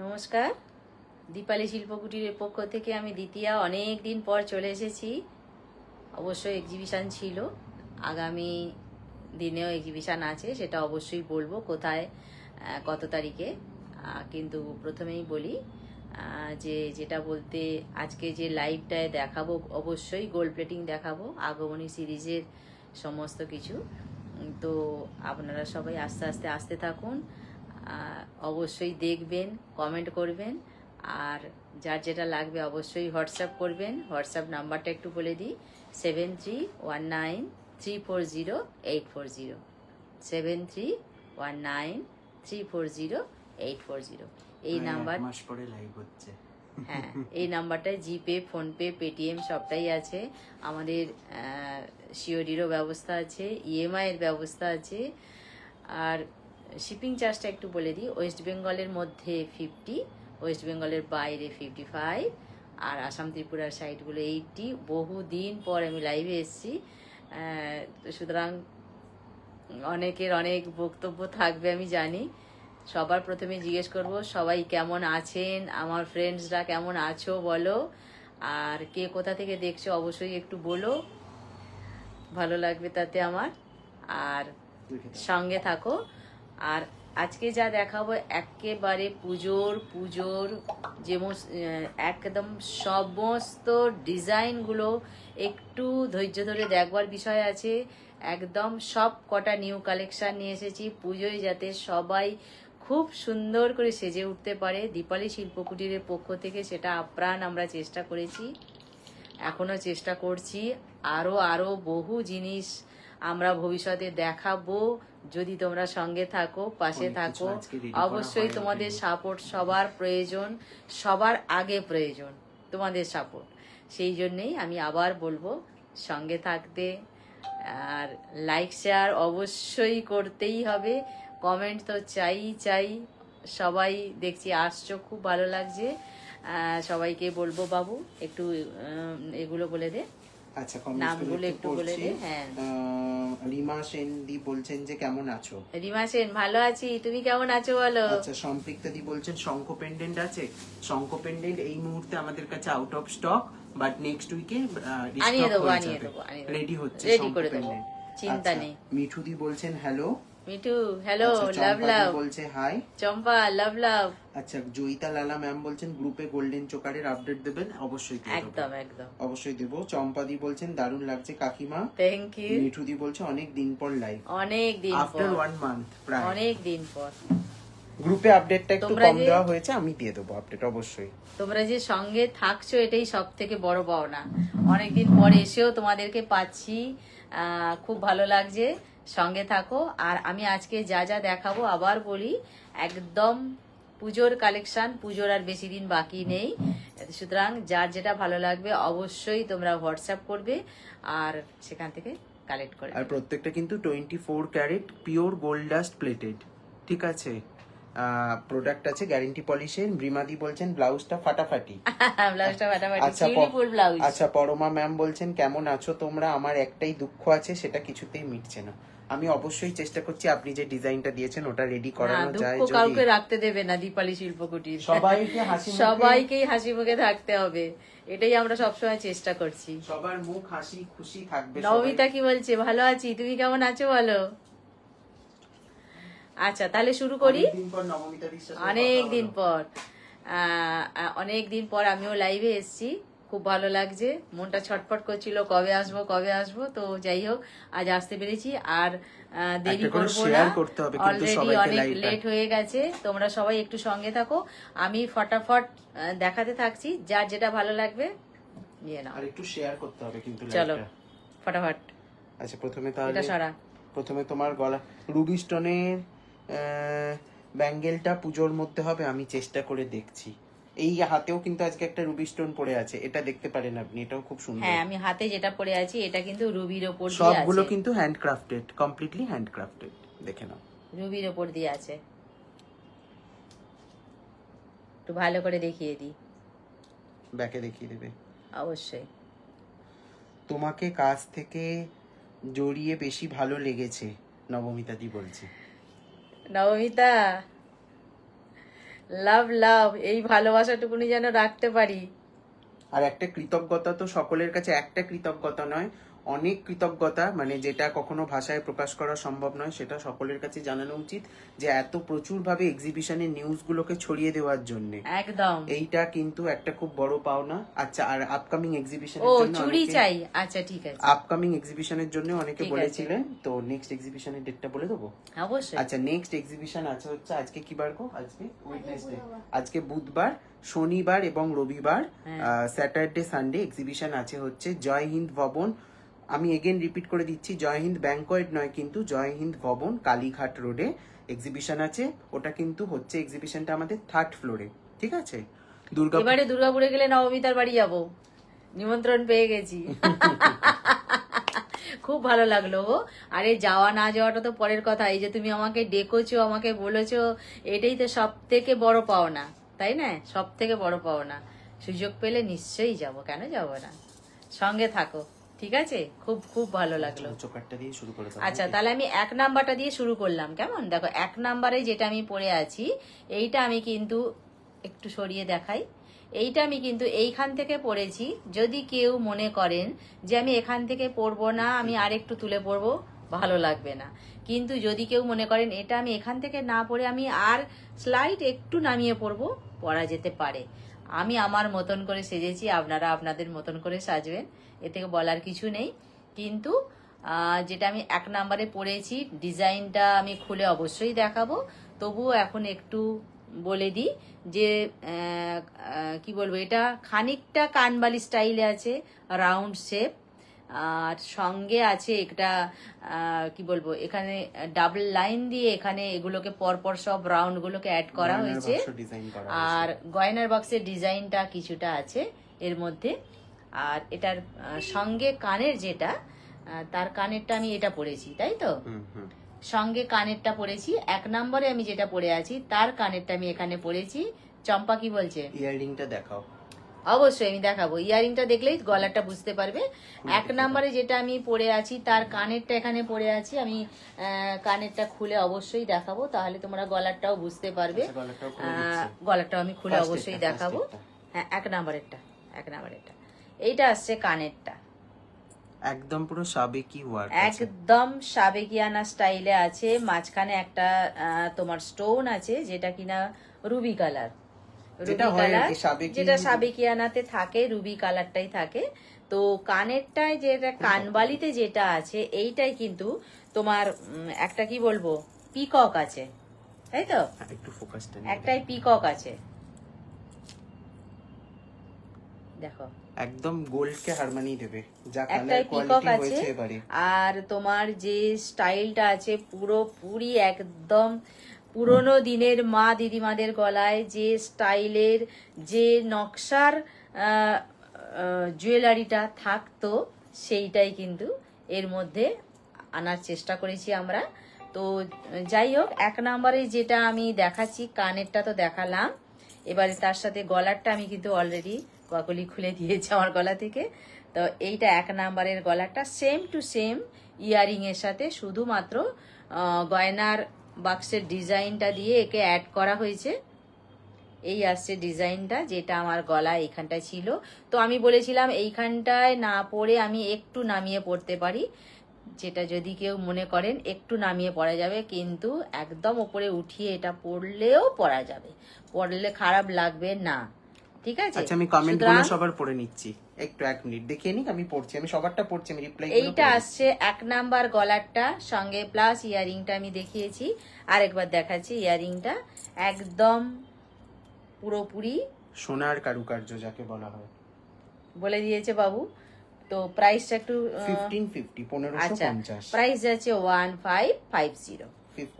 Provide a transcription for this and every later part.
নমস্কার, দীপালি শিল্পকুটিরের পক্ষ থেকে আমি দ্বিতীয়া অনেক দিন পর চলে এসেছি। অবশ্যই এক্সিবিশন ছিল, আগামী দিনেও এক্সিবিশন আছে, সেটা অবশ্যই বলবো কোথায় কত তারিখে। কিন্তু প্রথমেই বলি যেটা বলতে আজকে যে লাইভটায় দেখাবো অবশ্যই গোল্ড প্লেটিং দেখাবো, আগমনী সিরিজের সমস্ত কিছু। তো আপনারা সবাই আস্তে আস্তে আসতে থাকুন, অবশ্যই দেখবেন, কমেন্ট করবেন, আর যার যেটা লাগবে অবশ্যই হোয়াটসঅ্যাপ করবেন। হোয়াটসঅ্যাপ নাম্বারটা একটু বলে দিই, 7319340840, 7319340840 এই নাম্বার। হ্যাঁ, এই নাম্বারটায় জিপে, ফোনপে, পেটিএম সবটাই আছে। আমাদের সিওডিরও ব্যবস্থা আছে, ইএমআই এর ব্যবস্থা আছে। আর শিপিং চার্জটা একটু বলে দিই, ওয়েস্ট বেঙ্গলের মধ্যে 50, ওয়েস্ট বেঙ্গলের বাইরে 55, আর আসাম ত্রিপুরার সাইডগুলো 80। বহুদিন পর আমি লাইভে এসেছি, সুতরাং অনেকের অনেক বক্তব্য থাকবে আমি জানি। সবার প্রথমে জিজ্ঞেস করব সবাই কেমন আছেন, আমার ফ্রেন্ডসরা কেমন আছো বলো, আর কে কোথা থেকে দেখছো অবশ্যই একটু বলো, ভালো লাগবে তাতে আমার। আর সঙ্গে থাকো। আর আজকে যা দেখাবো একেবারে পুজোর যেমন একদম সমস্ত ডিজাইনগুলো একটু ধৈর্য ধরে দেখবার বিষয় আছে। একদম সব কটা নিউ কালেকশন নিয়ে এসেছি পুজোয়, যাতে সবাই খুব সুন্দর করে সেজে উঠতে পারে। দীপালি শিল্পকুটিরের পক্ষ থেকে সেটা আপ্রাণ আমরা চেষ্টা করেছি, এখনো চেষ্টা করছি। আরো বহু জিনিস আমরা ভবিষ্যতে দেখাবো, যদি তোমরা সঙ্গে থাকো, পাশে থাকো। অবশ্যই তোমাদের সাপোর্ট সবার প্রয়োজন, সবার আগে প্রয়োজন তোমাদের সাপোর্ট। সেই জন্যেই আমি আবার বলবো সঙ্গে থাকতে, আর লাইক শেয়ার অবশ্যই করতেই হবে, কমেন্ট তো চাই। সবাই দেখছি আসছো, খুব ভালো লাগছে। সবাইকে বলবো বাবু একটু এগুলো বলে দে। আচ্ছা, নামগুলো একটু বলে দে। হ্যাঁ, রিমা সেন দি বলছেন যে কেমন আছো? রিমা সেন, ভালো আছি, তুমি কেমন আছো বলো? আচ্ছা, সম্পৃক্তা দি বলছেন শঙ্খ পেন্ডেন্ট আছে। শঙ্খ পেন্ডেন্ট এই মুহূর্তে আমাদের কাছে out of stock, but next উইকে আনিয়ে দেবো। রেডি হচ্ছে, রেডি করে দেবো, চিন্তা নেই। মিঠু দি বলছেন হ্যালো। মিঠু হ্যালো, লাভ বলছে হাই। চম্পা লাভ। আচ্ছা, জয়িতা লালা ম্যাম বলছেন গ্রুপে গোল্ডেন চোকারের আপডেট দেবেন, অবশ্যই একদম অবশ্যই দেবো। চম্পাদি বলছেন দারুণ লাগছে কাকিমা, থ্যাংক ইউ। মিঠুদি বলছে অনেক দিন পর লাইভ, অনেক দিন পর, আফটার 1 মান্থ প্রায়, অনেক দিন পর। গ্রুপে আপডেটটা একটু কম দেওয়া হয়েছে, আমি দিয়ে দেবো আপডেট অবশ্যই। তোমরা যে সঙ্গে থাকছো এটাই সব থেকে বড় পাওনা। অনেকদিন পরে এসেও তোমাদেরকে পাচ্ছি, খুব ভালো লাগছে। সঙ্গে থাকো। আর আমি আজকে যা দেখাবো আবার বলি, একদম পুজোর কালেকশন, পুজোর আর বেশি দিন বাকি নেই, সুতরাং যার যেটা ভালো লাগবে অবশ্যই তোমরা হোয়াটসঅ্যাপ করবে আর সেখান থেকে কালেক্ট করবে। আর প্রত্যেকটা কিন্তু 24 carat pure gold dust plated, ঠিক আছে? প্রোডাক্ট আছে গ্যারান্টি পলিশের। রিমাদি বলছেন ব্লাউজটা ফাটাফাটি। আচ্ছা, পরমা ম্যাম বলছেন কেমন আছো তোমরা, আমার একটাই দুঃখ আছে, সেটা কিছুতেই মিটছে না। আমি অবশ্যই চেষ্টা করছি আপনি যে ডিজাইনটা দিয়েছেন ওটা রেডি করানো যায়। দুঃখ কাউকে রাখতে দেবে না দীপালি শিল্পকুটির, সবাইকেই হাসি মুখে থাকতে হবে, এটাই আমরা সবসময় চেষ্টা করছি। সবার মুখ হাসি খুশি থাকবে। নবিতা কি বলছে, ভালো আছি, তুমি কেমন আছো বলো? আচ্ছা, তাহলে শুরু করি। অনেক দিন পর আমিও লাইভে এসেছি, খুব ভালো লাগছে, মনটা ছটফট করছিল কবে আসবো। তো যাই হোক, আজ আসতে পেরেছি। আর দেরি করবো না, অলরেডি অনেক লেট হয়ে গেছে। তোমরা সবাই একটু সঙ্গে থাকো, আমি ফটাফট দেখাতে থাকছি, যার যেটা ভালো লাগবে নিয়ে নাও। আর একটু শেয়ার করতে হবে কিন্তু, চলো ফটাফট। আচ্ছা, প্রথমে তোমার গলা রুবি স্টোনের ব্যাঙ্গেলটা পুজোর মধ্যে হবে, আমি চেষ্টা করে দেখছি। এই হাতেও কিন্তু আজকে একটা রুবি স্টোন পড়ে আছে, এটা দেখতে পারেন আপনি, এটাও খুব সুন্দর। হ্যাঁ, আমি হাতে যেটা পরে আছি এটা কিন্তু রুবির উপর দিয়ে আছে, সবগুলো কিন্তু হ্যান্ডক্রাফটেড, কমপ্লিটলি হ্যান্ডক্রাফটেড, দেখে নাও। রুবির উপর দিয়ে আছে, একটু ভালো করে দেখিয়ে দিই। ব্যাকে দেখিয়ে দেবে অবশ্যই। তোমাকে কাছ থেকে জড়িয়ে বেশি ভালো লেগেছে, নবমিতা দি বলছে। নবমিতা লাভ লাভ, এই ভালোবাসাটুকুনি যেন রাখতে পারি। আর একটা কৃতজ্ঞতা তো সকলের কাছে, একটা কৃতজ্ঞতা নয়, অনেক কৃতজ্ঞতা, মানে যেটা কখনো ভাষায় প্রকাশ করা সম্ভব নয়, সেটা সকলের কাছে জানানো উচিত, যে এত প্রচুর ভাবে এক্সিবিশনের নিউজ গুলোকে ছড়িয়ে দেওয়ার জন্য। একদম, এইটা কিন্তু একটা খুব বড় পাওনা। আচ্ছা, আর আপকামিং এক্সিবিশনের ও জন্য চুরি চাই, আচ্ছা ঠিক আছে, আপকামিং এক্সিবিশনের জন্য অনেকে ঠিক আছে। বলেছিলেন, তো নেক্সট এক্সিবিশনের ডেটটা বলে দেবো। অবশ্যই। আচ্ছা, নেক্সট এক্সিবিশন আছে হচ্ছে, আজকে কি বার গো? আজকে ওয়েডনেসডে, আজকে বুধবার, শনিবার এবং রবিবার, স্যাটারডে সানডে এক্সিবিশন আছে হচ্ছে জয় হিন্দ ভবন। আমি এগেন রিপিট করে দিচ্ছি, জয় হিন্দ ব্যাংকোয়েট নয় কিন্তু জয় হিন্দ ভবন, কালীঘাট রোডে এক্সিবিশন আছে। ওটা কিন্তু হচ্ছে এক্সিবিশনটা আমাদের 3rd ফ্লোরে, ঠিক আছে? এবারে দুর্গাপুরে গেলে নবমিতার বাড়ি যাব, নিমন্ত্রণ পেয়ে গেছি। খুব ভালো লাগলো গো। আরে যাওয়া না যাওয়াটা তো পরের কথা, এই যে তুমি আমাকে ডেকেছো, আমাকে বলেছো, এটাই তো সব থেকে বড় পাওনা, তাই না? সব থেকে বড় পাওনা। সুযোগ পেলে নিশ্চয়ই যাব, কেন যাব না? সঙ্গে থাকো, ঠিক আছে? খুব খুব ভালো লাগলো। চোকারটা দিয়ে শুরু করে দাও। আচ্ছা, তাহলে আমি 1 নাম্বারটা দিয়ে শুরু করলাম, কেমন? দেখো 1 নাম্বারে যেটা আমি পরে আছি, এইটা আমি কিন্তু একটু সরিয়ে দেখাই। এইটা আমি কিন্তু এইখান থেকে পড়েছি। যদি কেউ মনে করেন যে আমি এখান থেকে পরবো না, আমি আরেকটু তুলে পরবো, ভালো লাগবে না। কিন্তু যদি কেউ মনে করেন এটা আমি এখান থেকে না পরে আমি আর স্লাইড একটু নামিয়ে পরবো, পরা যেতে পারে। আমি আমার মতন করে সেজেছি, আপনারা আপনাদের মতন করে সাজবেন, এ থেকে বলার কিছু নেই। কিন্তু যেটা আমি 1 নাম্বারে পরেছি, ডিজাইনটা আমি খুলে অবশ্যই দেখাবো। তবুও এখন একটু বলে দিই যে কি বলবো, এটা খানিকটা কানবালি স্টাইলে আছে, রাউন্ড শেপ। আর সঙ্গে আছে একটা কি বলবো, এখানে ডাবল লাইন দিয়ে এখানে এগুলোকে পরপর সব রাউন্ড গুলোকে অ্যাড করা হয়েছে। আর গয়নার বক্সের ডিজাইনটা কিছুটা আছে এর মধ্যে। আর এটার সঙ্গে কানের যেটা, তার কানেরটা আমি এটা পরেছি, তাই তো? সঙ্গে কানেরটা পরেছি। 1 নম্বরে আমি যেটা পরে আছি তার কানেরটা আমি এখানে পরেছি। চম্পা কি বলছে? ইয়াররিংটা দেখাও। অবশ্যই আমি দেখাবো, ইয়ারিংটা দেখলেই গলাটা বুঝতে পারবে। 1 নম্বরে যেটা আমি পরে আছি তার কানেরটা এখানে পরে আছি আমি, কানেরটা খুলে অবশ্যই দেখাবো, তাহলে তোমরা গলাটাও বুঝতে পারবে। গলাটাও আমি খুলে অবশ্যই দেখাবো। হ্যাঁ, 1 নম্বরেরটা, 1 নম্বরেরটা এইটা আসছে কানেরটা, একদম পুরো সাবেকি ওয়ার্ক, একদম সাবেকিয়ানা স্টাইলে আছে। মাঝখানে একটা তোমার স্টোন আছে, যেটা কিনা রুবি কালার, যেটা সাবেকিয়ানাতে থাকে, রুবি কালারটাই থাকে। তো কানেরটায় যেটা কানবালিতে যেটা আছে, এইটাই কিন্তু তোমার একটা কি বলবো, পিকক আছে, তাই তো? একটু ফোকাসটা একটাই পিকক আছে, দেখো একদম গোল্ডকে হারমানি দেবে, যা একটাই কালার পিকক কোয়ালিটি আছে। হয়েছে এবারে। আর তোমার যে স্টাইলটা আছে পুরোপুরি একদম পুরনো দিনের মা দিদিমাদের গলায় যে স্টাইলের, যে নকশার জুয়েলারিটা থাকতো, সেইটাই কিন্তু এর মধ্যে আনার চেষ্টা করেছি আমরা। তো যাই হোক, 1 নম্বরে যেটা আমি দেখাচ্ছি, কানেরটা তো দেখালাম, এবারে তার সাথে গলারটা আমি কিন্তু অলরেডি কাকলি খুলে দিয়েছে আমার গলা থেকে। তো এইটা 1 নম্বরের গলাটা সেম টু সেম ইয়ারিং এর সাথে, শুধুমাত্র গয়নার বাক্সের ডিজাইনটা দিয়ে একে অ্যাড করা হয়েছে। এই আসছে ডিজাইনটা, যেটা আমার গলা এইখানটায় ছিল। তো আমি বলেছিলাম এইখানটায় না পরে আমি একটু নামিয়ে পড়তে পারি, যেটা যদি কেউ মনে করেন একটু নামিয়ে পরা যাবে, কিন্তু একদম উপরে উঠিয়ে এটা পরলেও পরা যাবে, পরলে খারাপ লাগবে না, ঠিক আছে? আচ্ছা, আমি কমেন্টগুলো সবার পড়ে নিচ্ছি, একটু 1 মিনিট দেখে নিক। আমি পড়ছি, আমি সবারটা পড়ছি, আমি রিপ্লাই করব। এইটা আসছে 1 নাম্বার গলারটা, সঙ্গে প্লাস ইয়ারিংটা আমি দেখিয়েছি, আরেকবার দেখাচ্ছি। ইয়ারিংটা একদম পুরোপুরি সোনার কারুকার্য যাকে বলা হয়, বলে দিয়েছে বাবু। তো প্রাইসটা একটু 1550, আচ্ছা, 1550 প্রাইস যাচ্ছে 1550,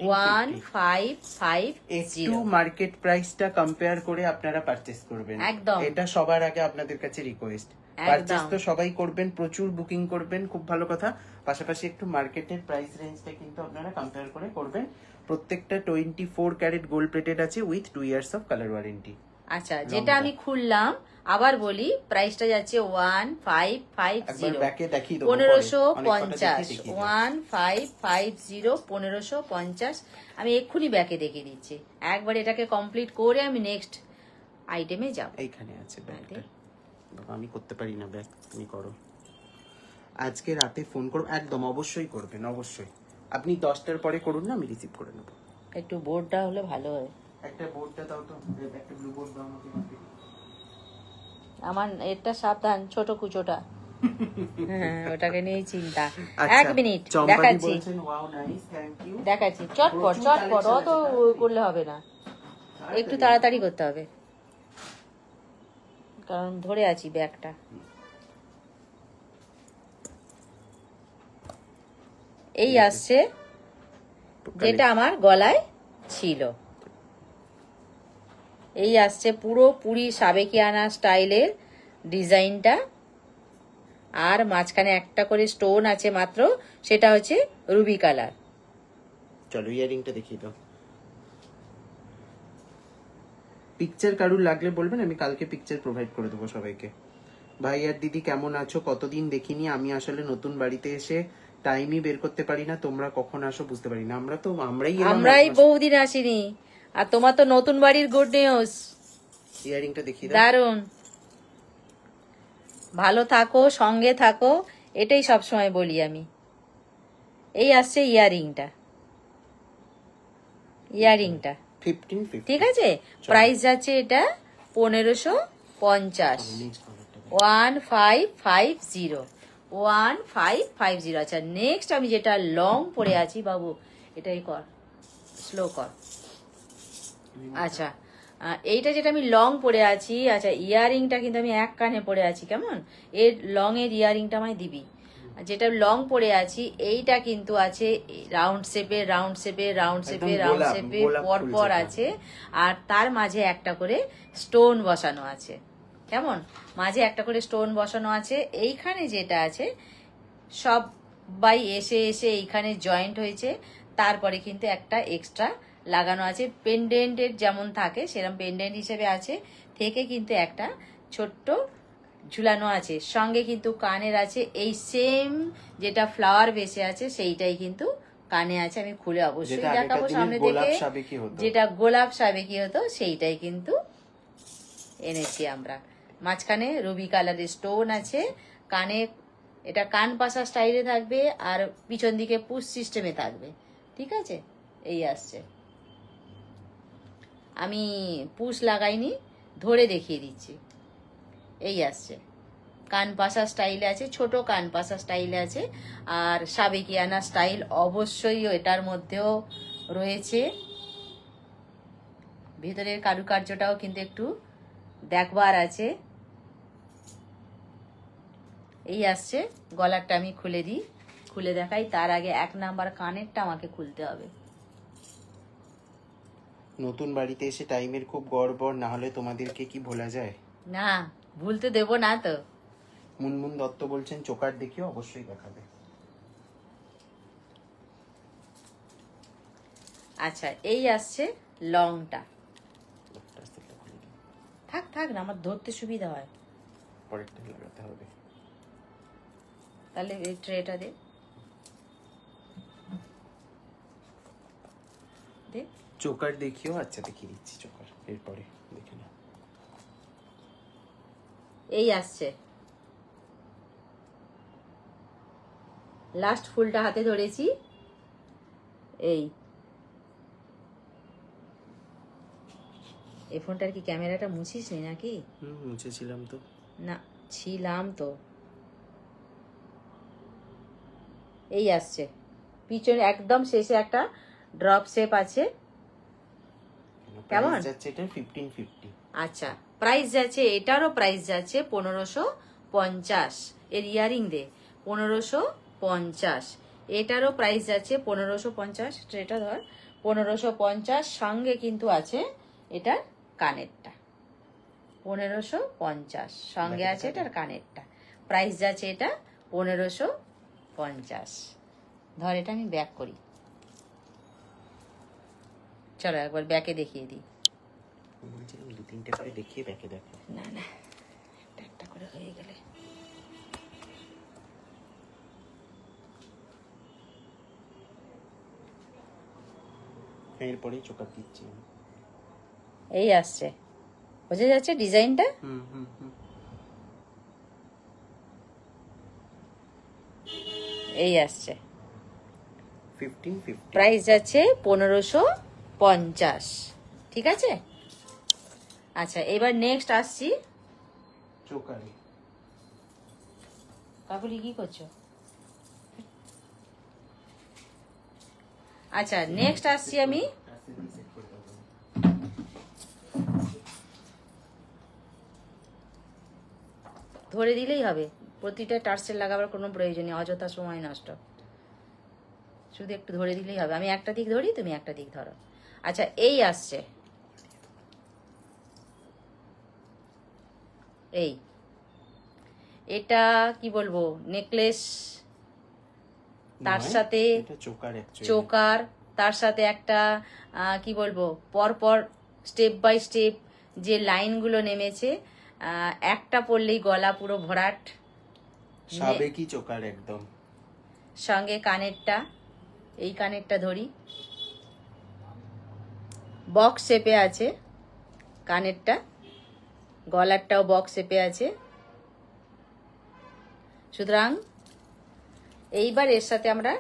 1550। একটু মার্কেট প্রাইসটা কম্পেয়ার করে আপনারা পারচেজ করবেন, একদম, এটা সবার আগে আপনাদের কাছে রিকোয়েস্ট। পারচেজ তো সবাই করবেন, প্রচুর বুকিং করবেন, খুব ভালো কথা। পাশাপাশি একটু মার্কেটের প্রাইস রেঞ্জটা কিন্তু আপনারা কম্পেয়ার করে করবেন। প্রত্যেকটা 24 ক্যারেট গোল্ড প্লেটেড আছে with 2 years of colour warranty. আচ্ছা, যেটা আমি খুললাম আবার বলি, প্রাইসটা যাচ্ছে 1550, 1550, 1550, 1550। আমি এক্ষুনি ব্যাকে দেখিয়ে দিচ্ছি। একবার এটাকে কমপ্লিট করে আমি নেক্সট আইটেমে যাব। এইখানে আছে ব্যাগটা, আমি করতে পারি না ব্যাগ, তুমি করো। আজকে রাতে ফোন করো, একদম অবশ্যই করবেন, অবশ্যই। আপনি 10টার পরে করুন না, আমি রিসিভ করে নেব। একটু বোর্ডটা হলে ভালো হয়। একটা বোর্ডটা দাও তো, একটা ব্লু বোর্ড দাও আমাকে। আমার এটা সাবধান, ছোট কুচোটা। হ্যাঁ, ওটাকে নিয়েই চিন্তা। আচ্ছা, 1 মিনিট চম্পাদি দেখাচ্ছি, বলছেন ওয়াও নাইস, থ্যাংক ইউ। দেখাচ্ছি, চটপট চটপট, অত করলে হবে না, একটু তাড়াতাড়ি করতে হবে, কারণ ধরে আছি ব্যাগটা। এই আসছে যেটা আমার গলায় ছিল, এই আসছে পুরোপুরি সাবেকিয়ানা স্টাইলের ডিজাইনটা, আর মাঝখানে একটা করে স্টোন আছে মাত্র, সেটা হচ্ছে রুবি কালার। চলো ইয়ারিংটা দেখিয়ে দাও। পিকচার কারুর লাগলে বলবেন, আমি কালকে পিকচার প্রোভাইড করে দেবো সবাইকে। ভাই আর দিদি কেমন আছো? কতদিন দেখিনি, আমি আসলে নতুন বাড়িতে এসে টাইমই বের করতে পারি না, তোমরা কখন আসো বুঝতে পারি না। আমরাই বহুদিন আসিনি, আর তোমার তো নতুন বাড়ির গুড নিউজ। ইয়ারিংটা দেখিয়ে দাও। দারুন, ভালো থাকো, সঙ্গে থাকো, এটাই সবসময় বলি আমি। এই আসছে ইয়ারিংটা, 1550, ঠিক আছে। প্রাইস যাচ্ছে এটা 1550, 1550, 1550। আচ্ছা, নেক্সট আমি যেটা লং পরে আছি, বাবু এটাই কর, স্লো কর। আচ্ছা, এইটা যেটা আমি লং পরে আছি, আচ্ছা ইয়ারিংটা কিন্তু আমি এক কানে পরে আছি, কেমন এর লং এর ইয়ারিংটা আমায় দিবি। যেটা লং পরে আছি এইটা কিন্তু আছে রাউন্ড শেপে, রাউন্ড শেপে, রাউন্ড শেপে, রাউন্ড শেপে পর পর আছে, আর তার মাঝে একটা করে স্টোন বসানো আছে, কেমন মাঝে একটা করে স্টোন বসানো আছে। এইখানে যেটা আছে সবাই এসে এসে এইখানে জয়েন্ট হয়েছে, তারপরে কিন্তু একটা এক্সট্রা লাগানো আছে, পেন্ডেন্টের যেমন থাকে সেরকম পেন্ডেন্ট হিসেবে আছে, থেকে কিন্তু একটা ছোট্ট ঝুলানো আছে, সঙ্গে কিন্তু কানের আছে, এই সেম যেটা ফ্লাওয়ার বেসে আছে সেইটাই কিন্তু কানে আছে। আমি খুলে অবশ্যই দেখাবো সামনে থেকে, যেটা গোলাপ সাবেকি হতো সেইটাই কিন্তু এনেছি আমরা। মাঝখানে রুবি কালারের স্টোন আছে, কানে এটা কান পাশা স্টাইলে থাকবে, আর পিছন দিকে পুশ সিস্টেমে থাকবে, ঠিক আছে। এই আসছে, আমি পুশ লাগাইনি, ধরে দেখিয়ে দিচ্ছি। এই আসছে, কান পাশা স্টাইলে আছে, ছোট কান পাশা স্টাইলে আছে, আর সাবেকিয়ানা স্টাইল অবশ্যই এটার মধ্যেও রয়েছে। ভিতরের কারুকার্যটাও কিন্তু একটু দেখবার আছে। এই আসছে, গলারটা আমি খুলে দিই, খুলে দেখাই। তার আগে 1 নাম্বার কানেরটা আমাকে খুলতে হবে। নতুন বাড়িতে এসে টাইমের খুব গড়বড়, না হলে তোমাদেরকে কি ভোলা যায়? না, ভুলতে দেব না তো। মুনমুন দত্ত বলছেন চোকার দেখিও, অবশ্যই দেখাবে। আচ্ছা, এই আসছে লংটা। থাক থাক না, আমার ধরতে সুবিধা হয়, পরেরটা লাগাতে হবে। তাহলে এই ট্রেটা দে, দে চোকার দেখিও। আচ্ছা, দেখিয়ে দিচ্ছি চোকার, এরপরে দেখে না। এই আসছে, লাস্ট ফুলটা হাতে ধরেছি। এই ফোনটার কি ক্যামেরাটা মুছিস নি নাকি? মুছেছিলাম তো। না, ছিলাম তো। এই আসছে, পিছনে একদম শেষে একটা ড্রপ শেপ আছে, কেমন যাচ্ছে এটা 1550। আচ্ছা, প্রাইস যাচ্ছে, এটারও প্রাইস যাচ্ছে 1550। এর ইয়ারিং দে 1550, এটারও প্রাইস যাচ্ছে 1550। এটা ধর 1550, সঙ্গে কিন্তু আছে এটার কানেরটা 1550, সঙ্গে আছে এটার কানেরটা। প্রাইস যাচ্ছে এটা 1550। ধর এটা আমি ব্যাক করি, চলো একবার ব্যাকে দেখিয়ে দিই। বলছিলাম 2-3টে করে দেখিয়ে ব্যাকে দেখো। না না, একটা একটা করে হয়ে গেলে। এরপরেই চোকার দিচ্ছি আমি। এই আসছে, বোঝা যাচ্ছে ডিজাইনটা? এই আসছে। 1550 প্রাইস যাচ্ছে 1550। ঠিক আছে, আচ্ছা এবার নেক্সট আসছি। চোকারে কাকুলি কি করছো? আচ্ছা নেক্সট আসছি আমি ধরে দিলেই হবে, প্রতিটা টার্সেল লাগাবার কোনো প্রয়োজন নেই, অযথা সময় নষ্ট, শুধু একটু ধরে দিলেই হবে। আমি একটা দিক ধরি, তুমি একটা দিক ধরো। আচ্ছা এই আসছে, এই এটা কি বলবো, নেকলেস, তার সাথে চোকার, তার সাথে একটা কি বলবো, পরপর স্টেপ বাই স্টেপ যে লাইনগুলো নেমেছে, একটা পরলেই গলা পুরো ভরাট, সাবেকি চোকার একদম। সঙ্গে কানেরটা, এই কানেরটা ধরি, বক্স শেপে আছে কানেরটা, গলারটাও বক্স শেপে আছে। সুতরাং এইবার এর সাথে আমরা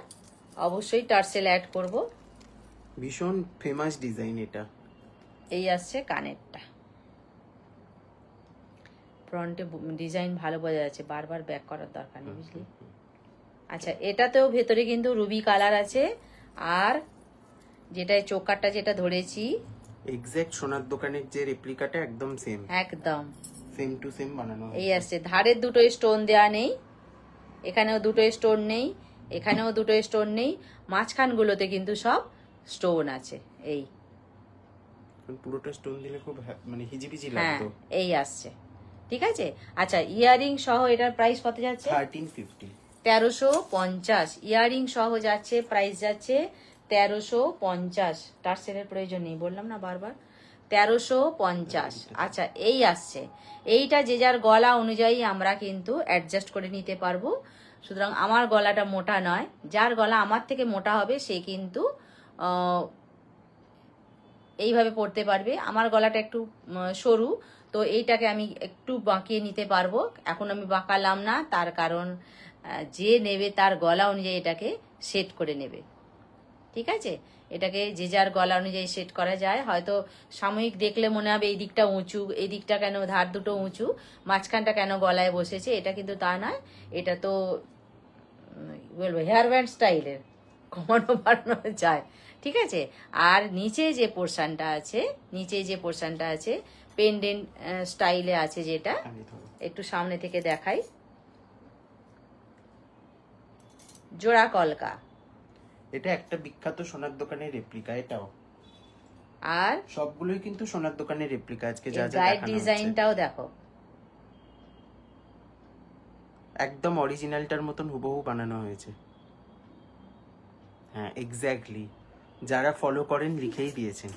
অবশ্যই টার্সেল অ্যাড করব। ভীষণ ফেমাস ডিজাইন এটা। এই আসছে কানেরটা, ফ্রন্টে ডিজাইন ভালো বোঝা যাচ্ছে, বারবার ব্যাক করার দরকার নেই, বুঝলি? আচ্ছা এটাতেও ভেতরে কিন্তু রুবি কালার আছে, আর যেটা চোকারটা যেটা ধরেছি এক্সাক্ট সোনার দোকানের যে রেপ্লিকাটা একদম সেম, একদম সেম টু সেম বানানো। এই আসছে, ধারের দুটো স্টোন দেওয়া নেই, এখানেও দুটো স্টোন নেই, এখানেও দুটো স্টোন নেই, মাঝখানগুলোতে কিন্তু সব স্টোন আছে। এই পুরোটা স্টোন দিলে খুব মানে হিজিবিজি হ্যাঁ লাগতো। এই আসছে, ঠিক আছে। আচ্ছা ইয়ারিং সহ এটার প্রাইস কত যাচ্ছে? 1350। 1350 ইয়ারিং সহ যাচ্ছে, প্রাইস যাচ্ছে 1350। টার্সেলের প্রয়োজন নেই, বললাম না বারবার, 1350। আচ্ছা এই আসছে, এইটা যে যার গলা অনুযায়ী আমরা কিন্তু অ্যাডজাস্ট করে নিতে পারবো। সুতরাং আমার গলাটা মোটা নয়, যার গলা আমার থেকে মোটা হবে সে কিন্তু এইভাবে পরতে পারবে। আমার গলাটা একটু সরু, তো এইটাকে আমি একটু বাঁকিয়ে নিতে পারবো। এখন আমি বাঁকালাম না, তার কারণ যে নেবে তার গলা অনুযায়ী এটাকে সেট করে নেবে, ঠিক আছে। এটাকে যে যার গলা অনুযায়ী সেট করা যায়। হয়তো সাময়িক দেখলে মনে হবে এই দিকটা উঁচু, এই দিকটা কেন ধার দুটো উঁচু, মাঝখানটা কেন গলায় বসেছে, এটা কিন্তু তা নয়। এটা তো বলবো হেয়ার ব্যান্ড স্টাইলের, কমানো বাড়ানো যায়, ঠিক আছে। আর নিচে যে পোর্শনটা আছে, নিচে যে পোর্শনটা আছে পেন্ডেন্ট স্টাইলে আছে, যেটা একটু সামনে থেকে দেখাই, জোড়া কলকা, এটা একটা বিখ্যাত সোনার দোকানের রেপ্লিকা। এটাও আর সবগুলোই কিন্তু সোনার দোকানের রেপ্লিকা। আজকে যা যা গাইড দেখানো ডিজাইনটাও দেখো, একদম অরিজিনালটার মতন হুবহু বানানো হয়েছে। হ্যাঁ এক্স্যাক্টলি, যারা ফলো করেন লিখেই দিয়েছেন।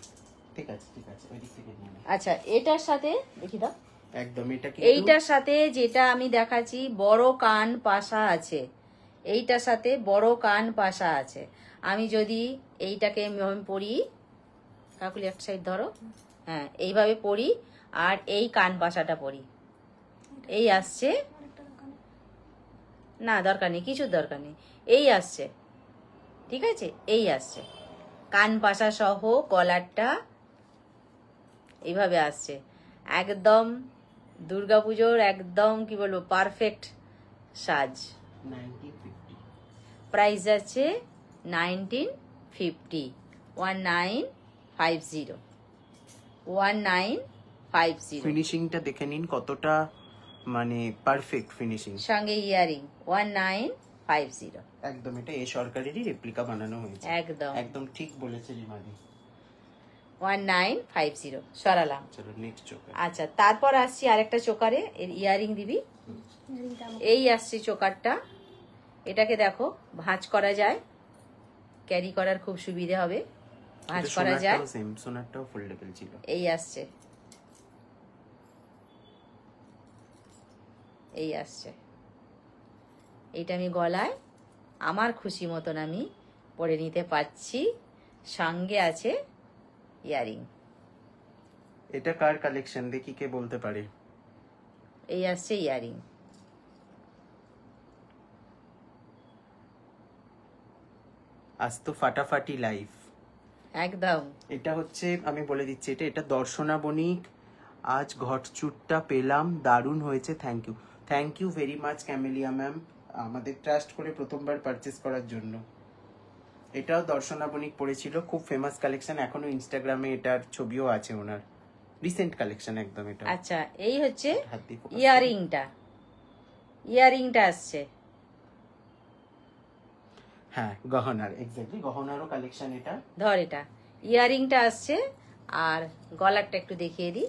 ঠিক আছে ঠিক আছে, ওই দিক থেকে নিয়ে। আচ্ছা এটার সাথে দেখি দাও, একদম এটা কি, এইটার সাথে যেটা আমি দেখাচ্ছি বড় কান পাশা আছে, এইটার সাথে বড় কান পাশা আছে। আমি যদি এইটাকে আমি পরি, কাকুলি এক সাইড ধরো, হ্যাঁ এইভাবে পরি, আর এই কান পাশাটা পরি, এই আসছে, না দরকার নেই, কিছু দরকার নেই, এই আসছে, ঠিক আছে। এই আসছে কান পাশা সহ কলারটা এইভাবে আসছে, একদম দুর্গাপুজোর একদম কি বলবো পারফেক্ট সাজ। 1950। প্রাইস আছে 1950, 1950, 1950। ফিনিশিংটা দেখে নিন কতটা মানে পারফেক্ট ফিনিশিং, সঙ্গে ইয়ারিং 1950। একদম এটা এই সরকারেরই রেপ্লিকা বানানো হয়েছে। একদম একদম ঠিক বলেছে রিমাদি। 1950 সরালাম। চলো নেক্সট চোকার। আচ্ছা তারপর আসছি আরেকটা চোকারে, এর ইয়ারিং দিবি। এই আসছে চোকারটা, এটাকে দেখো ভাঁজ করা যায়, ক্যারি করার খুব সুবিধে হবে, ভাঁজ করা যায়। সেম সোনারটাও ফোল্ডেবল ছিল। এই আসছে এই আসছে। এইটা আমি গলায় আমার খুশি মতন আমি পরে নিতে পারছি। সঙ্গে আছে ইয়ারিং। এটা কার কালেকশন দেখি কে বলতে পারে। এই আসছে ইয়ারিং। আজ তো ফাটাফাটি লাইফ একদম। এটা হচ্ছে, আমি বলে দিচ্ছি, এটা দর্শনা বণিক। আজ ঘটচুটটা পেলাম, দারুণ হয়েছে, thank you very much Camellia ma'am, আমাদের ট্রাস্ট করে প্রথমবার পারচেস করার জন্য। এটাও দর্শনা বণিক পড়েছিল, খুব ফেমাস কালেকশন, এখনো ইনস্টাগ্রামে এটার ছবিও আছে ওনার, রিসেন্ট কালেকশন একদম এটা। আচ্ছা, এই হচ্ছে ইয়ারিংটা। ইয়ারিংটা আসছে, হ্যাঁ গহনার, এক্স্যাক্টলি গহনারও কালেকশন এটা। ধর এটা ইয়ারিংটা আসছে। আর গলারটা একটু দেখিয়ে দিই।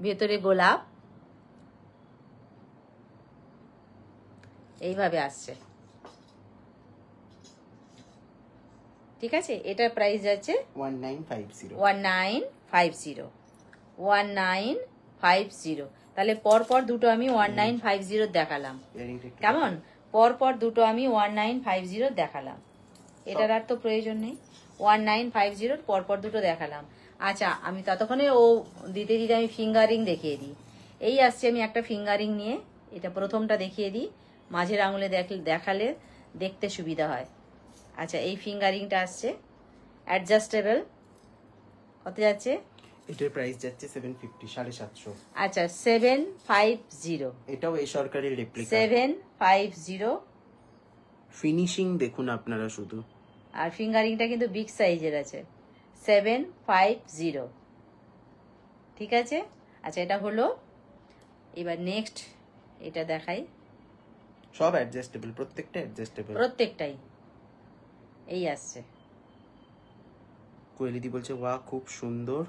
ভেতরে গোলাপ এইভাবে আসছে, ঠিক আছে। এটার প্রাইস যাচ্ছে 1950। 1950 1950। তাহলে পরপর দুটো আমি 1950 দেখালাম, কেমন? পরপর দুটো আমি 1950 দেখালাম। এটার আর তো প্রয়োজন নেই, 1950 পরপর দুটো দেখালাম। আচ্ছা, আমি ততক্ষণে ও দিতে দিতে আমি ফিঙ্গারিং দেখিয়ে দিই। এই আসছে, আমি একটা ফিঙ্গারিং নিয়ে এটা প্রথমটা দেখিয়ে দিই, মাঝের আঙুলে দেখালে দেখতে সুবিধা হয়। আচ্ছা, এই ফিঙ্গারিংটা আসছে অ্যাডজাস্টেবল। কত যাচ্ছে? এটার প্রাইস যাচ্ছে 750, 750। আচ্ছা, 750। এটাও এই সরকারের রেপ্লিকা। 750। ফিনিশিং দেখুন আপনারা শুধু। আর ফিঙ্গারিংটা কিন্তু বিগ সাইজের আছে। 750, ঠিক আছে। আচ্ছা, এটা হলো। এবার নেক্সট এটা দেখাই। সব অ্যাডজাস্টেবল, প্রত্যেকটা অ্যাডজাস্টেবল, প্রত্যেকটাই। এই আসছে। কোয়েলিদি বলছে ওয়া খুব সুন্দর।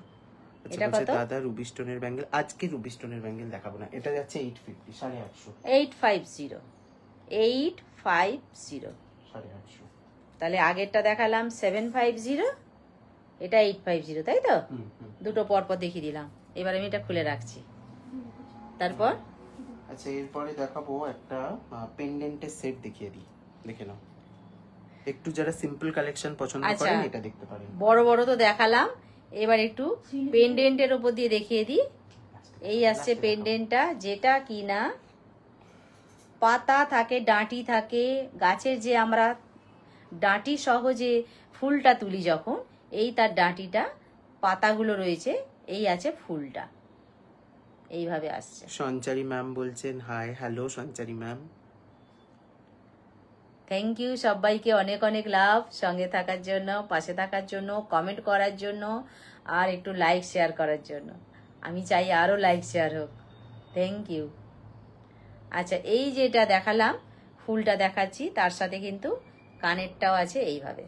আচ্ছা, এটা বলছে কত? দাদা রুবি স্টোনের ব্যাঙ্গেল, আজকে রুবি স্টোনের ব্যাঙ্গেল দেখাবো না। এটা যাচ্ছে 850, 850। 850 850। 850। তাহলে আগেরটা দেখালাম 750, এটা 850, তাই তো? দুটো পরপর দেখিয়ে দিলাম। এবার আমি এটা খুলে রাখছি। তারপর আচ্ছা, এরপরে দেখাবো একটা পেন্ডেন্টের সেট দেখিয়ে দিই, দেখে নাও। একটু যারা সিম্পল কালেকশন পছন্দ করেন এটা দেখতে পারেন। বড় বড় তো দেখালাম, এবার একটু পেন্ডেন্টের উপর দিয়ে দেখিয়ে দিই। এই আসছে পেন্ডেন্টটা, যেটা কিনা পাতা থাকে, ডাঁটি থাকে, গাছের যে আমরা ডাঁটি সহ যে ফুলটা তুলি যখন, এই তার ডাঁটিটা, পাতাগুলো রয়েছে, এই আছে ফুলটা, এইভাবে আসছে। সঞ্চারী ম্যাম বলছেন hi, hello Sanchari ma'am. Thank you সবাইকে, অনেক অনেক লাভ সঙ্গে থাকার জন্য, পাশে থাকার জন্য, কমেন্ট করার জন্য, আর একটু লাইক শেয়ার করার জন্য। আমি চাই আরও লাইক শেয়ার হোক। Thank you. আচ্ছা, এই যেটা দেখালাম ফুলটা দেখাচ্ছি, তার সাথে কিন্তু কানেরটাও আছে এইভাবে।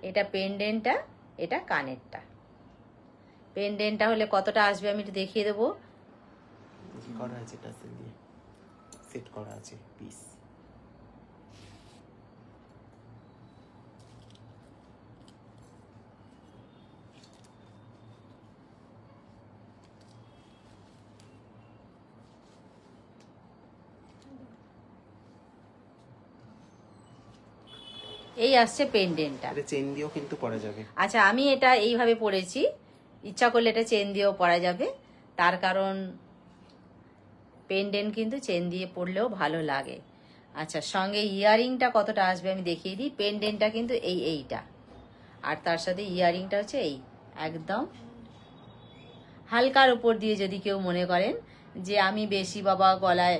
এটা পেন্ডেন্টটা, এটা কানেরটা। পেন্ডেন্টটা হলে কতটা আসবে আমি একটু দেখিয়ে দেবো। করা আছে টাসেল দিয়ে সেট করা আছে পিস। এই আসছে পেন্ডেন্টটা। এটা চেন দিয়েও কিন্তু পরা যাবে। আচ্ছা, আমি এটা এইভাবে পরেছি, ইচ্ছা করলে এটা চেন দিয়েও পরা যাবে। তার কারণ পেন্ডেন্ট কিন্তু চেন দিয়ে পরলেও ভালো লাগে। আচ্ছা, সঙ্গে ইয়ারিংটা কতটা আসবে আমি দেখিয়ে দিই। পেন্ডেন্টটা কিন্তু এইটা, আর তার সাথে ইয়ারিংটা হচ্ছে এই একদম হালকার উপর দিয়ে। যদি কেউ মনে করেন যে আমি বেশি বাবা গলায়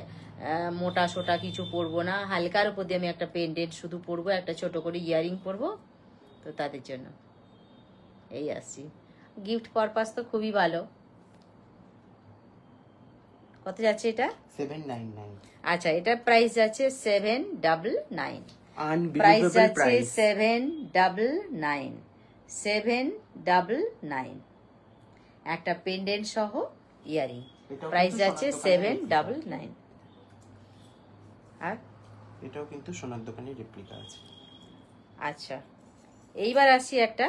মোটা সোটা কিছু পরবো না, হালকার উপর দিয়ে আমি একটা পেন্ডেন্ট শুধু পরবো, একটা ছোট করে ইয়ারিং পরবো, তো তাদের জন্য এই আসছি। গিফট পারপাস তো খুবই ভালো। কত যাচ্ছে এটা? 799। আচ্ছা, এটা প্রাইস যাচ্ছে 799। প্রাইস আনবিলিভেবল যাচ্ছে প্রাইস। 799 799। একটা পেন্ডেন্ট সহ ইয়ারিং, প্রাইস যাচ্ছে 799। আর এটাও কিন্তু সোনার দোকানে রেপ্লিকা আছে। আচ্ছা, এইবার আসি একটা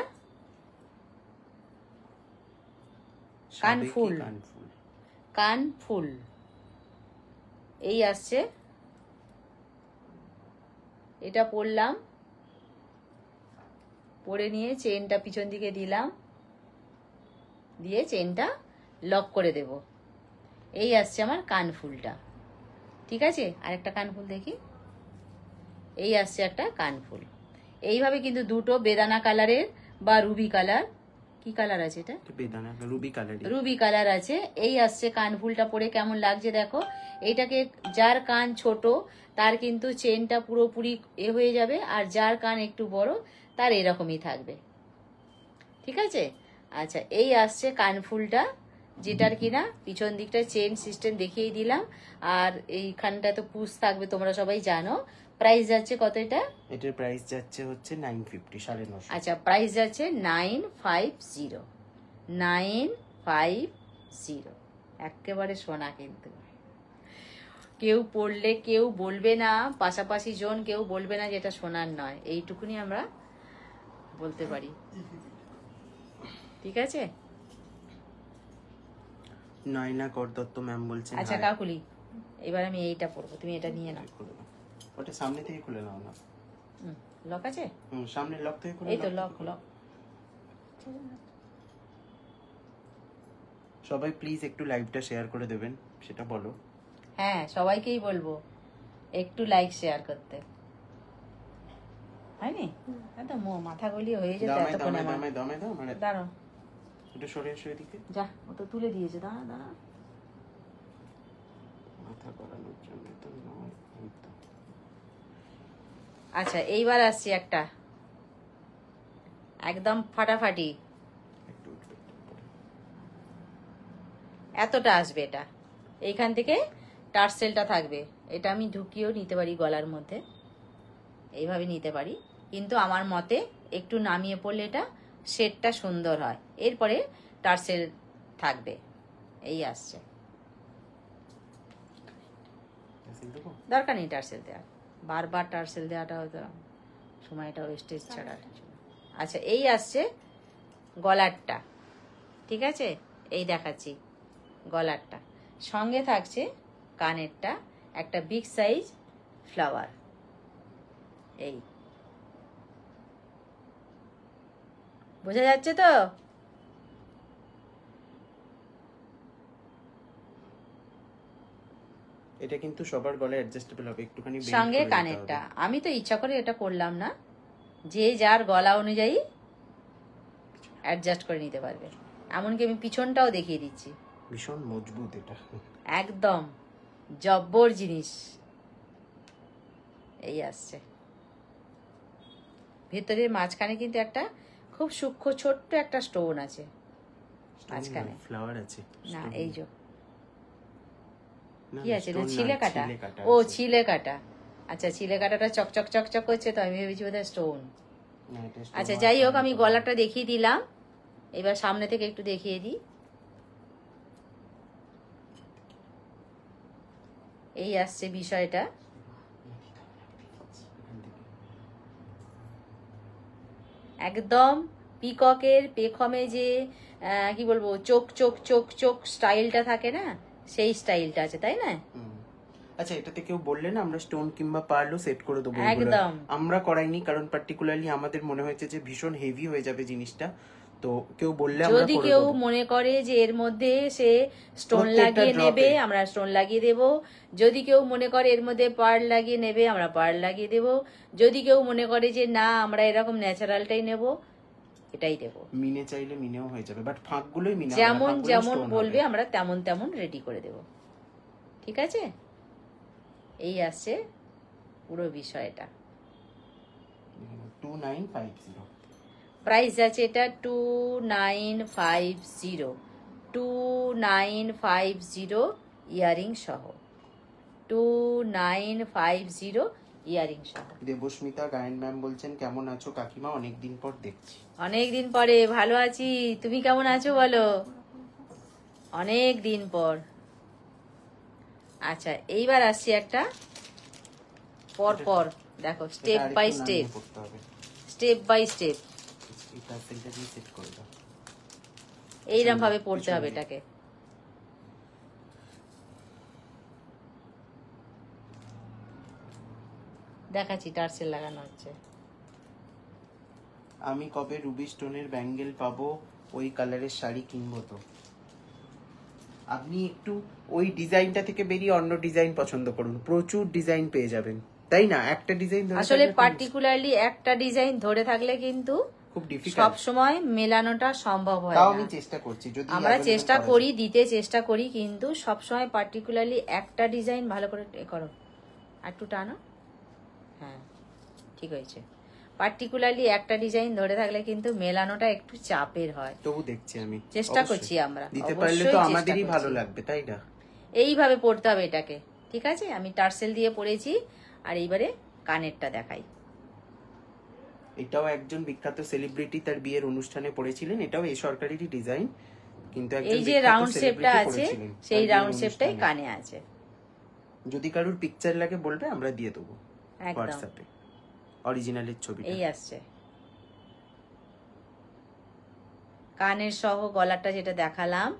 কানফুল, কানফুল, কানফুল এই আসছে। এটা পরলাম, পরে নিয়ে চেনটা পিছন দিকে দিলাম, দিয়ে চেনটা লক করে দেব। এই আসছে আমার কানফুলটা। ঠিক আছে, আরেকটা কানফুল দেখি। এই আসছে একটা কানফুল। এইভাবে কিন্তু দুটো বেদানা কালারের বা রুবি কালার, কি কালার আছে এটা? বেদানা রুবি কালার, রুবি কালার আছে। এই আসছে কানফুলটা পরে কেমন লাগছে দেখো। এইটাকে যার কান ছোট তার কিন্তু চেনটা পুরোপুরি হয়ে যাবে, আর যার কান একটু বড় তার এরকমই থাকবে। ঠিক আছে, আচ্ছা এই আসছে কানফুলটা, যেটার কিনা পিছন দিকটা চেন সিস্টেম দেখিয়ে দিলাম, আর এইখানটা তো পুশ থাকবে, তোমরা সবাই জানো। প্রাইস যাচ্ছে কত এটা? এটার প্রাইস যাচ্ছে হচ্ছে 950, 950। আচ্ছা, প্রাইস যাচ্ছে 950, 950। একেবারে সোনা কিন্তু। কেউ পড়লে কেউ বলবে না, পাশাপাশি জন কেউ বলবে না যে এটা সোনার নয়, এইটুকুনি আমরা বলতে পারি। ঠিক আছে, নয়না করদত্ত ম্যাম বলছেন। আচ্ছা কাকুলি, এবার আমি এইটা পরবো, তুমি এটা নিয়ে নাও। ওটা সামনে থেকে খুলে নাও না। লক আছে? সামনে লক থেকে খুলে। এই তো লক, লক। সবাই প্লিজ একটু লাইভটা শেয়ার করে দেবেন, সেটা বলো। হ্যাঁ, সবাইকেই বলবো একটু লাইক শেয়ার করতে, হয়নি? তো মাথা গলিয়ে হয়ে যেত এতক্ষণে আমার। দাঁড়াও, একটু সরে এসো এদিকে। যা, ও তো তুলে দিয়েছে। দাঁড়া দাঁড়া, মাথা গলানোর জন্য তো নয়। আচ্ছা এইবার আসছি একটা একদম ফাটাফাটি, এতটা আসবে এটা। এইখান থেকে টার্সেলটা থাকবে, এটা আমি ঢুকিয়েও নিতে পারি গলার মধ্যে, এইভাবে নিতে পারি, কিন্তু আমার মতে একটু নামিয়ে পড়লে এটা শেডটা সুন্দর হয়। এরপরে টার্সেল থাকবে। এই আসছে, দরকার নেই টার্সেল দেওয়ার, বারবার টার্সেল দেওয়াটা হয়তো সময়টা ওয়েস্টেজ ছাড়া। আচ্ছা এই আসছে গলারটা। ঠিক আছে, এই দেখাচ্ছি গলারটা, সঙ্গে থাকছে কানেরটা, একটা বিগ সাইজ ফ্লাওয়ার। এই বোঝা যাচ্ছে তো? এটা কিন্তু সবার গলায় অ্যাডজাস্টেবল হবে, একটুখানি সঙ্গে কানেরটা। আমি তো ইচ্ছা করে এটা করলাম না, যে যার গলা অনুযায়ী অ্যাডজাস্ট করে নিতে পারবে। এমনকি আমি পিছনটাও দেখিয়ে দিচ্ছি, ভীষণ মজবুত এটা, একদম জব্বর জিনিস। এই আসছে ভেতরে, মাঝখানে কিন্তু একটা খুব সূক্ষ্ম ছোট্ট একটা স্টোন আছে মাঝখানে। ফ্লাওয়ার আছে না, এই যে না, কি আছে, stone না, ছিলে কাটা। ও ছিলে কাটা, আচ্ছা ছিলে কাটাটা চকচক চকচক করছে, তো আমি ভেবেছি বোধহয় স্টোন। না, এটা stone আচ্ছা আর যাই হোক, stone আমি করা। গলাটা দেখিয়ে দিলাম, এবার সামনে থেকে একটু দেখিয়ে দিই। এই আসছে বিষয়টা, একদম পিককের পেখমে যে কি বলবো, চোখ চোখ চোখ চোখ স্টাইলটা থাকে না, সেই স্টাইলটা আছে, তাই না? আচ্ছা, এটাতে কেউ বললে না আমরা স্টোন কিংবা পার্লও সেট করে দেবো, একদম। আমরা করাইনি, কারণ পার্টিকুলারলি আমাদের মনে হয়েছে যে ভীষণ হেভি হয়ে যাবে জিনিসটা, তো কেউ বললে আমরা যদি করে কেউ দেবো। মনে করে যে এর মধ্যে সে স্টোন প্রত্যেকটা লাগিয়ে drop নেবে, এ। আমরা স্টোন লাগিয়ে দেব। যদি কেউ মনে করে এর মধ্যে পার্ল লাগিয়ে নেবে, আমরা পার্ল লাগিয়ে দেব। যদি কেউ মনে করে যে না আমরা এরকম ন্যাচারালটাই নেব, এটাই দেব। মিনে চাইলে মিনেও হয়ে যাবে, বাট ফাঁকগুলোই মিনে হবে না, যেমন ফাঁকগুলো যেমন stone বলবে হবে। আমরা তেমন তেমন রেডি করে দেব। ঠিক আছে, এই আসছে পুরো বিষয়টা। 2950 প্রাইস আছে এটা 2950, 2950 ইয়ারিং সহ, 2950 ইয়ারিং সহ। দেবস্মিতা গায়ন ম্যাম বলছেন কেমন আছো কাকিমা, অনেকদিন পর দেখছি। অনেকদিন পরে, ভালো আছি, তুমি কেমন আছো বলো? অনেক দিন পর। আচ্ছা এইবার আসছি একটা পর পর, দেখো step by step, step by step. এইরকম ভাবে পড়তে হবে এটাকে। দেখাচ্ছি টার্সেল লাগানো হচ্ছে। আমি কবে রুবি স্টোনের ব্যাঙ্গেল পাবো, ওই কালারের শাড়ি কিনবো তো। আপনি একটু ওই ডিজাইনটা থেকে বেরিয়ে অন্য ডিজাইন পছন্দ করুন, প্রচুর ডিজাইন পেয়ে যাবেন, তাই না? একটা ডিজাইন ধরে আসলে পার্টিকুলারলি একটা ডিজাইন ধরে থাকলে কিন্তু খুব ডিফিকাল্ট, সব সময় মেলানোটা সম্ভব হয় তাও না। আমি চেষ্টা করছি, যদি আমরা চেষ্টা করি, দিতে চেষ্টা করি, কিন্তু সব সময় পার্টিকুলারলি একটা ডিজাইন ভালো করে করো, একটু টানো, হ্যাঁ ঠিক হয়েছে। পার্টিকুলারলি একটা ডিজাইন ধরে থাকলে কিন্তু মেলানোটা একটু চাপের হয়। তবু দেখছি আমি, চেষ্টা করছি আমরা, দিতে পারলে তো আমাদেরই ভালো লাগবে, তাই না? এইভাবে পড়তে হবে এটাকে, ঠিক আছে? আমি টার্সেল দিয়ে পড়েছি, আর এইবারে কানেরটা দেখাই। এটাও একজন বিখ্যাত সেলিব্রিটি তার বিয়ের অনুষ্ঠানে পড়েছিলেন, এটাও এই সরকারেরই ডিজাইন, কিন্তু এই যে রাউন্ড শেপটা আছে সেই রাউন্ড শেপটাই কানে আছে। যদি কারোর পিকচার লাগে বলবে, আমরা দিয়ে দেবো হোয়াটসঅ্যাপে অরিজিনালের ছবি। এই আসছে কানের সহ গলাটা যেটা দেখালাম,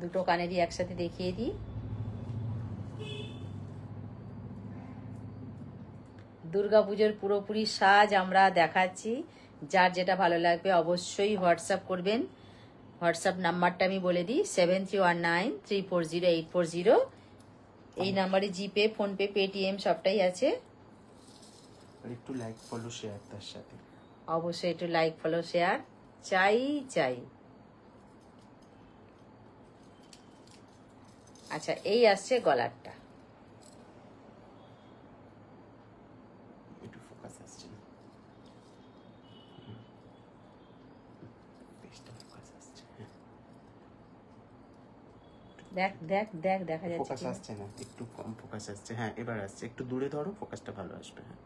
দুটো কানেরই একসাথে দেখিয়ে দিই। দুর্গাপুজোর পুরোপুরি সাজ আমরা দেখাচ্ছি, যার যেটা ভালো লাগবে অবশ্যই হোয়াটসঅ্যাপ করবেন। হোয়াটসঅ্যাপ নাম্বারটা আমি বলে দিই, 7319340840। এই নাম্বারে জিপে, ফোনপে, পেটিএম সবটাই আছে। একটু লাইক ফলো শেয়ার তার সাথে, অবশ্যই একটু লাইক ফলো শেয়ার চাই চাই। আচ্ছা, এই আসছে গলারটা। একটু ফোকাস আসছে না, ফোকাস আসছে, দেখ দেখ দেখ, দেখা যাচ্ছে ফোকাস আসছে না, একটু কম ফোকাস আসছে। হ্যাঁ এবার আসছে, একটু দূরে ধরো, ফোকাসটা ভালো আসবে। হ্যাঁ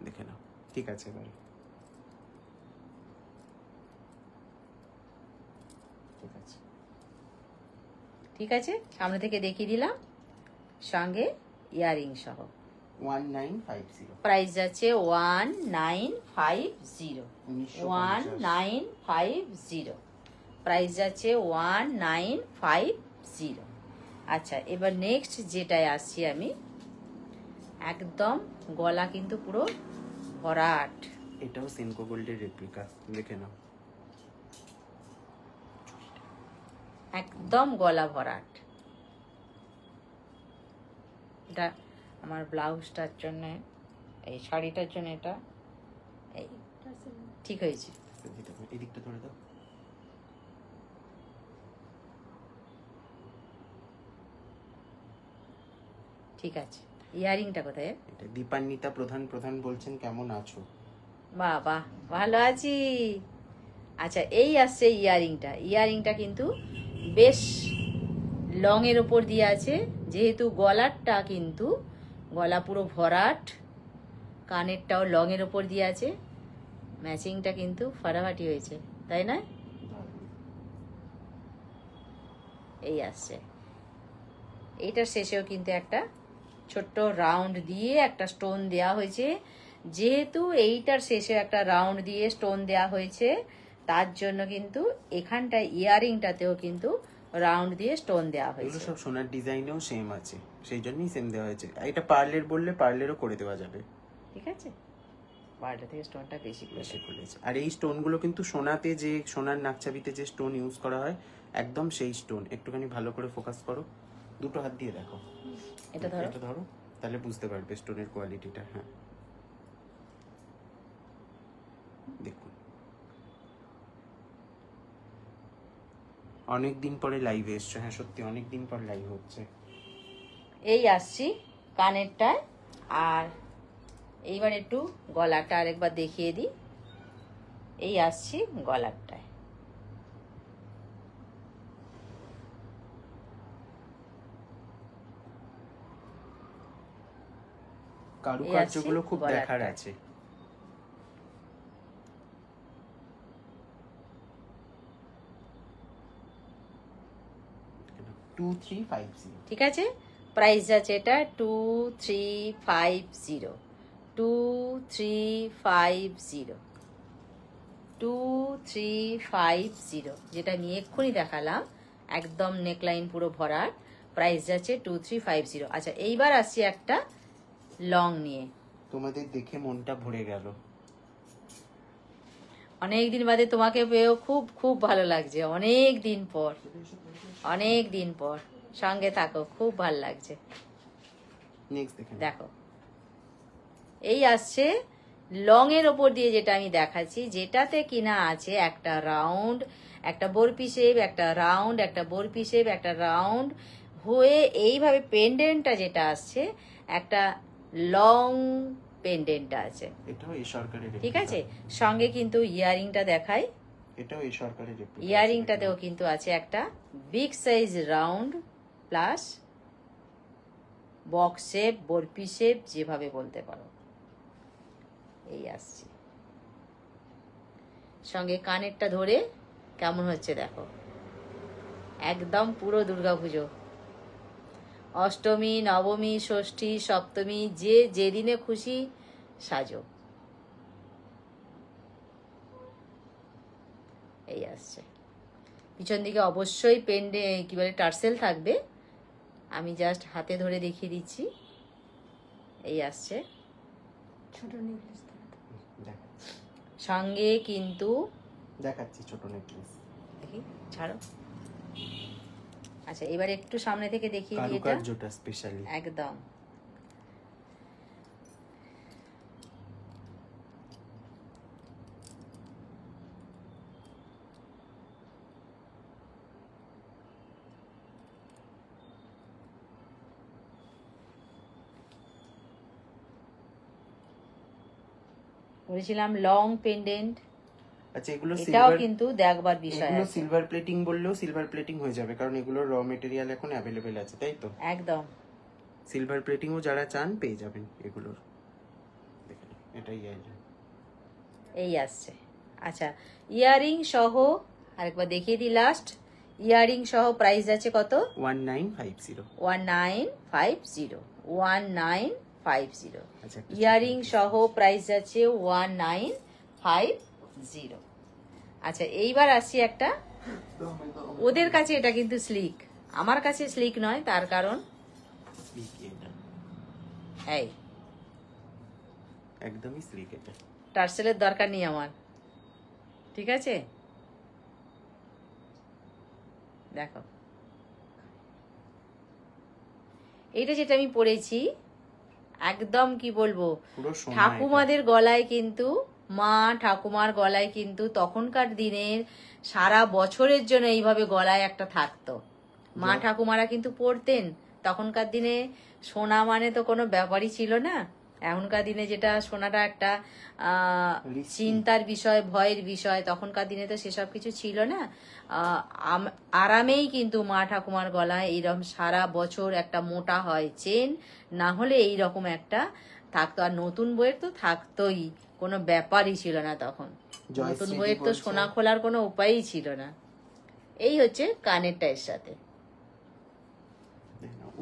দেখে নাও, ঠিক আছে এবারে ঠিক আছে। ঠিক আছে, সামনে থেকে দেখিয়ে দিলাম, সঙ্গে ইয়ারিং সহ। 1950 প্রাইস আছে 1950। 1950 প্রাইস আছে 1950। আচ্ছা, এবার নেক্সট যেটায় আসছি আমি, একদম গলা কিন্তু পুরো ভরাট। এটাও সেনকো গোল্ডের রেপ্লিকা, দেখে নাও, একদম গলা ভরাট। এটা আমার ব্লাউজটার জন্য, এই শাড়িটার জন্য এটা এই ঠিক হয়েছে। এদিকটা ধরে দাও। ঠিক আছে, ইয়ারিংটা কোথায়? এটা দীপান্বিতা প্রধান প্রধান বলছেন, কেমন আছো? বাহ বাহ, ভালো আছি। আচ্ছা, এই আসছে ইয়ারিংটা। ইয়ারিংটা কিন্তু বেশ লং এর ওপর দিয়ে আছে, যেহেতু গলারটা কিন্তু গলা পুরো ভরাট, কানেরটাও লং এর ওপর দিয়ে আছে, ম্যাচিংটা কিন্তু ফাটাফাটি হয়েছে, তাই না? এই আসছে, এইটার শেষেও কিন্তু একটা ছোট্ট রাউন্ড দিয়ে একটা স্টোন দেয়া হয়েছে। যেহেতু এইটার শেষে একটা রাউন্ড দিয়ে স্টোন দেয়া হয়েছে, তার জন্য কিন্তু এখানটায় ইয়ারিংটাতেও কিন্তু রাউন্ড দিয়ে স্টোন দেওয়া হয়েছে। এগুলো সব সোনার ডিজাইনেও সেম আছে, সেই জন্যই সেম দেওয়া হয়েছে। এটা পার্লের বললে পার্লেরও করে দেওয়া যাবে, ঠিক আছে? পার্লের থেকে স্টোনটা বেশি করেছে। আর এই স্টোনগুলো কিন্তু সোনাতে, যে সোনার নাকছাবিতে যে স্টোন ইউজ করা হয়, একদম সেই স্টোন। একটুখানি ভালো করে ফোকাস করো, দুটো হাত দিয়ে দেখো, এটা ধরো, এটা ধরো, তাহলে বুঝতে পারবে স্টোনের কোয়ালিটিটা। হ্যাঁ দেখুন, অনেকদিন পরে লাইভে এসছো। হ্যাঁ সত্যি অনেকদিন পর লাইভ হচ্ছে। এই আসছি কানেরটায়, আর এইবার একটু গলাটা আরেকবার দেখিয়ে দিই। এই আসছি গলারটায়। কারুকার্যগুলো খুব দেখার আছে। ঠিক আছে, প্রাইস আছে এটা 2350। 2350। 2350, যেটা আমি এক্ষুনি দেখালাম, একদম নেকলাইন পুরো ভরাট, প্রাইস যাচ্ছে 2350। আচ্ছা এইবার আসছি একটা লং নিয়ে। তোমাদের দেখে মনটা ভরে গেল। অনেকদিন বাদে তোমাকে পেয়েও খুব খুব ভালো লাগছে, অনেক দিন পর, অনেক দিন পর। সঙ্গে থাকো, খুব ভালো লাগছে। নেক্সট দেখেন, দেখো এই আসছে লং এর ওপর দিয়ে, যেটা আমি দেখাচ্ছি, যেটাতে কিনা আছে একটা রাউন্ড, একটা বরপি শেপ, একটা রাউন্ড, একটা বরপি শেপ, একটা রাউন্ড হয়ে এইভাবে পেন্ডেন্টটা যেটা আসছে, একটা লং পেন্ডেন্টটা আছে। এটাও এই সরকারের, ঠিক আছে, সঙ্গে কিন্তু ইয়ারিংটা দেখাই। এটাও এই সরকারের। ইয়ারিংটাতেও কিন্তু আছে একটা big size round plus box shape, barfi shape, যেভাবে বলতে পারো। এই আসছে সঙ্গে কানেরটা ধরে কেমন হচ্ছে দেখো, একদম পুরো দুর্গাপুজো, অষ্টমী, নবমী, ষষ্ঠী, সপ্তমী, যে যেদিনে খুশি সাজো। এই আসছে পিছন দিকে অবশ্যই পেন্ডে কি বলে টার্সেল থাকবে, আমি জাস্ট হাতে ধরে দেখিয়ে দিচ্ছি। এই আসছে ছোট নেকলেস সঙ্গে কিন্তু দেখাচ্ছি ছোট নেকলেস। দেখি ছাড়ো। আচ্ছা এবার একটু সামনে থেকে দেখিয়ে দিই, এটা কারুকার্যটা স্পেশালি একদম বলেছিলাম লং পেন্ডেন্ট। আচ্ছা এগুলো এটাও সিলভার, কিন্তু দেখবার বিষয় এগুলো আছে। সিলভার প্লেটিং বললেও সিলভার প্লেটিং হয়ে যাবে, কারণ এগুলোর র মেটেরিয়াল এখন অ্যাভেলেবেল আছে, তাই তো? একদম সিলভার প্লেটিংও যারা চান পেয়ে যাবেন এগুলোর। দেখেন এটাই ইয়ারিং। এই আসছে। আচ্ছা ইয়ারিং সহ আরেকবার দেখিয়ে দিই, লাস্ট ইয়ারিং সহ প্রাইস আছে কত? 1950। 1950, 1950। আচ্ছা একটা ইয়ারিং সহ প্রাইস আছে 1950। আচ্ছা এইবার আসছি একটা, ওদের কাছে এটা কিন্তু স্লিক, আমার কাছে স্লিক নয়, তার কারণ এই একদমই স্লিক, এটা টার্সেলের দরকার নেই আমার। ঠিক আছে দেখো, এইটা যেটা আমি পরেছি একদম কি বলবো, পুরো সোনা। ঠাকুমাদের গলায় কিন্তু, মা ঠাকুমার গলায় কিন্তু তখনকার দিনের সারা বছরের জন্য এইভাবে গলায় একটা থাকতো, মা ঠাকুমারা কিন্তু পরতেন। তখনকার দিনে সোনা মানে তো কোনো ব্যাপারই ছিল না। এখনকার দিনে যেটা সোনাটা একটা চিন্তার বিষয়, ভয়ের বিষয়, তখনকার দিনে তো সেসব কিছু ছিল না। আরামেই কিন্তু মা ঠাকুমার গলায় এইরকম সারা বছর একটা মোটা হয় চেন, না হলে এইরকম একটা থাকতো। আর নতুন বইয়ের তো থাকতোই, কোনো ব্যাপারই ছিল না তখন। নতুন বইয়ের তো সোনা খোলার কোনো উপায়ই ছিল না। এই হচ্ছে কানেরটা এর সাথে।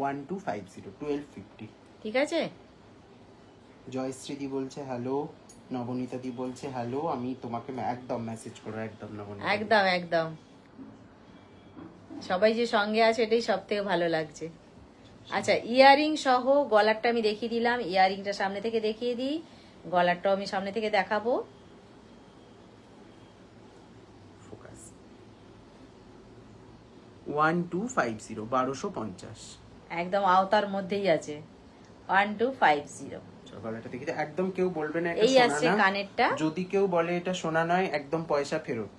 1250, 1250। ঠিক আছে, জয়শ্রীদি বলছে হ্যালো, নবনীতা দি বলছে হ্যালো, আমি তোমাকে একদম মেসেজ করো, একদম নবনীতা, একদম একদম সবাই যে সঙ্গে আছে এটাই সব থেকে ভালো লাগছে। আচ্ছা ইয়ারিং সহ গলারটা আমি দেখিয়ে দিলাম, ইয়ারিংটা সামনে থেকে দেখিয়ে দিই, গলারটাও আমি সামনে থেকে দেখাবো। ফোকাস 1250, 1250 একদম আওতার মধ্যেই আছে 1250। গলাটা দেখি, একদম কেউ বলবে না এই এটা আসছে সোনা না। কানেরটা, যদি কেউ বলে এটা সোনা নয়, একদম পয়সা ফেরত।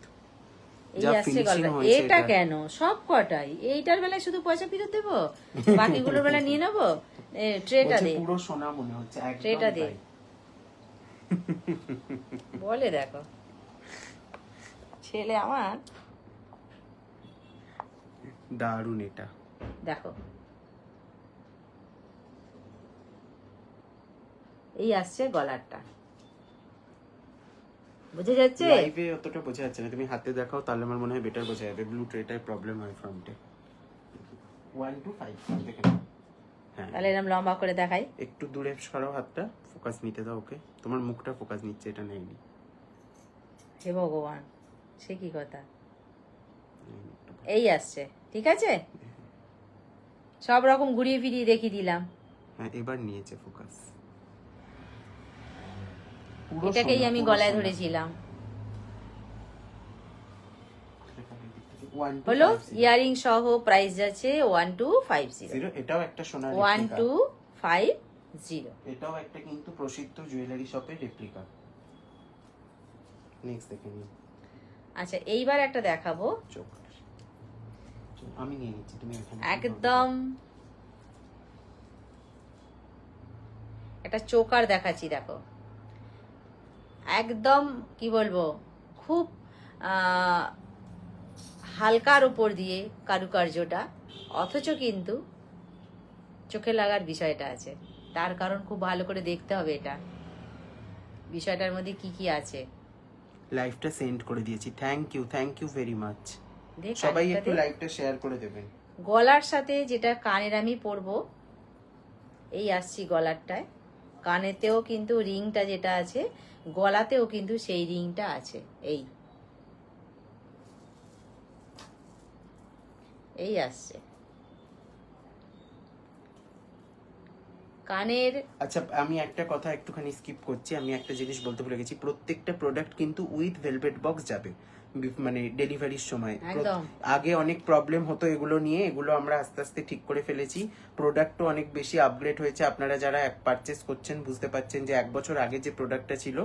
এই যা আসছে finishing গলাটা। হয়েছে এটা এটা। কেন সব কটাই এইটার বেলায় শুধু পয়সা ফেরত দেবো, বাকিগুলোর বেলা নিয়ে নেবো? ট্রেটা বলছে দে, পুরো সোনা মনে হচ্ছে, একদম ট্রেটা দে। তাই। বলে দেখো ছেলে আমার, দারুণ এটা। দেখো এই আসছে গলারটা, বুঝে যাচ্ছে? লাইভে অতটা বোঝা যাচ্ছে না, তুমি হাতে দেখাও তাহলে আমার মনে হয় বেটার বোঝা যাবে। ব্লু ট্রেটায় প্রবলেম হয় ফ্রন্টে। 125 দেখেন। হ্যাঁ তাহলে এরকম লম্বা করে দেখাই। একটু দূরে সরাও হাতটা, ফোকাস নিতে দাও ওকে। তোমার মুখটা ফোকাস নিচ্ছে, এটা নেয়নি। হে ভগবান, সে কি কথা। এই আসছে, ঠিক আছে, সব রকম ঘুরিয়ে ফিরিয়ে দেখিয়ে দিলাম। হ্যাঁ, এবার নিয়েছে ফোকাস। এটাকেই আমি গলায় ধরেছিলাম। হলো ইয়ারিং সহ প্রাইস যাচ্ছে 1250। এটাও একটা সোনার 1250। এটাও একটা কিন্তু প্রসিদ্ধ জুয়েলারি শপের রেপ্লিকা। নেক্সট দেখে নিন। আচ্ছা, এইবার একটা দেখাবো, চোখ আমি নিয়ে নিচ্ছি, তুমি এখানে একদম একটা চোকার দেখাচ্ছি, দেখো একদম কি বলবো, খুব হালকার উপর দিয়ে কারুকার্যটা, অথচ কিন্তু চোখে লাগার বিষয়টা আছে। তার কারণ খুব ভালো করে দেখতে হবে এটা বিষয়টার মধ্যে কি কি আছে। লাইভটা সেন্ড করে দিয়েছি, থ্যাংক ইউ ভেরি মাচ। দেখ, সবাই একটু লাইভটা শেয়ার করে দেবেন। গলার সাথে যেটা কানের আমি পরবো, এই আসছি গলারটায়, কানেতেও কিন্তু রিংটা যেটা আছে, গলাতেও কিন্তু সেই রিংটা আছে। এই আসছে কানের। আচ্ছা, আমি একটা কথা একটুখানি স্কিপ করছি, আমি একটা জিনিস বলতে ভুলে গেছি। প্রত্যেকটা প্রোডাক্ট কিন্তু উইথ ভেলভেট বক্স যাবে, মানে ডেলিভারির সময়। একদম। আগে অনেক প্রবলেম হতো এগুলো নিয়ে, এগুলো আমরা আস্তে আস্তে ঠিক করে ফেলেছি। প্রোডাক্টও অনেক বেশি আপগ্রেড হয়েছে। আপনারা যারা পারচেস করছেন বুঝতে পারছেন যে 1 বছর আগে যে প্রোডাক্টটা ছিল,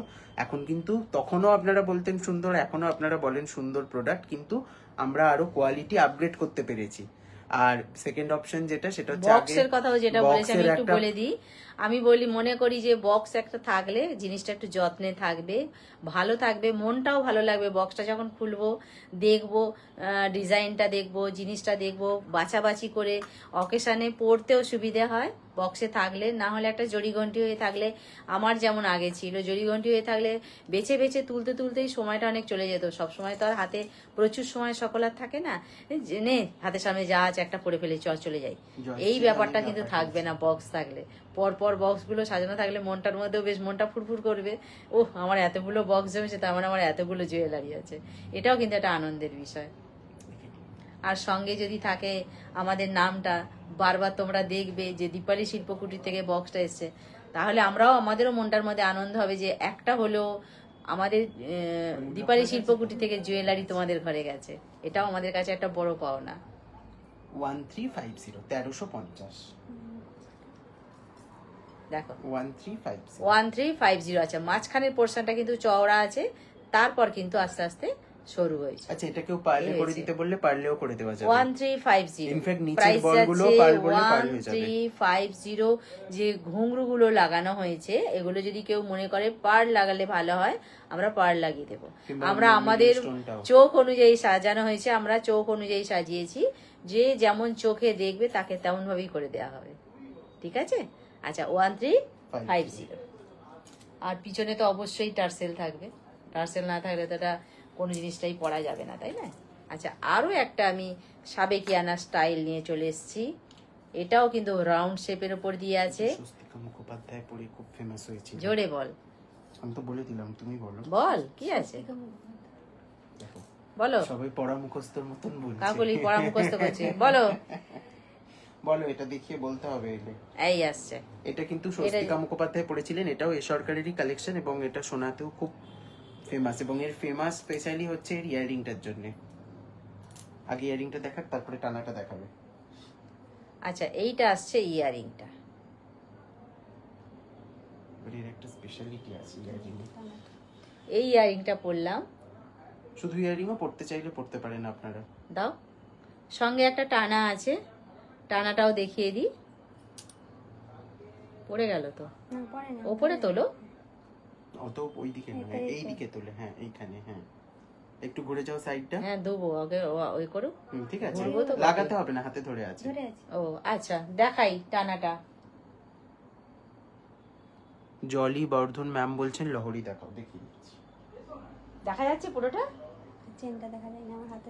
এখন কিন্তু, তখনও আপনারা বলতেন সুন্দর, এখনো আপনারা বলেন সুন্দর প্রোডাক্ট, কিন্তু আমরা আরো কোয়ালিটি আপগ্রেড করতে পেরেছি। আর সেকেন্ড অপশন যেটা, সেটা হচ্ছে বক্সের কথাও যেটা বলেছি আমি একটু বলে দিই। আমি মনে করি যে বক্স একটা থাকলে জিনিসটা একটু যত্নে থাকবে, ভালো থাকবে, মনটাও ভালো লাগবে। বক্সটা যখন খুলবো, দেখবো, ডিজাইনটা দেখবো, জিনিসটা দেখবো, বাছাবাছি করে অকেশনে পরতেও সুবিধে হয় বক্সে থাকলে। না হলে একটা জড়িঘন্টি হয়ে থাকলে, আমার যেমন আগে ছিল, জড়িঘন্টি হয়ে থাকলে বেছে বেছে তুলতে তুলতেই সময়টা অনেক চলে যেত। সব সময় তো আর হাতে প্রচুর সময় সকলার থাকে না, নে হাতের সামনে যা আছে একটা পরে ফেলে চলে যাই, এই ব্যাপারটা কিন্তু থাকবে না বক্স থাকলে। পরপর বক্সগুলো সাজানো থাকলে মনটার মধ্যেও বেশ মনটা ফুরফুর করবে, ও আমার এতগুলো বক্স জমেছে, তার মানে আমার এতগুলো জুয়েলারি আছে। এটাও কিন্তু একটা আনন্দের বিষয়। আর সঙ্গে যদি থাকে আমাদের নামটা, বারবার তোমরা দেখবে যে দীপালি শিল্পকুটির থেকে বক্সটা এসছে, তাহলে আমাদেরও মনটার মধ্যে আনন্দ হবে যে একটা হলেও আমাদের দীপালি শিল্পকুটি থেকে জুয়েলারি তোমাদের ঘরে গেছে। এটাও আমাদের কাছে একটা বড় পাওনা। 1350, 1350। দেখো 1350। আচ্ছা, মাঝখানের পোর্শনটা কিন্তু চওড়া আছে, তারপর কিন্তু আস্তে আস্তে সরু হয়েছে। আচ্ছা, এটা কেউ পার্লে করে দিতে বললে পার্লেও করে দেওয়া যাবে। 1350 ইনফ্যাক্ট নিচের বলগুলো পার্ল বললে পার্ল হয়ে যাবে। 1350 যে ঘুঙরুগুলো লাগানো হয়েছে, এগুলো যদি কেউ মনে করে পার্ল লাগালে ভালো হয়, আমরা পার্ল লাগিয়ে দেবো। আমরা আমাদের চোখ অনুযায়ী সাজানো হয়েছে, আমরা চোখ অনুযায়ী সাজিয়েছি, যে যেমন চোখে দেখবে তাকে তেমন ভাবেই করে দেওয়া হবে। ঠিক আছে? আচ্ছা, 1350। আর পিছনে তো অবশ্যই টার্সেল থাকবে, টার্সেল না থাকলে তো এটা কোনো জিনিসটাই পরা যাবে না, তাই না? আচ্ছা, আরো একটা আমি সাবেকিয়ানা স্টাইল নিয়ে চলে এসেছি। এটাও কিন্তু রাউন্ড শেপের উপর দিয়ে আছে। স্বস্তিকা মুখোপাধ্যায় পরে খুব ফেমাস হয়েছে। জোরে বল। আমি তো বলে দিলাম, তুমি বলো। বল, কি আছে বলো। সবাই পড়া মুখস্থর মতন বলছে। কাকুলি পড়া মুখস্থ করছে, বলো বলো, এটা দেখিয়ে বলতে হবে। এই আসছে, এটা কিন্তু স্বস্তিকা মুখোপাধ্যায় পড়েছিলেন। এটাও এ সরকারেরই কালেকশন এবং এটা সোনাতেও খুব ফেমাস, এবং এর ফেমাস স্পেশালি হচ্ছে এর ইয়াররিংটার জন্য। আগে ইয়াররিংটা দেখাক, তারপরে টানাটা দেখাবে। আচ্ছা, এইটা আসছে ইয়ারিংটা। এর একটা স্পেশালিটি আছে ইয়াররিং। এই ইয়ারিংটা পরলাম। শুধু ইয়াররিংও পড়তে চাইলে পড়তে পারেন আপনারা। দাও, সঙ্গে একটা টানা আছে, টানাটাও দেখিয়ে দিই। পড়ে গেল তো, ওপরে তোলো। অত ওইদিকে না, এইদিকে তোলে। হ্যাঁ, এইখানে। হ্যাঁ, একটু ঘুরে যাও সাইডটা। হ্যাঁ, দেবো আগে, ওই করো। ঠিক আছে, লাগাতে হবে না, হাতে ধরে আছে। ও আচ্ছা, দেখাই টানাটা। জলি বর্ধন ম্যাম বলছেন লহরি দেখাও, দেখি। দেখা যাচ্ছে পুরোটা? চেনটা দেখা যায় না আমার হাতে।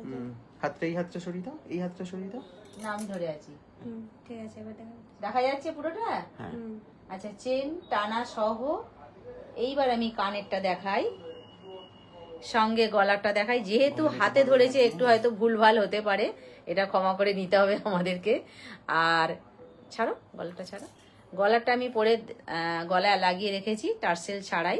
হাতটা, এই হাতটা সরিয়ে দাও, এই হাতটা সরিয়ে দাও। নাম ধরে আছি। ঠিক আছে, এবার দেখা যাচ্ছে পুরোটা? হ্যাঁ। আচ্ছা, চেন টানা সহ। এইবার আমি কানেরটা দেখাই। সঙ্গে গলাটা দেখাই, যেহেতু হাতে ধরেছে একটু হয়তো ভুলভাল হতে পারে, এটা ক্ষমা করে নিতে হবে আমাদেরকে। আর ছাড়ো গলাটা, ছাড়ো গলাটা আমি পরে গলায় লাগিয়ে রেখেছি টার্সেল ছাড়াই,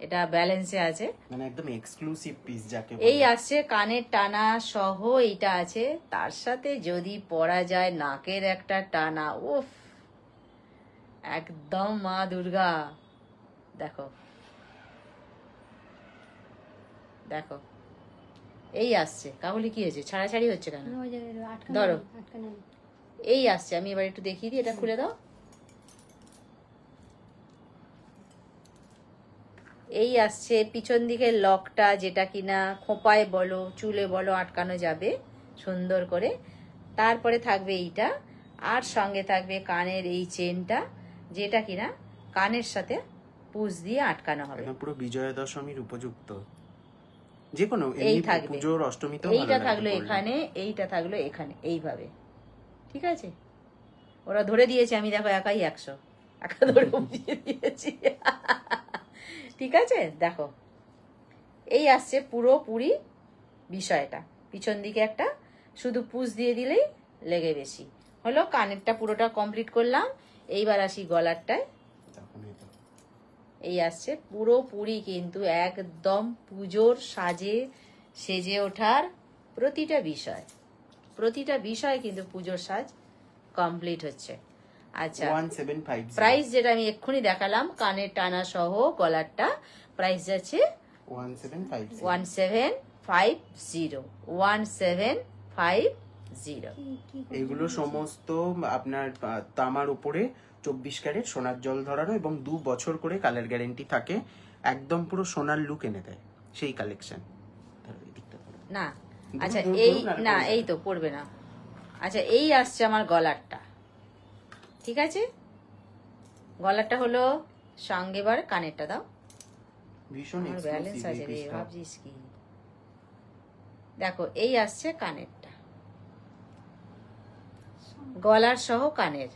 এটা ব্যালেন্সে আছে, মানে একদম এক্সক্লুসিভ পিস যাকে এই আসছে কানের টানা সহ এইটা আছে, তার সাথে যদি পরা যায় নাকের একটা টানা, উফ একদম মা দুর্গা। দেখো দেখো এই আসছে, কাবুলি কি হয়েছে, ছাড়াছাড়ি হচ্ছে কেন? ওই জায়গায় আটকানো ধরো। নেই, আটকানো নেই। এই আসছে, আমি এবার একটু দেখিয়ে দিই, এটা খুলে দাও। এই আসছে পিছন দিকের লকটা, যেটা কিনা খোঁপায় বলো চুলে বলো আটকানো যাবে সুন্দর করে। তারপরে থাকবে এইটা, আর সঙ্গে থাকবে কানের এই চেনটা, যেটা কিনা কানের সাথে পুশ দিয়ে আটকানো হবে। একদম পুরো বিজয়া দশমীর উপযুক্ত, যে কোনো এই এমনি থাকবে, পুজোর অষ্টমীতেও এইটা ভালো থাকলো লাগবে এখানে, এইটা থাকলো এখানে, এইভাবে। ঠিক আছে, ওরা ধরে দিয়েছে, আমি দেখো একাই 100 একা ধরে বুঝিয়ে দিয়েছি। ঠিক আছে, দেখো এই আসছে পুরোপুরি বিষয়টা। পিছন দিকে একটা শুধু পুশ দিয়ে দিলেই লেগে বেশি হলো। কানেরটা পুরোটা কমপ্লিট করলাম, এইবার আসি গলারটায়। তখন এই তো। এই আসছে পুরোপুরি কিন্তু একদম পুজোর সাজে সেজে ওঠার প্রতিটা বিষয় কিন্তু পুজোর সাজ কমপ্লিট হচ্ছে। আচ্ছা, 1750 প্রাইস যেটা আমি এক্ষুনি দেখালাম কানের টানা সহ গলারটা, প্রাইস যাচ্ছে 1750 1750 1750। এগুলো সমস্ত আপনার তামার উপরে 24 ক্যারেট সোনার জল ধরানো এবং 2 বছর করে কালার গ্যারেন্টি থাকে, একদম পুরো সোনার লুক এনে দেয় সেই কালেকশন। না ধরুন, আচ্ছা ধরুন, এই ধরুন, আর না পরে এই তো পড়বে না। আচ্ছা এই আসছে আমার গলারটা, ঠিক আছে, গলারটা হলো সঙ্গে বার কানেরটা দাও, ভীষণ আমার ব্যালেন্স আছে রে, এক্সক্লুসিভ। ভাবছিস কি? দেখো এই আসছে কানেরটা, গলার সহ কানের,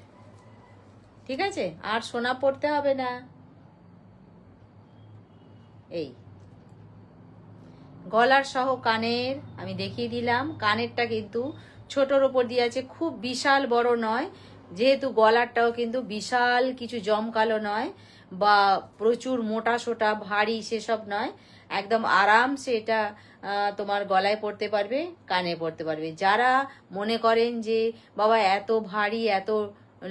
ঠিক আছে, আর সোনা পড়তে হবে না। এই গলার সহ কানের আমি দেখিয়ে দিলাম। কানেরটা কিন্তু ছোটর ওপর দিয়ে আছে, খুব বিশাল বড় নয়, যেহেতু গলারটাও কিন্তু বিশাল কিছু জমকালো নয় বা প্রচুর মোটা সোটা ভারী সেসব নয়, একদম আরামসে এটা তোমার গলায় পরতে পারবে, কানে পরতে পারবে। যারা মনে করেন যে বাবা এত ভারী এত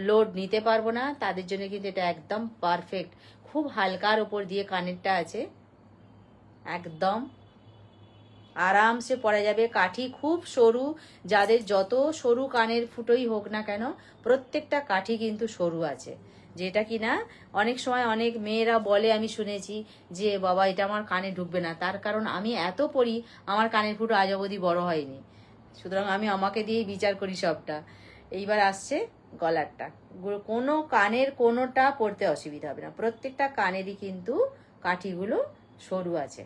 লোড নিতে পারবো না, তাদের জন্য কিন্তু এটা একদম পারফেক্ট। খুব হালকার ওপর দিয়ে কানেরটা আছে, একদম আরামসে পরা যাবে। কাঠি খুব সরু, যাদের যত সরু কানের ফুটোই হোক না কেন প্রত্যেকটা কাঠি কিন্তু সরু আছে, যেটা কিনা অনেক সময় অনেক মেয়েরা বলে, আমি শুনেছি যে বাবা এটা আমার কানে ঢুকবে না, তার কারণ আমি এত পরি আমার কানের ফুটো আজ অবধি বড় হয়নি, সুতরাং আমি আমাকে দিয়েই বিচার করি সবটা। এইবার আসছে গলারটা, কোনো কানের কোনোটা পড়তে অসুবিধা হবে না, প্রত্যেকটা কানেরই কিন্তু কাঠিগুলো সরু আছে।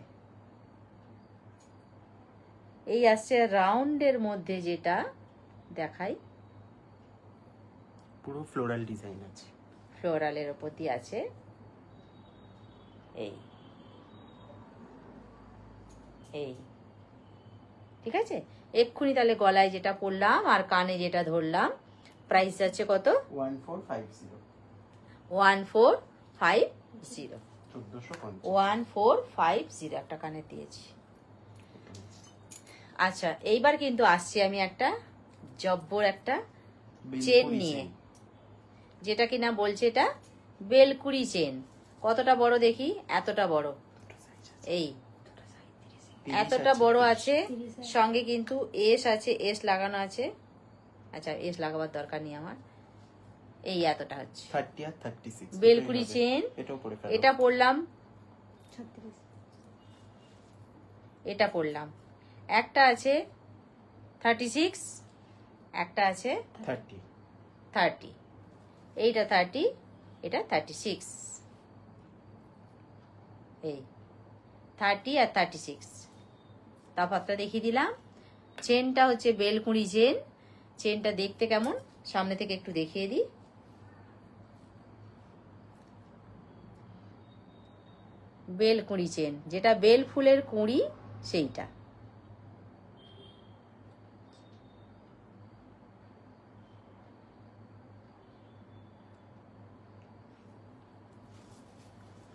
এই আসছে রাউন্ডের মধ্যে, যেটা দেখাই পুরো ফ্লোরাল ডিজাইন আছে, ফ্লোরালের ওপর দিয়ে আছে। এই এই ঠিক আছে, এক্ষুনি তাহলে গলায় যেটা পরলাম আর কানে যেটা ধরলাম, প্রাইস যাচ্ছে কত? 1450 1450 1450 1450 একটা কানে দিয়েছি। আচ্ছা এইবার কিন্তু আসছি আমি একটা জব্বর একটা চেন নিয়ে, যেটা কিনা বলছে এটা বেলকুড়ি চেন। কতটা বড় দেখি, এতটা বড়, এই এতটা বড় আছে, সঙ্গে কিন্তু এস আছে, এস লাগানো আছে। আচ্ছা এস লাগাবার দরকার নেই আমার, এই এতটা হচ্ছে 30 আর 36 বেলকুড়ি চেন। এটা পড়লাম, 36 এটা পড়লাম, একটা আছে 36, একটা আছে 30, এইটা 30, এটা 36, এই 30 আর 36 তফাৎটা দেখিয়ে দিলাম। চেনটা হচ্ছে বেলকুড়ি চেন, চেনটা দেখতে কেমন সামনে থেকে একটু দেখিয়ে দিই। বেল কুঁড়ি চেন, যেটা বেল ফুলের কুঁড়ি সেইটা।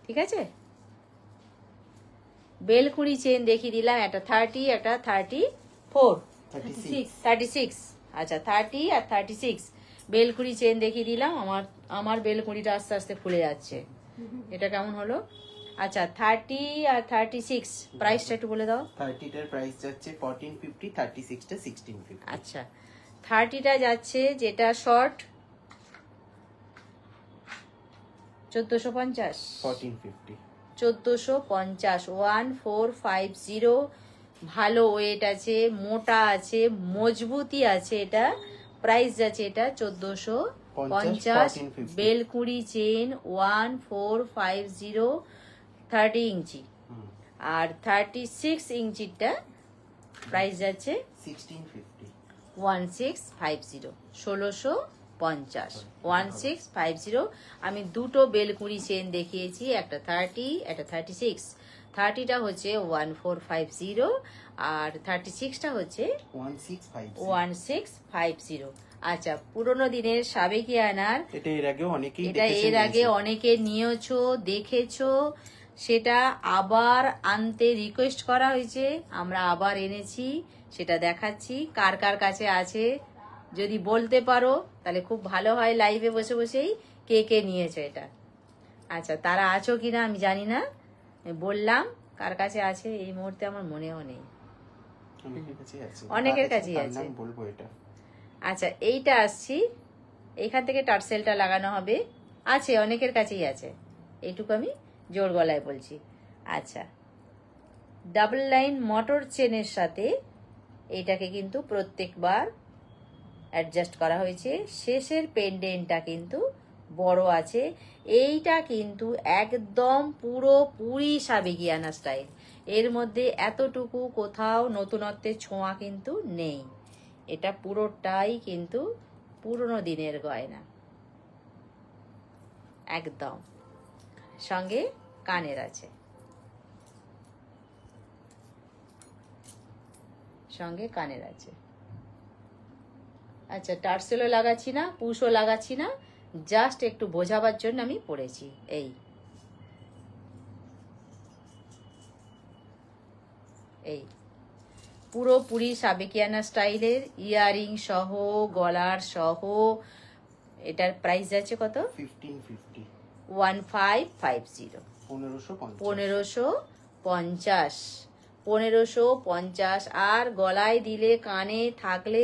ঠিক আছে, বেল কুঁড়ি চেন দেখিয়ে দিলাম, একটা 30, একটা 34, 36। আচ্ছা 30 আর 36 বেলকুড়ি চেন দেখিয়ে দিলাম। আমার বেলকুড়িটা আস্তে আস্তে ফুলে যাচ্ছে। এটা কেমন হলো? আচ্ছা 30 আর 36 প্রাইসটা একটু বলে দাও। 30 টার প্রাইস যাচ্ছে 1450, 36 টা 1650। আচ্ছা 30টা যাচ্ছে যেটা শর্ট 1450, 1450। 1450, 1450। ভালো ওয়েট আছে, মোটা আছে, মজবুতি আছে। এটা প্রাইস যাচ্ছে এটা 1450। 1450। বেলকুড়ি চেন 1450, 30 ইঞ্চি। আর 36 ইঞ্চিটা প্রাইস যাচ্ছে 1650। 1650, 1650, 1650। আমি দুটো বেলকুড়ি চেন দেখিয়েছি, একটা 30, একটা 36। 30টা হচ্ছে 1450 আর 36টা হচ্ছে 1650। আচ্ছা পুরোনো দিনের সাবেকি আনার, এটা এর আগে অনেকেই এটা এর আগে অনেকে নিয়েছো, দেখেছো, সেটা আবার আনতে রিকোয়েস্ট করা হয়েছে, আমরা আবার এনেছি, সেটা দেখাচ্ছি। কার কার কাছে আছে যদি বলতে পারো তাহলে খুব ভালো হয়, লাইভে বসে বসেই কে কে নিয়েছো এটা। আচ্ছা তারা আছো কিনা আমি জানি না, বললাম কার কাছে আছে এই মুহূর্তে আমার মনেও নেই। অনেকের কাছেই আছে, বলবো এটা। আচ্ছা এইটা আসছি, এইখান থেকে টার্সেলটা লাগানো হবে, আছে অনেকের কাছেই আছে, এইটুকু আমি জোর গলায় বলছি। আচ্ছা ডাবল লাইন মোটর চেনের সাথে এইটাকে কিন্তু প্রত্যেকবার অ্যাডজাস্ট করা হয়েছে। শেষের পেন্ডেন্টটা কিন্তু বড় আছে। এইটা কিন্তু একদম পুরোপুরি সাবেকিয়ানা স্টাইল, এর মধ্যে এতটুকু কোথাও নতুনত্বের ছোঁয়া কিন্তু নেই। এটা পুরোটাই কিন্তু পুরনো দিনের গয়না একদম। সঙ্গে কানের আছে, সঙ্গে কানের আছে। আচ্ছা টার্সেলও লাগাচ্ছি না, পুশও লাগাচ্ছি না, জাস্ট একটু বোঝাবার জন্য আমি পড়েছি। এই পুরোপুরি সাবেকিয়ানা স্টাইলের, ইয়ারিং সহ, গলার সহ। এটার প্রাইস যাচ্ছে কত? 1550। 1550, 1550, 1550। আর গলায় দিলে, কানে থাকলে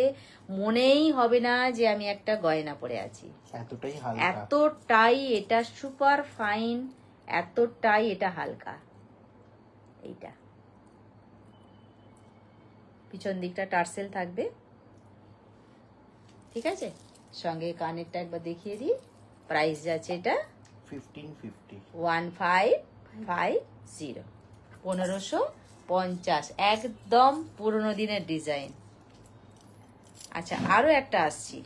মনেই হবে না যে আমি একটা গয়না পরে আছি। এতটাই হালকা, এতটাই এটা সুপার ফাইন, এতটাই এটা হালকা। এইটা পিছন দিকটা টার্সেল থাকবে, ঠিক আছে। সঙ্গে কানেরটা একবার দেখিয়ে দিই। প্রাইস যাচ্ছে এটা 1550, 1550, 1550, একদম পুরোনো দিনের ডিজাইন। আচ্ছা আরো একটা আসছি,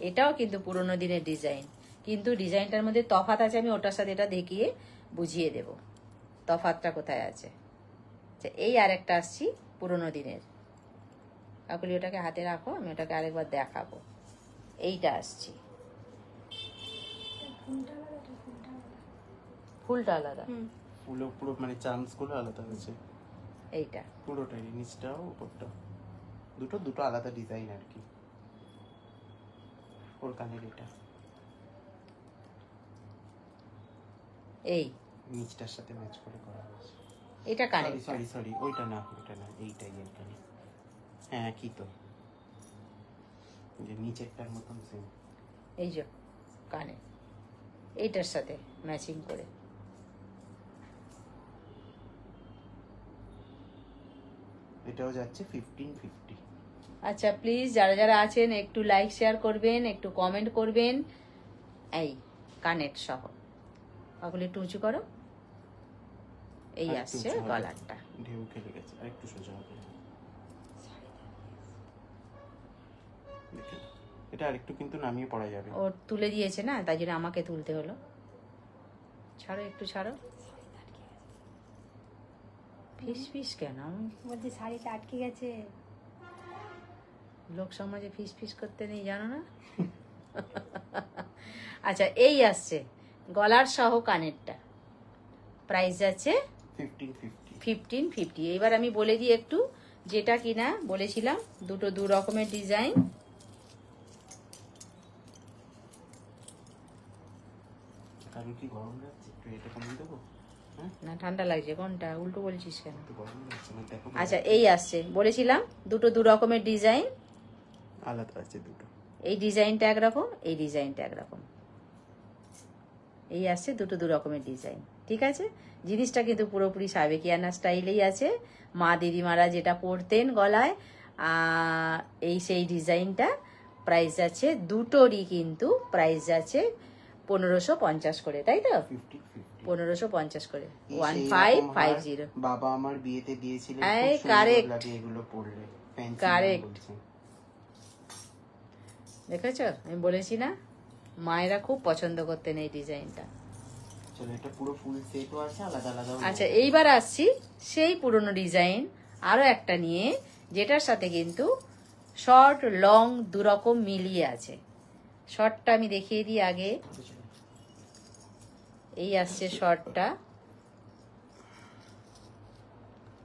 এটাও কিন্তু পুরোনো দিনের ডিজাইন, কিন্তু ডিজাইনটার মধ্যে তফাৎ আছে, আমি ওটার সাথে এটা দেখিয়ে বুঝিয়ে দেব তফাৎটা কোথায় আছে। আচ্ছা এই আরেকটা আসছি পুরোনো দিনের, কাকুলি ওটাকে হাতে রাখো, আমি ওটাকে আরেকবার দেখাবো। এইটা আসছি, ফুলটা আলাদা, ফুলও পুরো মানে চান্স গুলো আলাদা হয়েছে। এইটা পুরোটাই নিচটাও উপরটা দুটো আলাদা ডিজাইন আর কি। ওর কানের এটা এই নিচটার সাথে ম্যাচ করে করা হয়েছে। এটা কানের, সরি ওইটা না এইটাই এর কানে। হ্যাঁ কি তো যে নিচেরটার মতন সেম। এই যে কানে এইটার সাথে ম্যাচিং করে। এটাও যাচ্ছে 1550। আচ্ছা প্লিজ যারা যারা আছেন একটু লাইক শেয়ার করবেন, একটু কমেন্ট করবেন। এই কানেক্ট সহ ওগুলো একটু উঁচু করো। এই আসছে গলারটা, ঢেউ খেলে গেছে, আর একটু সোজা হবে। এটা আরেকটু কিন্তু নামিয়ে পড়া যাবে। ও তুলে দিয়েছে না, তাই জন্য আমাকে তুলতে হলো। ছাড়ো একটু ছাড়ো, ফিস ফিস কেন? বলছি শাড়িটা আটকে গেছে। লোক সমাজে ফিস ফিস করতে নেই, জানো না? আচ্ছা, এই আসছে গলার সহ কানেরটা, প্রাইস আছে 1550। এইবার আমি বলে দিই একটু, যেটা কিনা বলেছিলাম দুটো দু রকমের ডিজাইন। কারণ কি গরম লাগছে, একটু এটা কমিয়ে দেবো? না, ঠান্ডা লাগছে। কোনটা উল্টো বলছিস কেন? একটু গরম লাগছে না, দেখো। আচ্ছা, এই আসছে, বলেছিলাম দুটো দু রকমের ডিজাইন। আলাদা আছে দুটো। এই ডিজাইনটা একরকম, এই ডিজাইনটা একরকম। এই আসছে দুটো দু রকমের ডিজাইন, ঠিক আছে? জিনিসটা কিন্তু পুরোপুরি সাবেকিয়ানা স্টাইলেই আছে, মা দিদিমারা যেটা পরতেন গলায়, এই সেই ডিজাইনটা। প্রাইস আছে দুটোরই, কিন্তু প্রাইস আছে 1550 করে, তাই তো? 1550 করে, 1550। বাবা আমার বিয়েতে দিয়েছিলেন, এই খুব সুন্দর কারেক্ট, লাগে এগুলো পরলে, ফ্যান্সি কারেক্ট। বলছে। দেখেছো, আমি বলেছি না, মায়েরা খুব পছন্দ করতেন এই ডিজাইনটা। চলো, এটা পুরো ফুল সেটও আছে, আলাদা আলাদা। আচ্ছা, এইবার আসছি সেই পুরনো ডিজাইন আরো একটা নিয়ে, যেটার সাথে কিন্তু শর্ট লং দুরকম মিলিয়ে আছে। শর্টটা আমি দেখিয়ে দিই আগে। এই আসছে শর্টটা,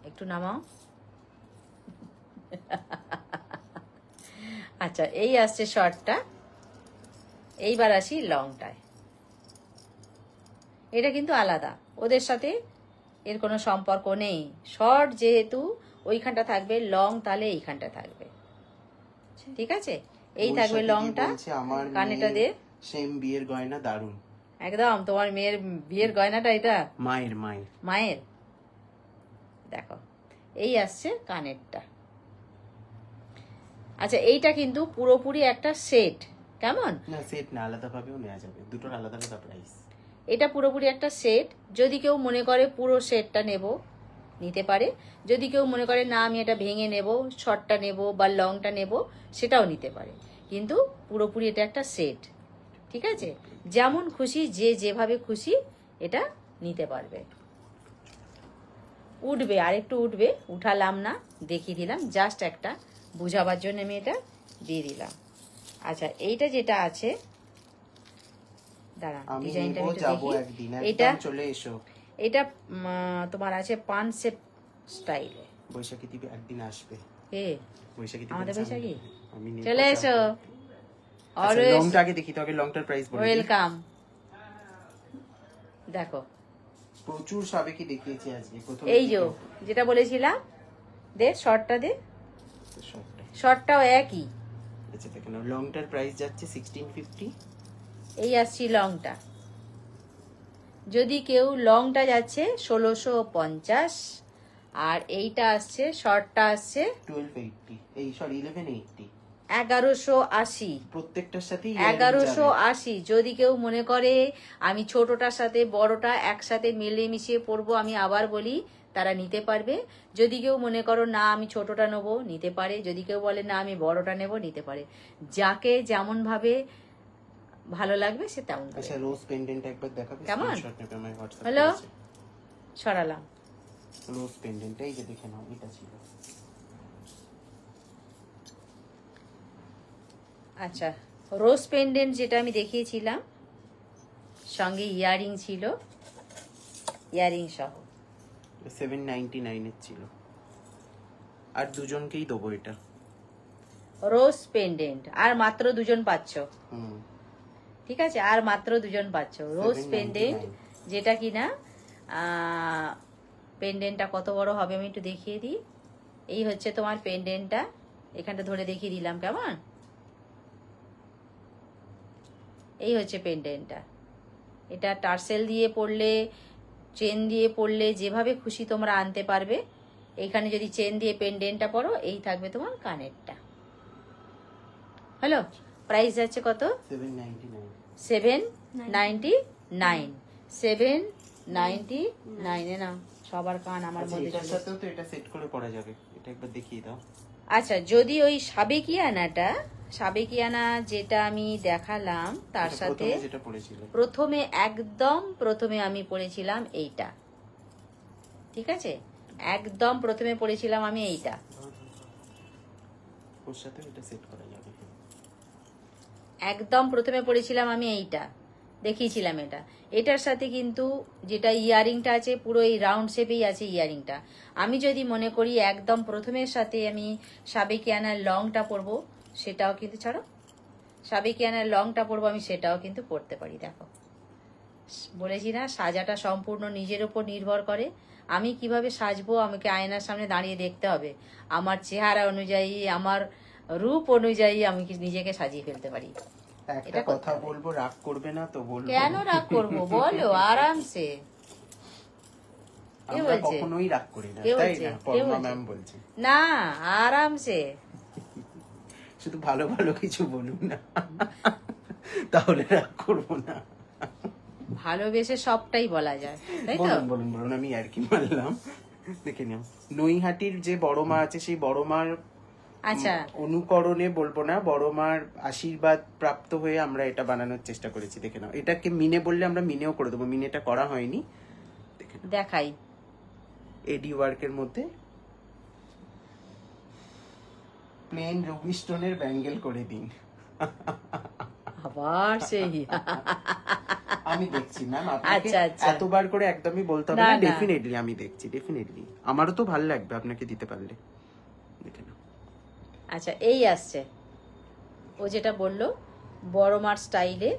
একটু নামাও। আচ্ছা, এই আসছে শর্টটা। এইবার আসি লংটায়। এটা কিন্তু আলাদা, ওদের সাথে এর কোনো সম্পর্ক নেই। শর্ট যেহেতু ওইখানটা থাকবে, লং তাহলে এইখানটা থাকবে, ঠিক আছে? এই থাকবে লংটা, কানেটা দে। সেম বিয়ের গয়না, দারুন একদম। তোমার মেয়ের বিয়ের গয়নাটা এটা মায়ের। দেখো, এই আসছে কানেরটা। আচ্ছা, এইটা কিন্তু পুরোপুরি একটা সেট, কেমন? না, সেট না, আলাদা ভাবেও নেওয়া যাবে, দুটোর আলাদা আলাদা প্রাইস। এটা পুরোপুরি একটা সেট। যদি কেউ মনে করে পুরো সেটটা নেব, নিতে পারে। যদি কেউ মনে করে না, আমি এটা ভেঙে নেব, শর্টটা নেব বা লংটা নেব, সেটাও নিতে পারে। কিন্তু পুরোপুরি এটা একটা সেট, ঠিক আছে? যেমন খুশি, যে যেভাবে খুশি এটা নিতে পারবে। উঠবে, আরেকটু উঠবে, উঠালাম না, দেখিয়ে দিলাম, জাস্ট একটা বুঝাবার জন্য আমি এটা দিয়ে দিলাম। আচ্ছা, এইটা যেটা আছে, দাঁড়ান, ডিজাইনটা এটা চলে এসো। এটা তোমার আছে পান শেপ স্টাইলে। বৈশাখী দিবি একদিন আসবে। কে? বৈশাখী আমাদের বৈশাখী? আমি চলে এসো। লংটা আগে দেখি তো, আগে লংটার প্রাইস বলে। ওয়েলকাম। দেখো, প্রচুর সাবেকি দেখিয়েছি আজকে। প্রথমে এই যেটা বলেছিলাম, দে শর্টটা দে। শর্টটাও একই। আচ্ছা, দেখেন লংটার প্রাইস যাচ্ছে 1650। এই আসছি লংটা। যদি কেউ লংটা যাচ্ছে 1650, আর এইটা আসছে শর্টটা আসছে 1280, এই সরি 1180, 1180। প্রত্যেকটার সাথে 1180। যদি কেউ মনে করে আমি ছোটটার সাথে বড়টা একসাথে মিলিয়ে মিশিয়ে পরবো, আমি আবার বলি, তারা নিতে পারবে। যদি কেউ মনে করো না আমি ছোটটা নেবো, নিতে পারে। যদি কেউ বলে না আমি বড়টা নেব, নিতে পারে। যাকে যেমন ভাবে ভালো লাগবে সে তেমন। আচ্ছা, রোজ পেন্ডেন্ট একবার দেখাবে? কেমন হোয়াটসঅ্যাপ হলো? সরালাম রোজ পেন্ডেন্ট, এই যে দেখে নাও, এটা ছিল। আচ্ছা, রোজ পেন্ডেন্ট যেটা আমি দেখিয়েছিলাম, সঙ্গে ইয়ারিং ছিল, ইয়ারিং সহ 799 এর ছিল। আর দুজনকেই দেবো এটা, রোজ পেন্ডেন্ট। আর মাত্র দুজন পাচ্ছ, হুম, ঠিক আছে? আর মাত্র দুজন পাচ্ছ রোজ পেন্ডেন্ট, যেটা কিনা পেন্ডেন্টটা কত বড় হবে আমি একটু দেখিয়ে দিই। এই হচ্ছে তোমার পেন্ডেন্টটা, এখানটা ধরে দেখিয়ে দিলাম, কেমন? এই হচ্ছে পেন্ডেন্টটা। এটা টার্সেল দিয়ে পরলে, চেন দিয়ে পরলে, যেভাবে খুশি তোমরা আনতে পারবে। এইখানে যদি চেন দিয়ে পেন্ডেন্টটা পরো, এই থাকবে তোমার কানেরটা। হ্যালো, প্রাইস যাচ্ছে কত? 799। 799 এ না, সবার কান আমার মধ্যে। এটার সাথেও তো এটা সেট করে পরা যাবে, এটা একবার দেখিয়ে দাও। আচ্ছা, যদি ওই সাবেকিয়ানাটা, সাবেকিয়ানা যেটা আমি দেখালাম, তার সাথে প্রথমে একদম প্রথমে আমি পরেছিলাম এইটা, ঠিক আছে? একদম প্রথমে পরেছিলাম আমি এইটা, ওর সাথে এটা সেট করা যাবে। একদম প্রথমে পরেছিলাম আমি এইটা, দেখিয়েছিলাম এটা। এটার সাথে কিন্তু যেটা ইয়ারিংটা আছে পুরো এই রাউন্ড শেপেই আছে ইয়ারিংটা। আমি যদি মনে করি একদম প্রথমের সাথে আমি সাবেকিয়ানার লংটা পরবো, সেটাও কিন্তু, ছাড়ো, সাবেকিয়ানার লংটা পরবো আমি, সেটাও কিন্তু পরতে পারি। দেখো বলেছি না, সাজাটা সম্পূর্ণ নিজের উপর নির্ভর করে। আমি কিভাবে সাজবো, আমাকে আয়নার সামনে দাঁড়িয়ে দেখতে হবে। আমার চেহারা অনুযায়ী, আমার রূপ অনুযায়ী আমি নিজেকে সাজিয়ে ফেলতে পারি। একটা কথা বলবো, রাগ করবে না তো? বলবো। কেন রাগ করবো, বলো আরামসে। কে আমরা বলছে? কখনোই রাগ করি না, কে তাই বলছে? না? কে পরমা বলছে? ম্যাম বলছে। না, আরামসে। শুধু ভালো ভালো কিছু বলুন না, তাহলে রাগ করবো না। ভালোবেসে সবটাই বলা যায়, তাই তো? বলুন বলুন বলুন, আমি আর কি মানলাম। দেখে নাও, নৈহাটির যে বড় মা আছে, সেই বড় মার আচ্ছা, অনুকরণে বলবো না, বড় মার আশীর্বাদ প্রাপ্ত হয়ে আমরা এটা বানানোর চেষ্টা করেছি। দেখে নাও, এটাকে মিনে বললে আমরা মিনেও করে দেবো, মিনেটা করা হয়নি। দেখে নাও, দেখাই। এডি ওয়ার্কের মধ্যে প্লেন রুবি স্টোনের ব্যাঙ্গেল করে দিন। আবার সেই আমি দেখছি ম্যাম, আপনাকে আচ্ছা, আচ্ছা। এতবার করে একদমই বলতে হবে না, না। না। ডেফিনেটলি আমি দেখছি, ডেফিনেটলি আমারও তো ভালো লাগবে আপনাকে দিতে পারলে। দেখে নাও। আচ্ছা, এই আসছে ও যেটা বললো বড় মার স্টাইলে।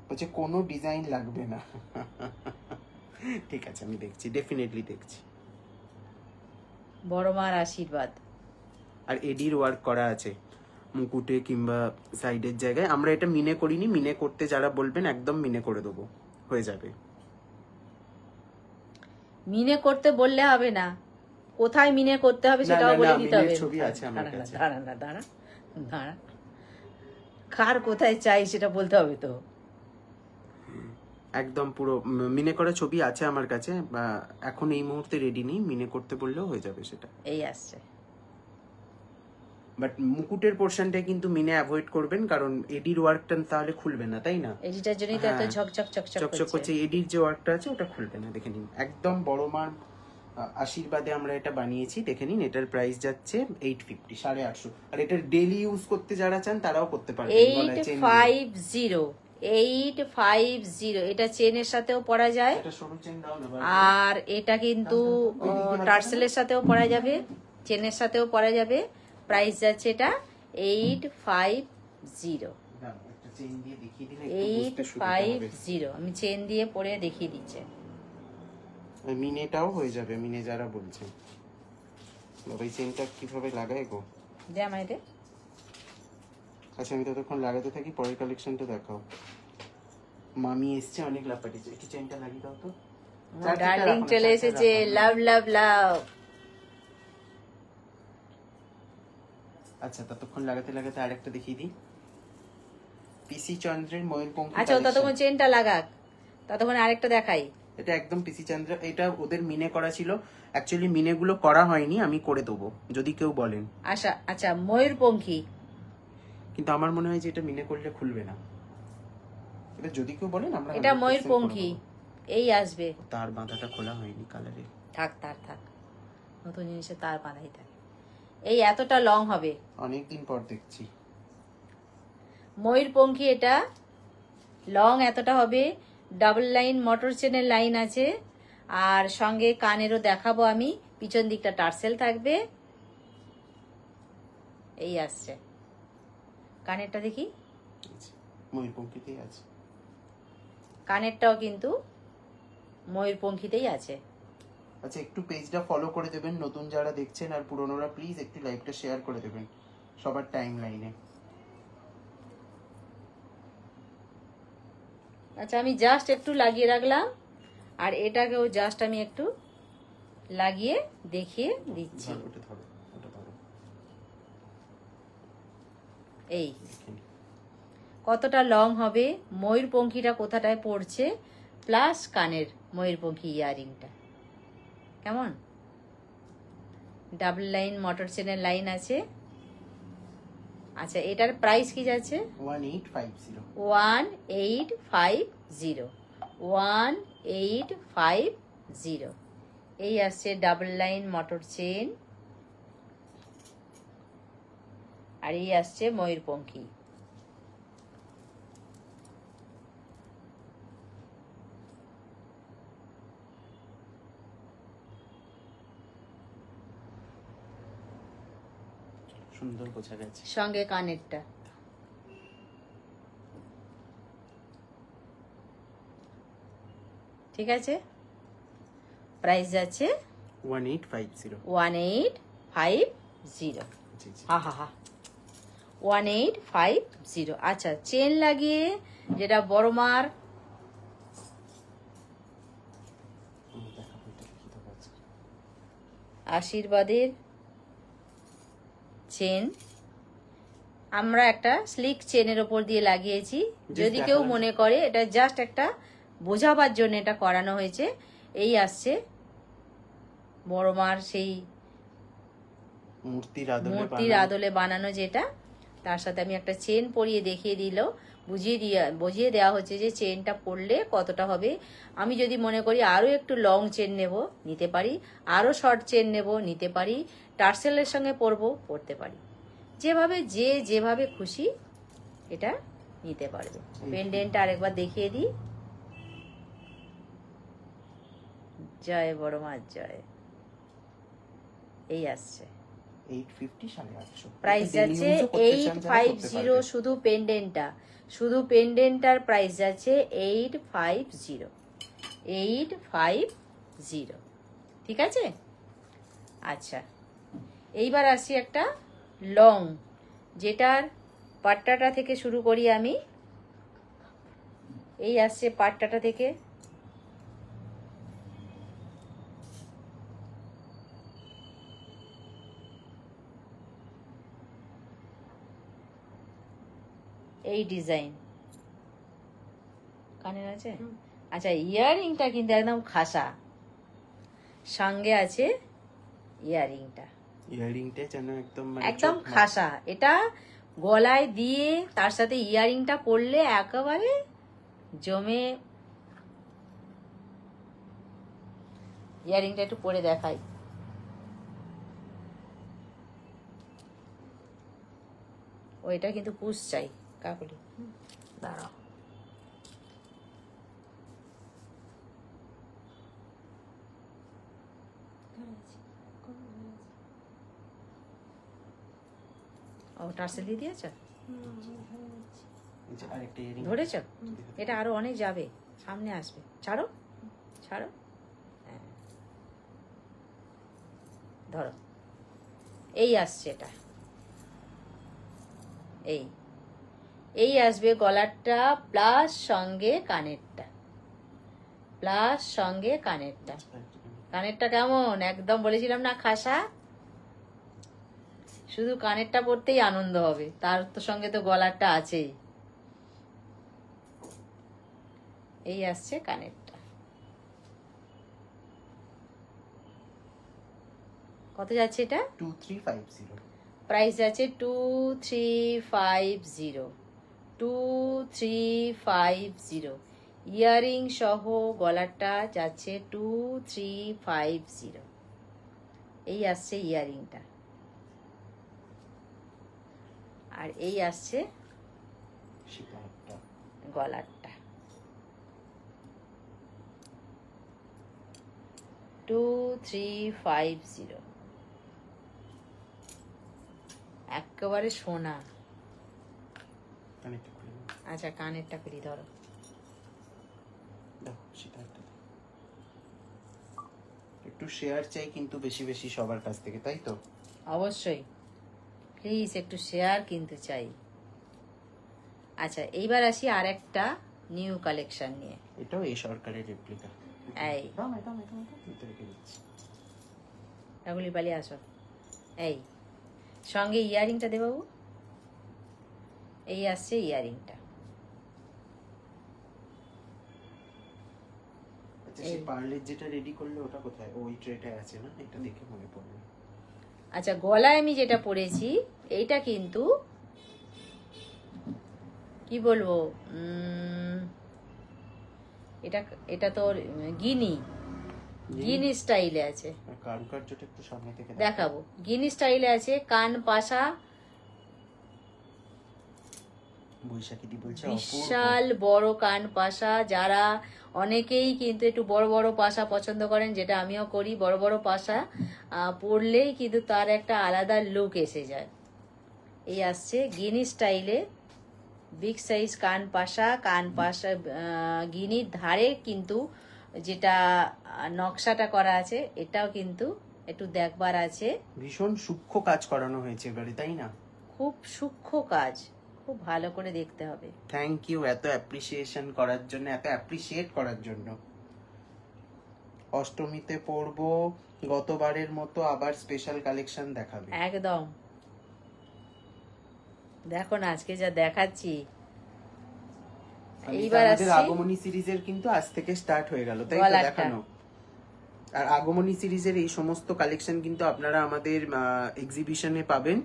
বলছে কোনো ডিজাইন লাগবে না। ঠিক আছে, আমি দেখছি, ডেফিনেটলি দেখছি। বড় মার আশীর্বাদ। আর এডির ওয়ার্ক করা আছে মুকুটে কিংবা সাইডের জায়গায়। আমরা এটা মিনে করিনি, মিনে করতে যারা বলবেন একদম মিনে করে দেবো, হয়ে যাবে। মিনে করতে বললে হবে না, কোথায় মিনে করতে হবে সেটাও না, বলে না, দিতে হবে। মিনের ছবি আছে আমার দাঁড়া, কাছে। দাঁড়া, দাঁড়া, দাঁড়া, দাঁড়া। কার কোথায় চাই সেটা বলতে হবে তো। একদম পুরো মিনে করা ছবি আছে আমার কাছে, এখন এই মুহূর্তে রেডি নেই, মিনে করতে বললেও হয়ে যাবে সেটা। এই আসছে। বাট মুকুটের পোর্শনটা কিন্তু মিনে অ্যাভয়েড করবেন, কারণ এডির ওয়ার্কটা তাহলে খুলবে না, তাই না? এডিটার জন্যই তো এত হ্যাঁ, ঝকঝক চকচক চকচক করছে। এডির যে ওয়ার্কটা আছে ওটা খুলবে না, দেখে নিন। একদম বড় মার আশীর্বাদে আমরা এটা বানিয়েছি। দেখে নিন, এটার প্রাইস যাচ্ছে 850, 850। আর এটার ডেইলি ইউজ করতে যারা চান তারাও করতে পারবেন। 850, 850। এটা চেনের সাথেও পরা যায়, এটা সরু চেন দাও না। আর এটা কিন্তু টার্সেলের সাথেও পরা যাবে, চেনের সাথেও পরা যাবে। প্রাইস যাচ্ছে এটা 850। একটা চেন দিয়ে দেখিয়ে দিলে একটু বুঝতে সুবিধা হবে। 850 আমি চেন দিয়ে পরে দেখিয়ে দিচ্ছি। মিনেটাও হয়ে যাবে, মিনে যারা বলছেন। বাবা, এই চেনটা কিভাবে লাগায় গো? দে আমায় দে। আচ্ছা, আমি ততক্ষণ লাগাতে থাকি, পরের কালেকশনটা দেখাও। মামি এসছে, অনেক লাপাটিছে। একটু চেনটা লাগিয়ে দাও তো। ডার্লিং চলে এসেছে, লাভ লাভ লাভ। আচ্ছা, ততক্ষণ লাগাতে লাগাতে আরেকটা দেখিয়ে দিই। পিসি চন্দ্রের ময়ূরপঙ্খী। আচ্ছা, ও ততক্ষণ চেনটা লাগাক, ততক্ষণ আরেকটা দেখাই। এটা একদম পিসি চন্দ্র, এটা ওদের মিনে করা ছিল। অ্যাকচুয়ালি মিনে গুলো করা হয়নি, আমি করে দেবো যদি কেউ বলেন। আচ্ছা আচ্ছা, ময়ূরপঙ্খী। কিন্তু আমার মনে হয় যে এটা মিনে করলে খুলবে না। এটা যদি কেউ বলেন আমরা এটা 100% ময়ূরপঙ্খী, করে দেবো। এই আসবে। তার বাঁধাটা খোলা হয়নি কালারে। থাক থাক থাক, নতুন জিনিসে তার বাঁধাই থাকে। এই এতটা লং হবে, অনেকদিন পর দেখছি। ময়ূরপঙ্খী এটা লং এতটা হবে। ডাবল লাইন মোটর চেনের লাইন আছে, আর সঙ্গে কানেরও দেখাবো আমি। পিছন দিকটা টার্সেল থাকবে। এই আসছে কানেরটা, দেখি। ময়ূরপঙ্খীতেই আছে। কানেরটাও কিন্তু ময়ূরপঙ্খীতেই আছে। আচ্ছা, একটু পেজটা ফলো করে দেবেন নতুন যারা দেখছেন, আর পুরনোরা প্লিজ একটু লাইভটা শেয়ার করে দেবেন সবার টাইম লাইনে। আচ্ছা, আমি জাস্ট একটু লাগিয়ে রাখলাম, আর এটাকেও জাস্ট আমি একটু লাগিয়ে দেখিয়ে দিচ্ছি। ওটা ধরো, ওটা ধরো। এই কতটা লং হবে, ময়ূরপঙ্খীটা কোথাটায় পড়ছে, প্লাস কানের ময়ূরপঙ্খী ইয়ারিংটা কেমন। ডাবল লাইন মোটর চেনের লাইন আছে। আচ্ছা, এটার প্রাইস কি যাচ্ছে? 1850। 1850, 1850। এই আসছে ডাবল লাইন মটর চেন, আর এই আসছে ময়ূরপঙ্খী। সুন্দর বোঝা গেছে। সঙ্গে কানেরটা। ঠিক আছে, প্রাইস যাচ্ছে 1850। 1850। জি জি। হা হা হা, 1850। আচ্ছা, চেন লাগিয়ে যেটা বড় মার দেখাবো এটা কি তো আছে। আশীর্বাদের চেন আমরা একটা স্লিক চেনের ওপর দিয়ে লাগিয়েছি। যদি কেউ মনে করে এটা জাস্ট একটা বোঝাবার জন্য এটা করানো হয়েছে। এই আসছে বড় মার সেই মূর্তির আদলে বানানো, যেটা তার সাথে আমি একটা চেন পরিয়ে দেখিয়ে দিল, বুঝিয়ে দেওয়া হচ্ছে যে চেনটা পরলে কতটা হবে। আমি যদি মনে করি আরো একটু লং চেন নেব নিতে পারি, আরো শর্ট চেন নেব নিতে পারি, টার্সেলের সঙ্গে পরতে পারি, যেভাবে খুশি এটা নিতে পারবে। পেন্ডেন্টটা আরেকবার দেখিয়ে দিই। জয় বড় মার জয়। এই আসছে 850, 850। প্রাইস যাচ্ছে 850। শুধু পেন্ডেন্টটার প্রাইস যাচ্ছে 850। ঠিক আছে। আচ্ছা, এইবার আসছি একটা লং, যেটার পাট্টাটা থেকে শুরু করি আমি। এই আসছে পাট্টাটা থেকে, এই ডিজাইন কানের আছে। আচ্ছা, ইয়াররিংটা কিন্তু একদম খাসা, সঙ্গে আছে ইয়াররিংটা যেন একদম একদম খাসা। এটা গলায় দিয়ে তার সাথে ইয়াররিংটা পরলে একেবারে জমে। ইয়াররিংটা একটু পরে দেখাই। ওইটা কিন্তু পুষ চাই কাকুলি, দাঁড়াও। ও টার্সেল দিয়ে দিয়েছ, ধরেছ? এটা আরো অনেক যাবে, সামনে আসবে। ছাড়ো ছাড়ো, হ্যাঁ ধরো। এই আসছে এটা, এই আসবে গলারটা প্লাস সঙ্গে কানেরটা, কানেরটা কেমন একদম বলেছিলাম না খাসা। শুধু কানেরটা পরতেই আনন্দ হবে, তার তো সঙ্গে তো গলারটা আছেই। এই আসছে কানেরটা। কত যাচ্ছে এটা? 2350। প্রাইস আছে 2350। ইয়ারিং সহ গলাটা যাচ্ছে 2350। এই আসছে ইয়ারিংটা, আর এই আসছে গলারটা। 2350 একেবারে সোনা। আচ্ছা, কানেরটা খুলি, ধরো। একটু শেয়ার চাই কিন্তু বেশি বেশি সবার কাছ থেকে, তাই তো? অবশ্যই, প্লিজ একটু শেয়ার কিন্তু চাই। আচ্ছা, এইবার আসি আর একটা নিউ কালেকশন নিয়ে। এটাও এই সরকারের রেপ্লিকা। এই রাগুলি পালি আসো। এই সঙ্গে ইয়ারিংটা দে বাবু। এই আসছে ইয়ারিংটা। আচ্ছা, সেই পার্লের যেটা রেডি করলে ওটা কোথায়? ওই ট্রেটায় আছে না? এটা দেখে মনে পড়লো। আচ্ছা, গলায় আমি যেটা পরেছি এইটা কিন্তু কি বলবো, এটা তো গিনি। গিনি স্টাইলে আছে, কারুকার্যটা একটু সামনে থেকে দেখাবো। গিনি স্টাইলে আছে, কান পাশা, বৈশাখী দি বলছে বিশাল বড় কান পাশা। যারা অনেকেই কিন্তু একটু বড় বড় পাশা পছন্দ করেন, যেটা আমিও করি, বড় বড় পাশা পরলেই কিন্তু তার একটা আলাদা লুক এসে যায়। এই আসছে গিনি স্টাইলে বিগ সাইজ কান পাশা। গিনির ধারে কিন্তু যেটা নকশাটা করা আছে, এটাও কিন্তু একটু দেখবার আছে। ভীষণ সূক্ষ্ম কাজ করানো হয়েছে এবারে, তাই না? খুব সূক্ষ্ম কাজ, খুব ভালো করে দেখতে হবে। থ্যাংক ইউ এত অ্যাপ্রিসিয়েশন করার জন্য, এত অ্যাপ্রিসিয়েট করার জন্য। অষ্টমীতে পরবো, গতবারের মতো আবার স্পেশাল কালেকশন দেখাবে। একদম, দেখো না আজকে যা দেখাচ্ছি। এইবার আমাদের আসছে আগমনী সিরিজের কিন্তু আজ থেকে স্টার্ট হয়ে গেল, তাই তো গলাটা। দেখানো। আর আগমনী সিরিজের এই সমস্ত কালেকশন কিন্তু আপনারা আমাদের এক্সিবিশনে পাবেন,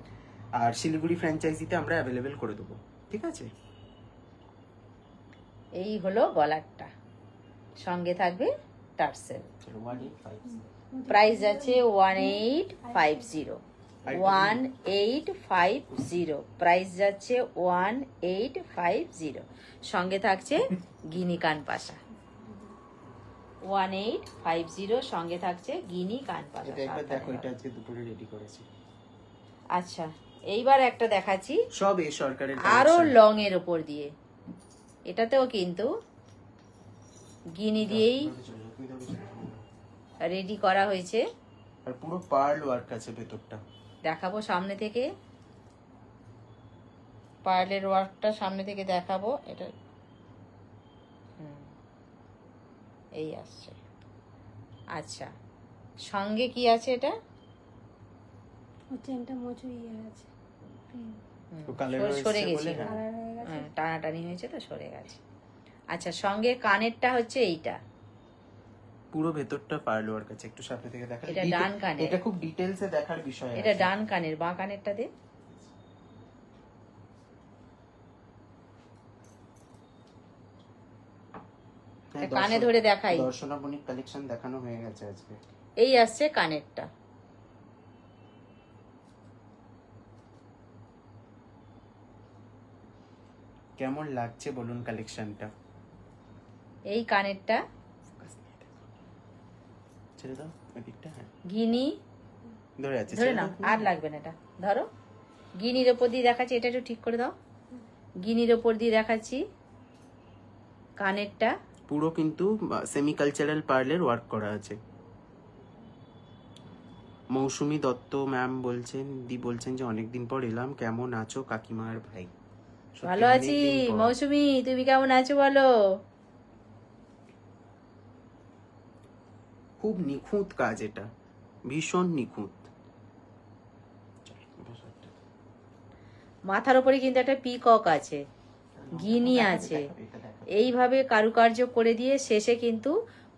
আর শিলিগুড়ি ফ্র্যাঞ্চাইজিতে আমরা অ্যাভেলেবেল করে দেবো, ঠিক আছে? এই হলো গলারটা, সঙ্গে থাকবে টার্সেল। চলো 1850। প্রাইস আছে 1850, 1850। প্রাইস যাচ্ছে 1850। সঙ্গে থাকছে গিনি কান পাশা। 1850 সঙ্গে থাকছে গিনি কান পাশা। এটা একবার দেখো, এটা আজকে দুপুরে রেডি করেছি। আচ্ছা, এইবার একটা দেখাচ্ছি সব এই সরকারের আরো collection। লং এর উপর দিয়ে। এটাতেও কিন্তু গিনি দিয়েই রেডি করা হয়েছে। আর পুরো পার্ল ওয়ার্ক আছে ভেতরটা। দেখাবো সামনে থেকে, পার্লের ওয়ার্কটা সামনে থেকে দেখাবো। এটা এই আসছে। আচ্ছা, সঙ্গে কি আছে? এটা চেনটা মোচু ইয়ে আছে, তো কালার সরে হয়েছে গেছে, বলে, হ্যাঁ। কালার হয়ে গেছে। টানাটানি হয়েছে তো সরে গেছে। আচ্ছা, সঙ্গে কানেরটা হচ্ছে এইটা। পুরো ভেতরটা পার্ল ওয়ার্ক আছে, একটু সামনে থেকে দেখা। এটা ডান কানের। এটা খুব ডিটেইলসে দেখার বিষয় এটা আছে। ডান কানের, বাঁ কানেরটা দে। হ্যাঁ, কানে ধরে দেখাই। দর্শনাবনিক কালেকশন দেখানো হয়ে গেছে আজকে। এই আসছে কানেরটা। কেমন লাগছে বলুন কালেকশনটা? এই কানেরটা ছেড়ে দাও ওদিকটা, হ্যাঁ গিনি ধরে আছে, ধরে নাও, আর লাগবে না। এটা ধরো, গিনির ওপর দিয়ে দেখাচ্ছি। এটা একটু ঠিক করে দাও। গিনির ওপর দিয়ে দেখাচ্ছি কানেরটা। পুরো কিন্তু সেমি কালচারাল পার্লের ওয়ার্ক করা আছে। মৌসুমী দত্ত ম্যাম বলছেন যে অনেকদিন পর এলাম, কেমন আছো কাকিমার ভাই? সত্যি ভালো আছি অনেকদিন পর। মৌসুমী, তুমি কেমন আছো বলো? খুব নিখুঁত কাজ, এটা ভীষণ নিখুঁত। মাথার উপরে কিন্তু একটা পিকক আছে, গিনি আছে। এইভাবে কারুকার্য করে দিয়ে শেষে কিন্তু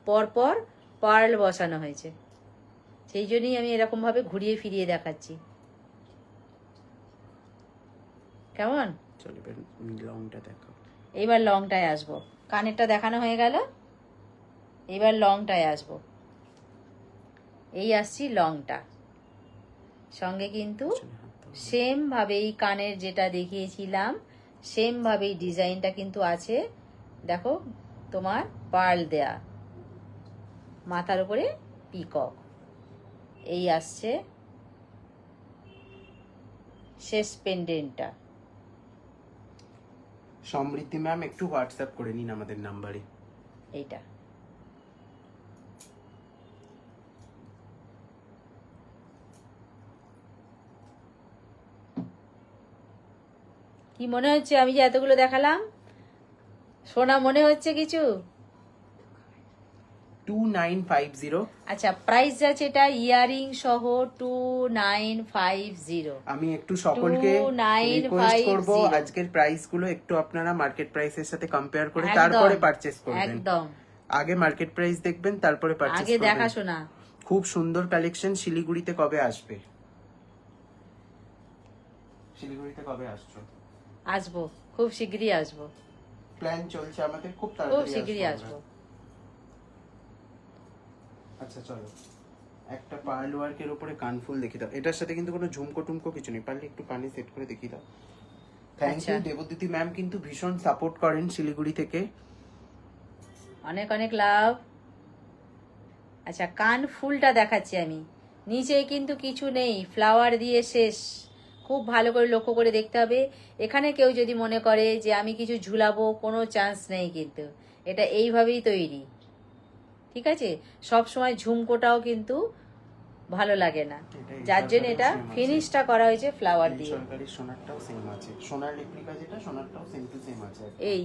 পরপর পার্ল বসানো হয়েছে। সেই জন্যই আমি এরকম ভাবে ঘুরিয়ে ফিরিয়ে দেখাচ্ছি। কেমন? চলবে, লংটা দেখো। এইবার লংটায় আসবো। কানেরটা দেখানো হয়ে গেল, এবার লংটায় আসবো। এই আসছি লংটা। সঙ্গে কিন্তু সেম ভাবেই কানের যেটা দেখিয়েছিলাম, সেম ভাবেই ডিজাইনটা কিন্তু আছে। দেখো, তোমার পার্ল দেয়া, মাথার উপরে পিকক। এই আসছে শেষ পেন্ডেন্টটা। সমৃদ্ধি ম্যাম একটু হোয়াটসঅ্যাপ করে নিন আমাদের নাম্বারে। এইটা কি মনে হচ্ছে? আমি যে এতগুলো দেখালাম, সোনা মনে হচ্ছে কিছু? 2950। আচ্ছা, প্রাইস আছে এটা ইয়ারিং সহ 2950। আমি একটু সকলকে 2950 রিকোয়েস্ট করব, আজকের প্রাইস গুলো একটু আপনারা মার্কেট প্রাইসের সাথে কম্পেয়ার করে একদম, তারপরে পারচেজ করবেন। একদম আগে মার্কেট প্রাইস দেখবেন, তারপরে পারচেজ আগে করবেন। দেখাশোনা। খুব সুন্দর কালেকশন। শিলিগুড়িতে কবে আসবে? শিলিগুড়িতে কবে আসছো? আসবো, খুব শিগগিরই আসবো, প্ল্যান চলছে আমাদের, খুব খুব তাড়াতাড়ি শিগগিরই আসবো আসবো। আমরা। আচ্ছা চলো একটা পার্ল ওয়ার্কের উপরে কানফুল দেখিয়ে দাও। এটার সাথে কিন্তু কোনো ঝুমকো টুমকো কিছু নেই, পারলে একটু কানে সেট করে দেখিয়ে দাও। থ্যাংক আচ্ছা। ইউ। দেবদ্যুতি ম্যাম কিন্তু ভীষণ সাপোর্ট করেন শিলিগুড়ি থেকে। অনেক অনেক লাভ। আচ্ছা, কান ফুলটা দেখাচ্ছি আমি। নিচে কিন্তু কিছু নেই, ফ্লাওয়ার দিয়ে শেষ। খুব ভালো করে লক্ষ্য করে দেখতে হবে। এখানে কেউ যদি মনে করে যে আমি কিছু ঝুলাবো, কোনো চান্স নেই, কিন্তু এটা এইভাবেই তৈরি। ঠিক আছে, সব সময় ঝুমকোটাও কিন্তু ভালো লাগে না, যার জন্য এটা ফিনিশটা করা হয়েছে ফ্লাওয়ার দিয়ে। সরকারি সোনারটাও সেম আছে, সোনার রেপ্লিকা যেটা, সোনারটাও সেম টু সেম আছে। এই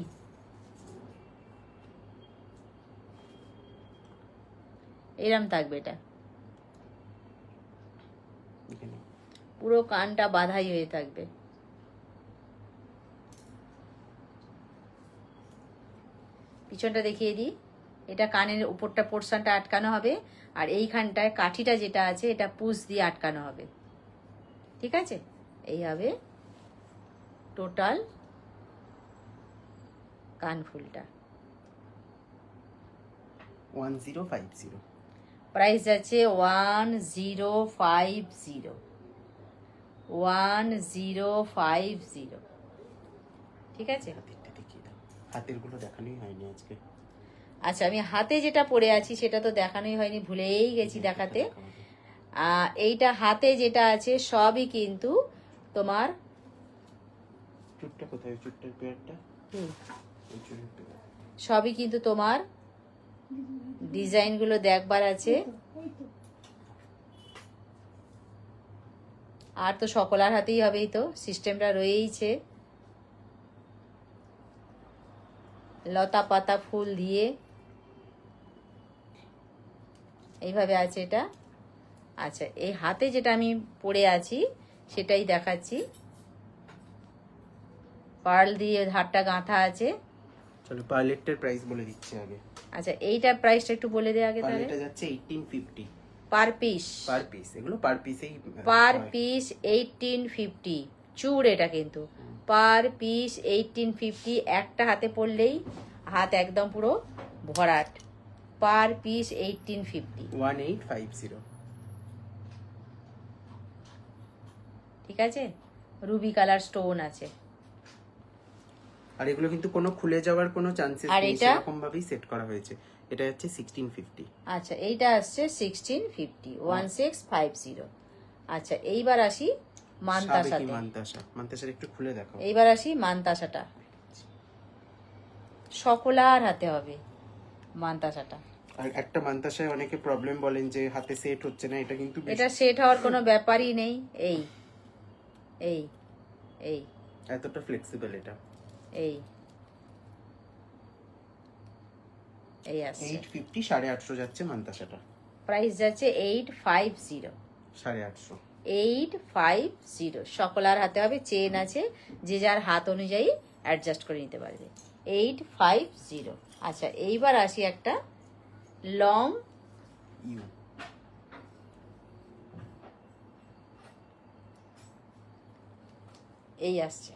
এরম থাকবে এটা, এখানে পুরো কানটা বাঁধাই হয়ে থাকবে। পিছনটা দেখিয়ে দিই। এটা কানের উপরটা পোর্শনটা আটকানো হবে, আর এইখানটায় কাঠিটা যেটা আছে এটা পুশ দিয়ে আটকানো হবে। ঠিক আছে, এই হবে টোটাল কানফুলটা। 1050। প্রাইস আছে 1050, 1050। ঠিক আছে, হাতেরটা দেখিয়ে দাও। হাতের গুলো দেখানোই হয়নি আজকে। আচ্ছা, আমি হাতে যেটা পরে আছি সেটা তো দেখানোই হয়নি, ভুলেই গেছি দেখাতে। এইটা হাতে যেটা আছে সবই কিন্তু তোমার, চুটটা কোথায়, চুটটার পেয়ারটা, ওই চুলের পেয়ার সবই কিন্তু তোমার ডিজাইন গুলো দেখবার আছে। আর তো সকলার হাতেই হবেই, তো সিস্টেমটা রয়েইছে লতা পাতা ফুল দিয়ে, এইভাবে আছে এটা। আচ্ছা, এই হাতে যেটা আমি পরে আছি সেটাই দেখাচ্ছি। পার্ল দিয়ে ধারটা গাঁথা আছে। চলো পার্লেটটার প্রাইস বলে দিচ্ছি আগে। আচ্ছা, এইটার প্রাইসটা একটু বলে দে আগে তাহলে। পার্লেটটা যাচ্ছে 1850 পার পিস। পার পিস, এগুলো পার পিসেই পার পিস 1850 চুড় এটা কিন্তু। পার পিস 1850, একটা হাতে পড়লেই হাত একদম পুরো ভরাট। Per piece 1850। 1850। ঠিক আছে, রুবি কালার স্টোন আছে। আর এগুলো কিন্তু কোনো খুলে যাওয়ার কোনো চান্সেস আর নেই, এটা? সেরকম ভাবেই সেট করা হয়েছে। এটা হচ্ছে 1650। আচ্ছা, এইটা আসছে 1650, 1650। আচ্ছা, এইবার আসি মানতাসাতে। মান্তাসার একটু খুলে দেখো। এইবার আসি মানতাসাটা। সকলার হাতে হবে মানতাসাটা। আর একটা মান্তাসায় অনেকে প্রবলেম বলেন যে হাতে সেট হচ্ছে না, এটা কিন্তু এটা সেট হওয়ার কোনো ব্যাপারই নেই। এই এই এই এতটা ফ্লেক্সিবল। এটা এই এই আসছে 850, 850 যাচ্ছে মান্তাসাটা। প্রাইস যাচ্ছে 850, 850। 850। সকলার হাতে হবে, চেন আছে, যে যার হাত অনুযায়ী অ্যাডজাস্ট করে নিতে পারবে। 850। আচ্ছা, এইবার আসি একটা লং ইউ। এই আসছে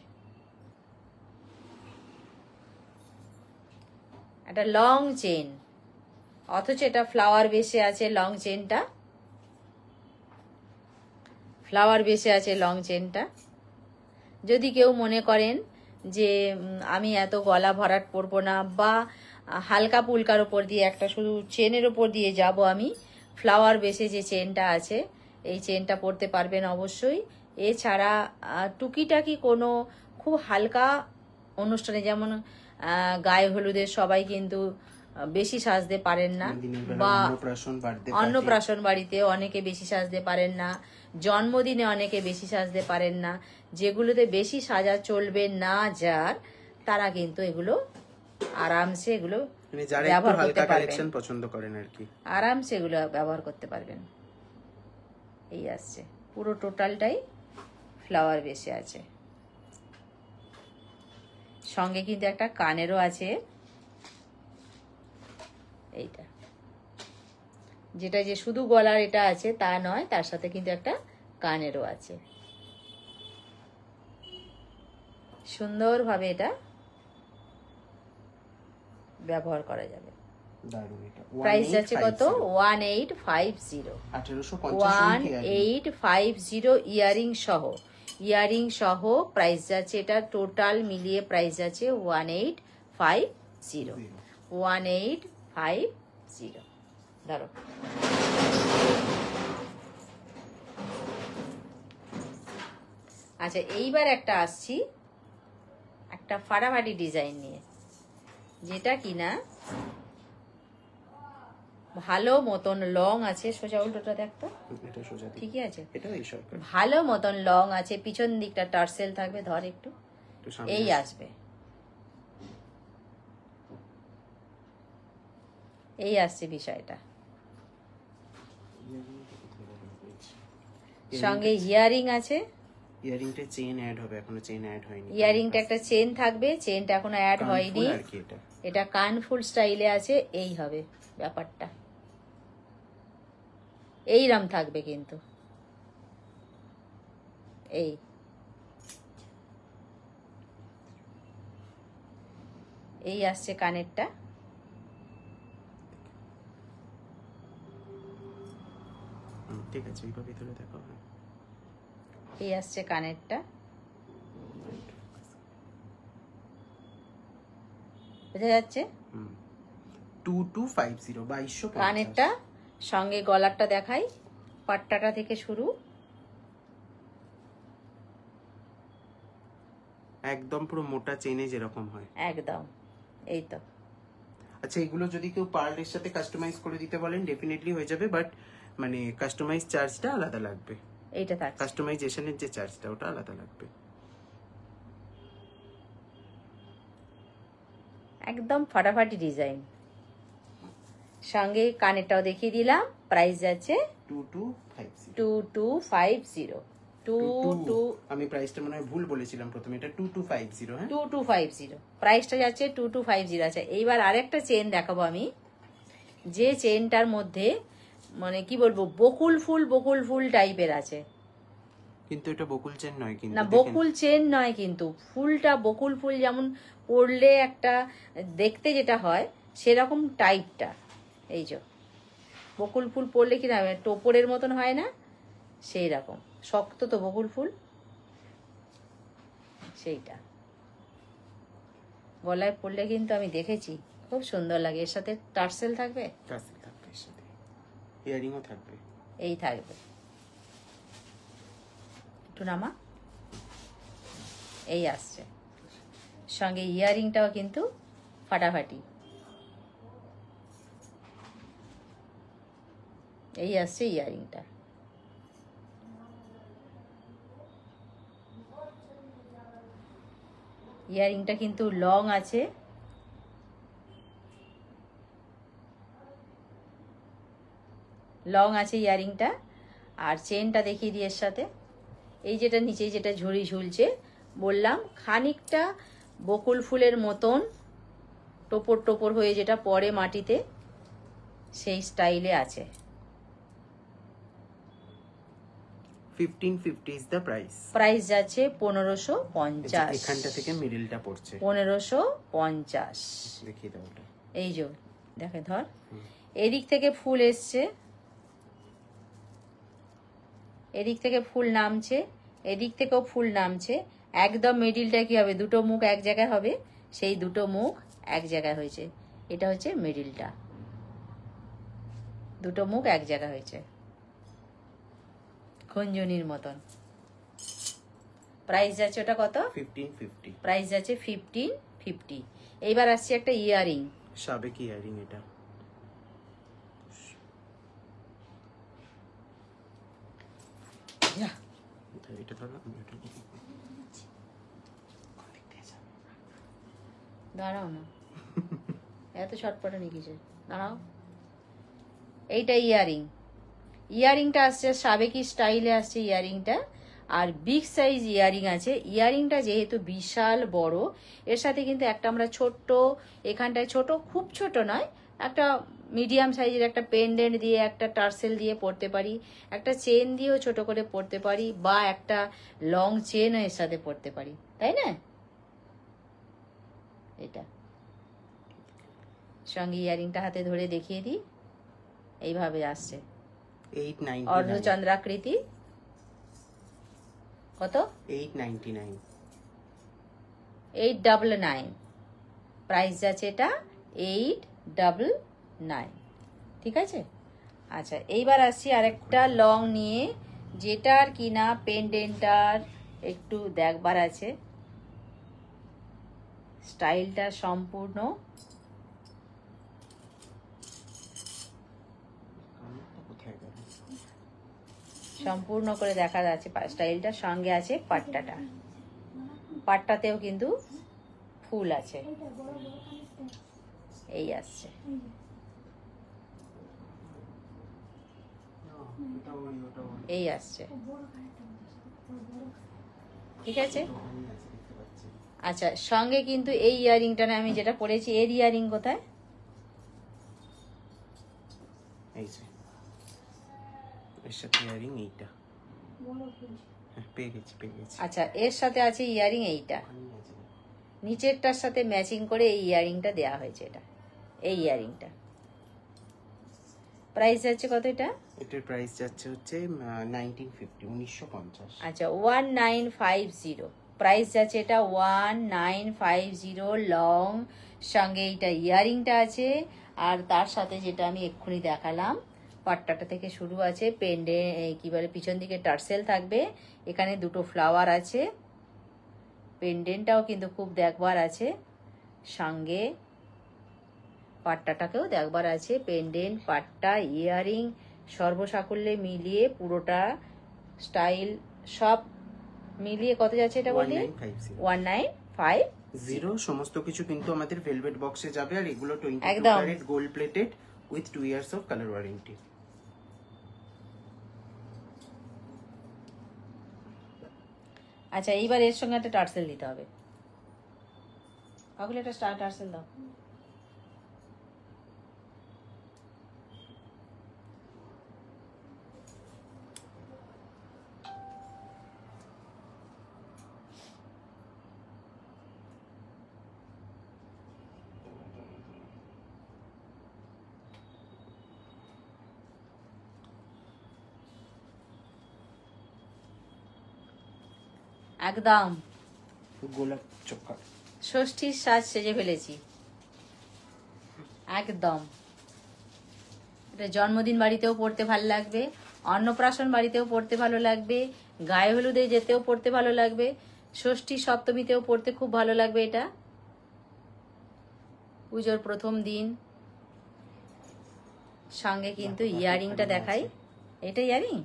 একটা লং চেন, অথচ এটা ফ্লাওয়ার বেসে আছে। লং চেনটা ফ্লাওয়ার বেসে আছে, লং চেনটা। যদি কেউ মনে করেন যে আমি এত গলা ভরাট পরবো না, বা হালকা পুলকার ওপর দিয়ে একটা শুধু চেনের ওপর দিয়ে যাব আমি, ফ্লাওয়ার বেসে যে চেনটা আছে এই চেনটা পরতে পারবেন অবশ্যই। এছাড়া টুকিটাকি কোনো খুব হালকা অনুষ্ঠানে, যেমন গায়ে হলুদের সবাই কিন্তু বেশি সাজতে পারেন না, বা অন্নপ্রাশন বাড়িতে অনেকে বেশি সাজতে পারেন না, জন্মদিনে অনেকে বেশি সাজতে পারেন না। যেগুলোতে বেশি সাজা চলবে না যার, তারা কিন্তু এগুলো আরামসে এগুলো ব্যবহার করতে পারবেন, পছন্দ করেন আর কি, আরামসে এগুলো ব্যবহার করতে পারবেন। এই আসছে পুরো টোটালটাই ফ্লাওয়ার বেসে আছে। সঙ্গে কিন্তু একটা কানেরও আছে, এইটা যেটা যে শুধু গলার এটা আছে তা নয়, তার সাথে কিন্তু একটা কানেরও আছে। সুন্দরভাবে এটা ব্যবহার করা যাবে। দারুণ এটা প্রাইস যাচ্ছে কত 1850 1850 ইয়ারিং সহ প্রাইস যাচ্ছে, এটা টোটাল মিলিয়ে প্রাইস যাচ্ছে 1850 ধরো। আচ্ছা এইবার একটা আসছি একটা ফাটাফাটি ডিজাইন নিয়ে, যেটা কিনা ভালো মতন লং আছে। সোজা উল্টোটা দেখতো, এটা সোজা দিক। ঠিকই আছে, এটা এই সরকার ভালো মতন লং আছে, পিছন দিকটা টার্সেল থাকবে, ধর একটু একটু সামনে এই আসবে, এই আসছে বিষয়টা। সঙ্গে ইয়ারিং আছে, ইয়ারিংটা চেইন অ্যাড হবে, এখনো চেইন অ্যাড হয়নি। ইয়ারিংটা একটা চেন থাকবে, চেনটা এখনো অ্যাড হয়নি। আর কি এটা কানফুল স্টাইলে আছে, এই হবে ব্যাপারটা, এইরকম থাকবে কিন্তু এই আসছে কানেরটা, ঠিক আছে এইভাবে ভিতরে দেখো। এই আসছে কানেরটা, বোঝা যাচ্ছে 2250 কানেরটা। সঙ্গে গলারটা দেখাই, পাট্টাটা থেকে শুরু, একদম পুরো মোটা চেনে যেরকম হয় একদম এই তো। আচ্ছা এগুলো যদি কেউ পার্লের সাথে কাস্টমাইজ করে দিতে বলেন ডেফিনেটলি হয়ে যাবে, বাট মানে কাস্টমাইজ চার্জটা আলাদা লাগবে। এইটা থাক, কাস্টমাইজেশনের যে চার্জটা ওটা আলাদা লাগবে। একদম ফাটাফাটি ডিজাইন। সঙ্গে কানেরটাও দেখিয়ে দিলাম, প্রাইস যাচ্ছে 2250 আমি প্রাইসটা মনে হয় ভুল বলেছিলাম প্রথমে, এটা 2250। হ্যাঁ 2250 প্রাইসটা যাচ্ছে 2250। আছে এইবার আরেকটা চেন দেখাবো আমি, যে চেনটার মধ্যে মানে কি বলবো বকুল ফুল টাইপের আছে, কিন্তু এটা বকুল চেন নয় কিন্তু, না বকুল চেন নয় কিন্তু, ফুলটা বকুল ফুল যেমন পরলে একটা দেখতে যেটা হয় সেরকম টাইপটা। এই যে বকুল ফুল পরলে কি না টোপরের মতন হয় না, সেই রকম শক্ত তো বকুল ফুল, সেইটা গলায় পরলে কিন্তু আমি দেখেছি খুব সুন্দর লাগে। এর সাথে টার্সেল থাকবে, টার্সেল থাকবে, এর সাথে ইয়ারিংও থাকবে, এই থাকবে। একটু নামা, এই আসছে সঙ্গে ইয়ারিংটাও কিন্তু ফাটাফাটি, এই আসছে ইয়ারিংটা। ইয়ারিংটা কিন্তু লং আছে, ইয়ারিংটা। আর চেনটা দেখিয়ে দিই এর সাথে, এই যেটা নিচে যেটা ঝুড়ি ঝুলছে বললাম খানিকটা বকুল ফুলের মতন টোপর হয়ে যেটা পড়ে মাটিতে, সেই স্টাইলে আছে। 1550 ইজ দ্য প্রাইস। প্রাইস যাচ্ছে 1550। এখানটা থেকে মিডলটা পড়ছে 1550। দেখিয়ে দাও ওটা, এই যে দেখে ধর, এদিক থেকে ফুল এসছে, এদিক থেকে ফুল নামছে, এদিক থেকেও ফুল নামছে, একদম মিডিলটা কি হবে দুটো মুখ এক জায়গায় হবে, সেই দুটো মুখ এক জায়গায় হয়েছে, এটা হচ্ছে মিডিলটা, দুটো মুখ এক জায়গায় হয়েছে খঞ্জনির মতন। প্রাইস যাচ্ছে ওটা কত 1550। প্রাইস যাচ্ছে 1550। এইবার আসছে একটা ইয়ারিং, সাবেক ইয়ারিং, এটা এটা দাঁড়াও না এত ছটপটানি কিসে, দাঁড়াও। এইটা ইয়ারিংটা আসছে সাবেকি স্টাইলে আসছে ইয়ারিংটা, আর বিগ সাইজ ইয়ারিং আছে। ইয়ারিংটা যেহেতু বিশাল বড়, এর সাথে কিন্তু একটা আমরা ছোট্ট এখানটায় ছোট, খুব ছোট নয়, একটা মিডিয়াম সাইজের একটা পেন্ডেন্ট দিয়ে একটা টার্সেল দিয়ে পরতে পারি, একটা চেন দিয়েও ছোট করে পরতে পারি, বা একটা লং চেনও এর সাথে পরতে পারি, তাই না? এটা সঙ্গে ইয়ারিংটা হাতে ধরে দেখিয়ে দিই, এইভাবে আসছে 899 অর্ধচন্দ্রাকৃতি। কত? 899 899 প্রাইস যাচ্ছে এটা 899। ঠিক আছে। আচ্ছা এইবার আসছি আরেকটা লং নিয়ে, যেটার কিনা পেন্ডেন্টার একটু দেখবার আছে, স্টাইলটা সম্পূর্ণ সম্পূর্ণ করে দেখা যাচ্ছে স্টাইলটার সঙ্গে আছে পাট্টাটা, পাট্টাতেও কিন্তু ফুল আছে, এই আসছে। এই আসছে, ঠিক আছে। আচ্ছা সঙ্গে কিন্তু এই ইয়ারিংটা না, আমি যেটা পরেছি এর ইয়ারিং কোথায়? এই যে এর সাথে ইয়ারিং এইটা, হ্যাঁ, পেয়ে গেছি। আচ্ছা এর সাথে আছে ইয়ারিং এইটা, নিচেরটার সাথে ম্যাচিং করে এই ইয়ারিংটা দেয়া হয়েছে, এটা এই ইয়ারিংটা। প্রাইস যাচ্ছে কত এটা? এটার প্রাইস যাচ্ছে হচ্ছে 1950। আচ্ছা 1950 প্রাইস যাচ্ছে এটা 1950 লং, সঙ্গে এইটা ইয়ারিংটা আছে, আর তার সাথে যেটা আমি এক্ষুনি দেখালাম পাট্টাটা থেকে শুরু আছে, পেন্ডে কি বলে পিছন দিকে টার্সেল থাকবে, এখানে দুটো ফ্লাওয়ার আছে, পেন্ডেন্টটাও কিন্তু খুব দেখবার আছে, সঙ্গে পাট্টাটাকেও দেখবার আছে, পেন্ডেন্ট পাট্টা ইয়ারিং সর্বসাকুল্যে মিলিয়ে পুরোটা স্টাইল সব মিলিয়ে কত যাচ্ছে এটা বলি? 1950। সমস্ত কিছু কিন্তু আমাদের ভেলভেট বক্সে যাবে, আর এগুলো 22 একদম carat gold plated with 2 years of colour warranty. আচ্ছা এইবার এর সঙ্গে একটা টার্সেল দিতে হবে, কাকুলে একটা টার্সেল দাও। একদম গোলাপ চক্কা ষষ্ঠীর সাজ সেজে ফেলেছি একদম। এটা জন্মদিন বাড়িতেও পড়তে ভালো লাগবে, অন্নপ্রাশন বাড়িতেও পড়তে ভালো লাগবে, গায়ে হলুদে যেতেও পড়তে ভালো লাগবে, ষষ্ঠী সপ্তমীতেও পড়তে খুব ভালো লাগবে। এটা পুজোর প্রথম দিন। সঙ্গে কিন্তু ইয়ারিংটা দেখাই, এটা ইয়ারিং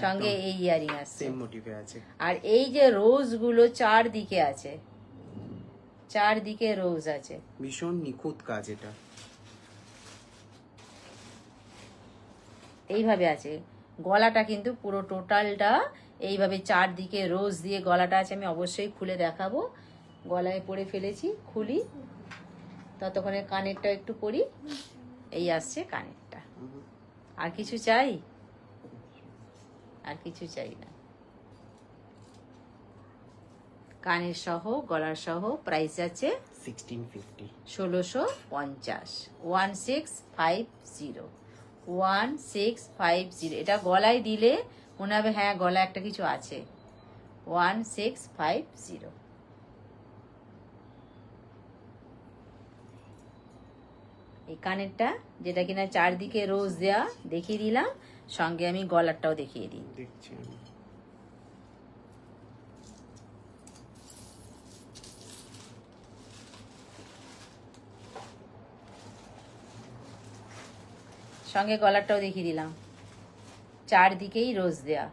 সঙ্গে এই ইয়ারিং আছে, সেম মোটিভে আছে, আর এই যে রোজ গুলো চারদিকে আছে, চারদিকে রোজ আছে, ভীষণ নিখুঁত কাজ। এটা এইভাবে আছে, গলাটা কিন্তু পুরো টোটালটা এইভাবে চারদিকে রোজ দিয়ে গলাটা আছে, আমি অবশ্যই খুলে দেখাবো। গলায় পরে ফেলেছি, খুলি, ততক্ষণে কানেরটা একটু পরি। এই আসছে কানেরটা, আর কিছু চাই? আর কিছু চাই না। কানের সহ গলার সহ প্রাইস যাচ্ছে 1650 1650 1650 1650। এটা গলায় দিলে মনে হবে হ্যাঁ গলায় একটা কিছু আছে। 1650। এই কানেরটা যেটা কিনা চারদিকে রোজ দেয়া দেখিয়ে দিলাম, সঙ্গে আমি গলারটাও দেখিয়ে দিই। দেখছি আমি। সঙ্গে গলারটাও দেখিয়ে দিলাম, চারদিকেই রোজ দেয়া।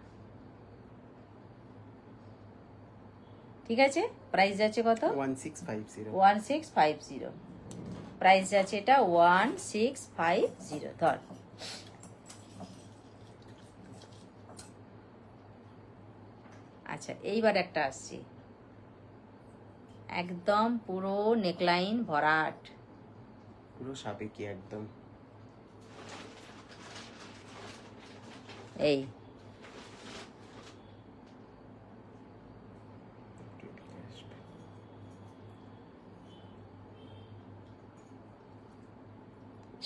ঠিক আছে, প্রাইস যাচ্ছে কত? 1650 1650 প্রাইস যাচ্ছে এটা 1650। ধর আচ্ছা এইবার একটা আসছি, একদম পুরো নেকলাইন ভরাট, পুরো সাবেকি একদম। এই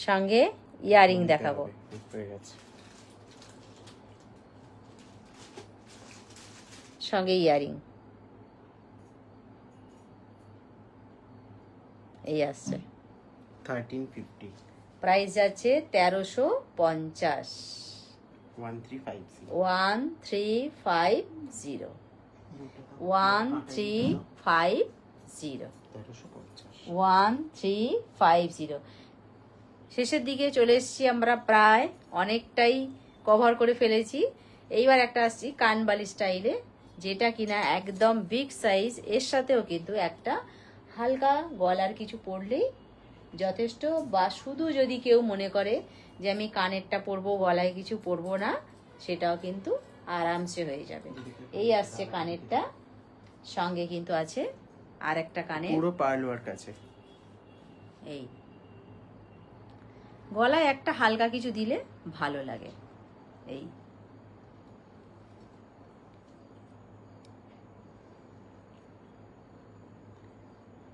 সঙ্গে ইয়ারিং দেখাবো। হয়ে গেছে। সঙ্গে ইয়ারিং এই আসছে 1350 প্রাইস যাচ্ছে 1350 1350 1350 1350 1350। শেষের দিকে চলে এসেছি আমরা, প্রায় অনেকটাই কভার করে ফেলেছি। এইবার একটা আসছি কানবালি স্টাইলে, যেটা কিনা একদম বিগ সাইজ। এর সাথেও কিন্তু একটা হালকা গলার কিছু পরলেই যথেষ্ট, বা শুধু যদি কেউ মনে করে যে আমি কানেরটা পরবো, গলায় কিছু পরবো না, সেটাও কিন্তু আরামসে হয়ে যাবে। এই আসছে কানেরটা, সঙ্গে কিন্তু আছে আর একটা কানের, পুরো পার্ল ওয়ার্ক আছে। এই গলায় একটা হালকা কিছু দিলে ভালো লাগে। এই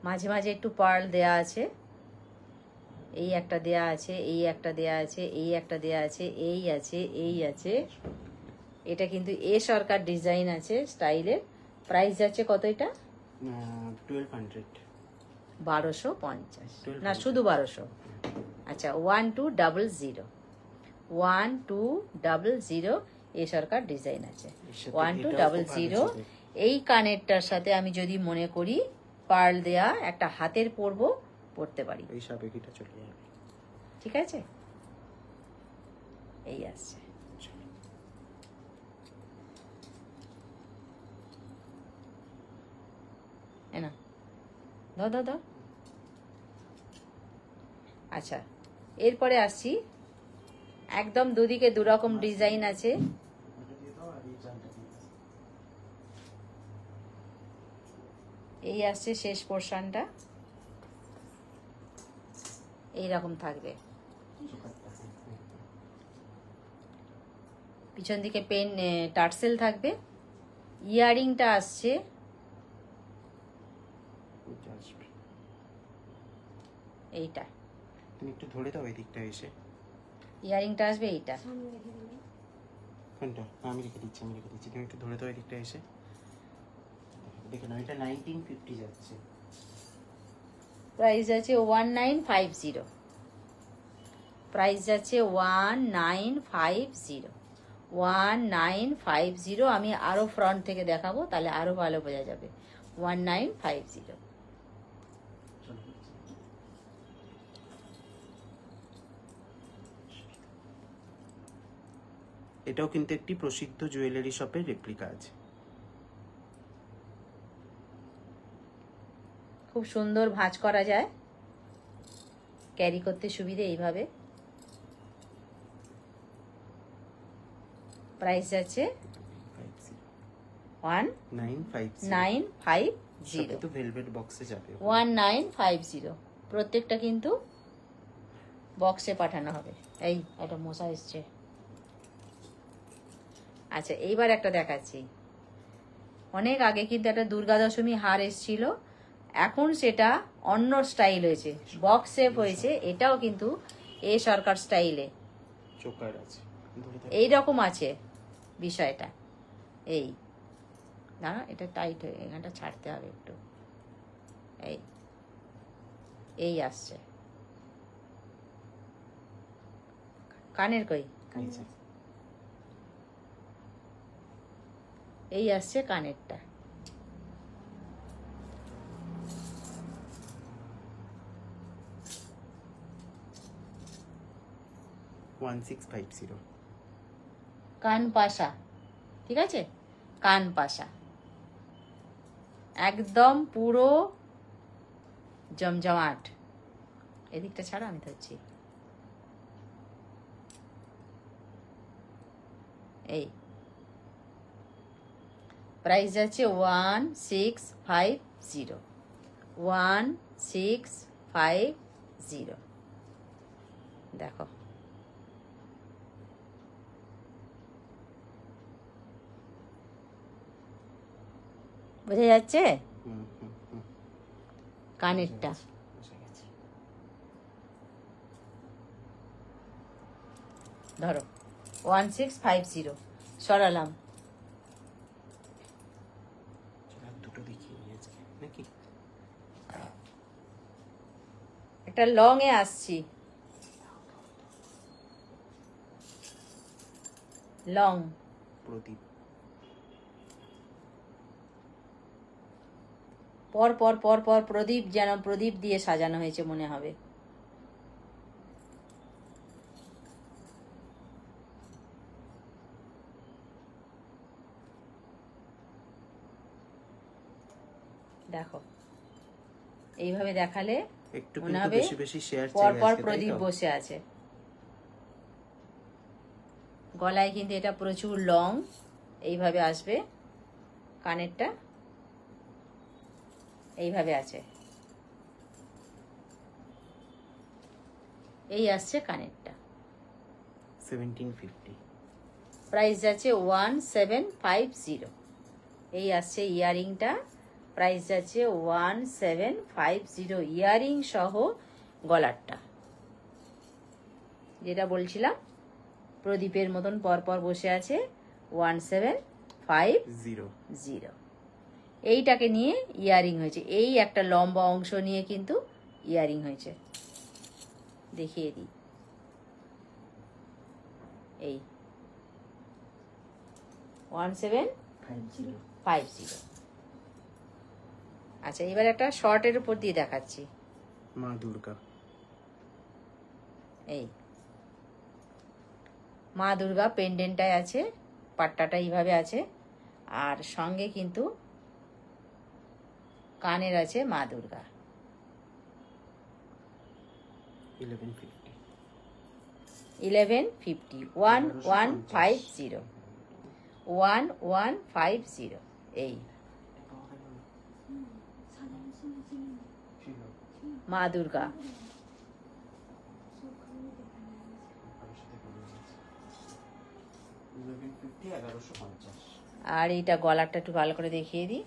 মাঝে মাঝে একটু পার্ল দেয়া আছে, এই একটা দেয়া আছে, এই একটা দেয়া আছে, এই একটা দেয়া আছে, এই আছে, এই আছে। এটা কিন্তু এ সরকার ডিজাইন আছে স্টাইলের। প্রাইস যাচ্ছে কত এটা? 1200 1250 না, শুধু 1200। আচ্ছা 1200 1200 এ সরকার ডিজাইন আছে 1200। এই কানেরটার সাথে আমি যদি মনে করি পার্ল দেয়া একটা হাতের পরবো, পরতে পারি। এই সাবেকিটা চলে যাবে, ঠিক আছে। এই আসছে না, দাও দাও দাও। আচ্ছা এরপরে আসছি, একদম দুদিকে দুরকম ডিজাইন আছে। এই আসছে শেষ পোর্শনটা, এইরকম থাকবে। পিছন দিকে পেন টার্সেল থাকবে। ইয়ারিংটা আসছে এইটা, তুমি একটু ধরে দাও এই দিকটা এসে। ইয়ারিংটা আসবে এইটা। কোনটা? আমি রেখে দিচ্ছি, তুমি একটু ধরে দাও এই দিকটা এসে। দেখে নাও, এটা 1950 যাচ্ছে। প্রাইস আছে 1950। প্রাইস যাচ্ছে 1950 1950। আমি আরো ফ্রন্ট থেকে দেখাবো, তাহলে আরো ভালো বোঝা যাবে। 1950। এটাও কিন্তু একটি প্রসিদ্ধ জুয়েলারি শপের রেপ্লিকা আছে। খুব সুন্দর ভাঁজ করা যায়, ক্যারি করতে সুবিধে এইভাবে। প্রাইস আছে 1950 তো ভেলভেট বক্সে যাবে। 1950 প্রত্যেকটা কিন্তু বক্সে পাঠানো হবে। এই একটা মশা এসছে। আচ্ছা এইবার একটা দেখাচ্ছি। অনেক আগে কিন্তু একটা দুর্গা দশমী হার এসেছিল, এখন সেটা অন্য স্টাইল হয়েছে, বক্স শেপ হয়েছে। এটাও কিন্তু এ সরকার স্টাইলে চোকার আছে, এইরকম আছে বিষয়টা। এই না, এটা টাইট হয়ে, এখানটা ছাড়তে হবে একটু। এই এই আসছে কানের, কই এই আসছে কানেরটা। কান পাশা, ঠিক আছে, কান পাশা একদম পুরো জমজমাট। এদিকটা ছাড়া, আমি ধরছি। এই প্রাইস যাচ্ছে 1650 1650। দেখো বোঝা যাচ্ছে কানেরটা। ধরো 1650 সরালাম। দুটো দেখিয়ে নিই আজকে নাকি? একটা লং এ আসছি, লং প্রদীপ পর পর পর পর প্রদীপ, যেন প্রদীপ দিয়ে সাজানো হয়েছে মনে হবে। দেখো এইভাবে দেখালে একটু মনে কিন্তু হবে বেশি বেশি শেয়ার পর চাই পর আজকে, তাই প্রদীপ তো? বসে আছে। গলায় কিন্তু এটা প্রচুর লং, এইভাবে আসবে। কানেরটা এইভাবে আছে, এই আসছে কানেরটা। 1750 প্রাইস যাচ্ছে 1750। এই আসছে ইয়ারিংটা, প্রাইস যাচ্ছে 1750, ইয়ারিং সহ গলারটা। যেটা বলছিলাম প্রদীপের মতন পরপর বসে আছে 1750। এইটাকে নিয়ে ইয়ারিং হয়েছে, এই একটা লম্বা অংশ নিয়ে কিন্তু ইয়ারিং হয়েছে। দেখিয়ে দিই, এই 1750। আচ্ছা, এবার একটা শর্টের উপর দিয়ে দেখাচ্ছি। মা দুর্গা, এই মা দুর্গা পেন্ডেন্টটাই আছে, পাট্টাটা এইভাবে আছে, আর সঙ্গে কিন্তু কানের আছে মা দুর্গা। 1150 1150 1150। এই মা দুর্গা। আর এইটা গলারটা একটু ভালো করে দেখিয়ে দিই,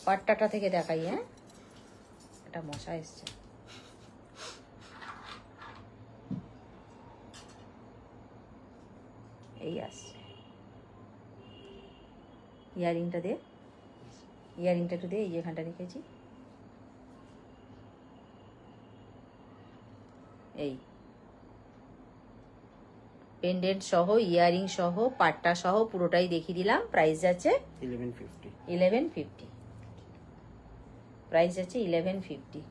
পাট্টাটা থেকে দেখাই। হ্যাঁ, এটা মশা এসছে। এই আসছে ইয়ারিংটা দে, ইয়ারিংটা একটু দে, এই যেখানটা রেখেছি। এই পেন্ডেন্ট সহ, ইয়ারিং সহ, পাট্টা সহ পুরোটাই দেখিয়ে দিলাম। প্রাইস যাচ্ছে 1150। প্রাইস যাচ্ছে 1150।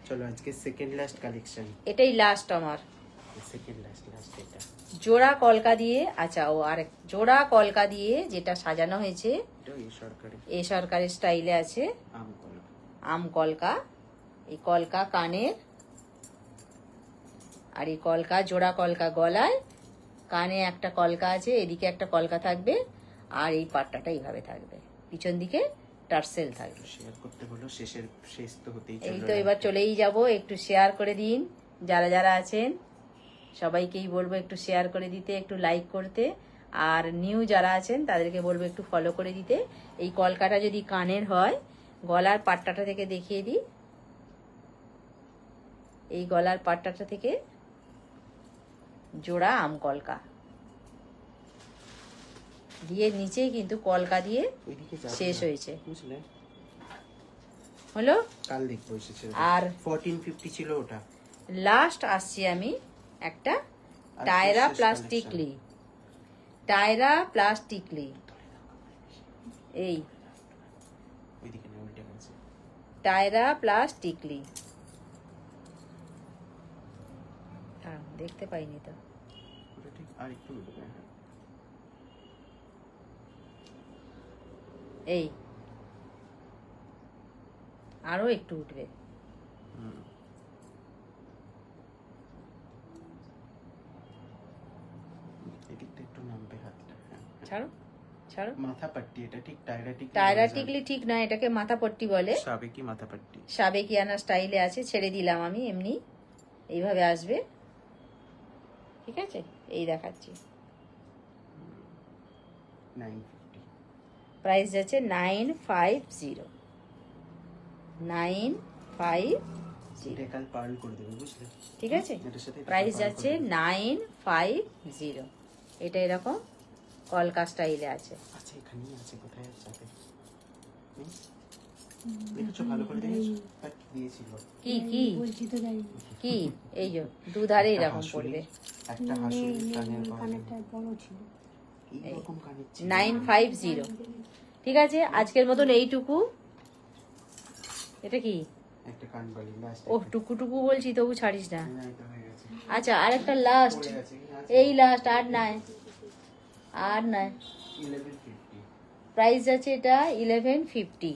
চলো আজকে সেকেন্ড লাস্ট কালেকশন, এটাই লাস্ট আমার। সেকেন্ড লাস্ট এটা জোড়া কলকা দিয়ে, আচ্ছা ও আর জোড়া কলকা দিয়ে যেটা সাজানো হয়েছে, এটা এই সরকারি, এ সরকারি স্টাইলে আছে। আম কলকা, এই কলকা কানের, আর এই কলকা জোড়া কলকা গলায়, কানে একটা কলকা আছে, এদিকে একটা কলকা থাকবে, আর এই পাট্টাটা এইভাবে থাকবে, পিছন দিকে টার্সেল থাকবে। শেয়ার করতে হলো, শেষ তো হতেই এই চললো। তো এবার চলেই যাব, একটু শেয়ার করে দিন। যারা যারা আছেন সবাইকেই বলবো একটু শেয়ার করে দিতে, একটু লাইক করতে, আর নিউ যারা আছেন তাদেরকে বলবো একটু ফলো করে দিতে। এই কলকাটা যদি কানের হয়, গলার পাট্টাটা থেকে দেখিয়ে দিই, এই গলার পাট্টাটা থেকে জোড়া আম কলকা দিয়ে, নিচেই কিন্তু কলকা দিয়ে শেষ হয়েছে। হলো, কাল দেখবো এসেছে। আর 1450 ছিল ওটা। লাস্ট আসছি আমি একটা টায়রা প্লাস্টিকলি, টায়রা প্লাস্টিকলি। এই ওইদিকে না, উল্টে গেছে। টায়রা প্লাস্টিকলি, দেখতে পাইনি তো। ওটা ঠিক আর একটু উল্টে। এই আরো একটু উঠবে। এদিকটা একটু নামবে হাতটা। ছাড়ো ছাড়ো। মাথা পাট্টি, এটা ঠিক টায়রা টিকলি। টায়রা টিকলি ঠিক না, এটাকে মাথা পট্টি বলে। সাবেকি মাথা পাট্টি, সাবেকিয়ানা স্টাইলে আছে, ছেড়ে দিলাম আমি এমনি, এইভাবে আসবে। ঠিক আছে, এই দেখাচ্ছি। 950। প্রাইস যাচ্ছে 950। 950। 950 এটা কাল পার্ল করে দেবে, বুঝলে? ঠিক আছে। এটার সাথে এটা প্রাইস pearl যাচ্ছে করে দেবে। 950। এটা এরকম কলকা স্টাইলে আছে। আচ্ছা, এখানেই আছে, কোথায় আছে? দেখেছো ভালো করে দেখেছো? আর কি দিয়েছিল? কি কি বলছি তো জানি কি এই যে দুধারে একটা এরকম হাসুলি, পড়বে। একটা হাসুলি কানের পাওয়া যায়। কানেরটা বড় ছিল। এইরকম কানের ছিল। 950। ঠিক আছে, আজকের মতন এইটুকু। এটা কি? একটা কানবালি লাস্ট। ও টুকু টুকু বলছি তবু ছাড়িস না। না, এটা হয়ে গেছে। আচ্ছা, আর একটা লাস্ট, পড়ে গেছে কি না? এই লাস্ট, আর নাই, আর নাই। 1150। প্রাইস যাচ্ছে এটা 1150।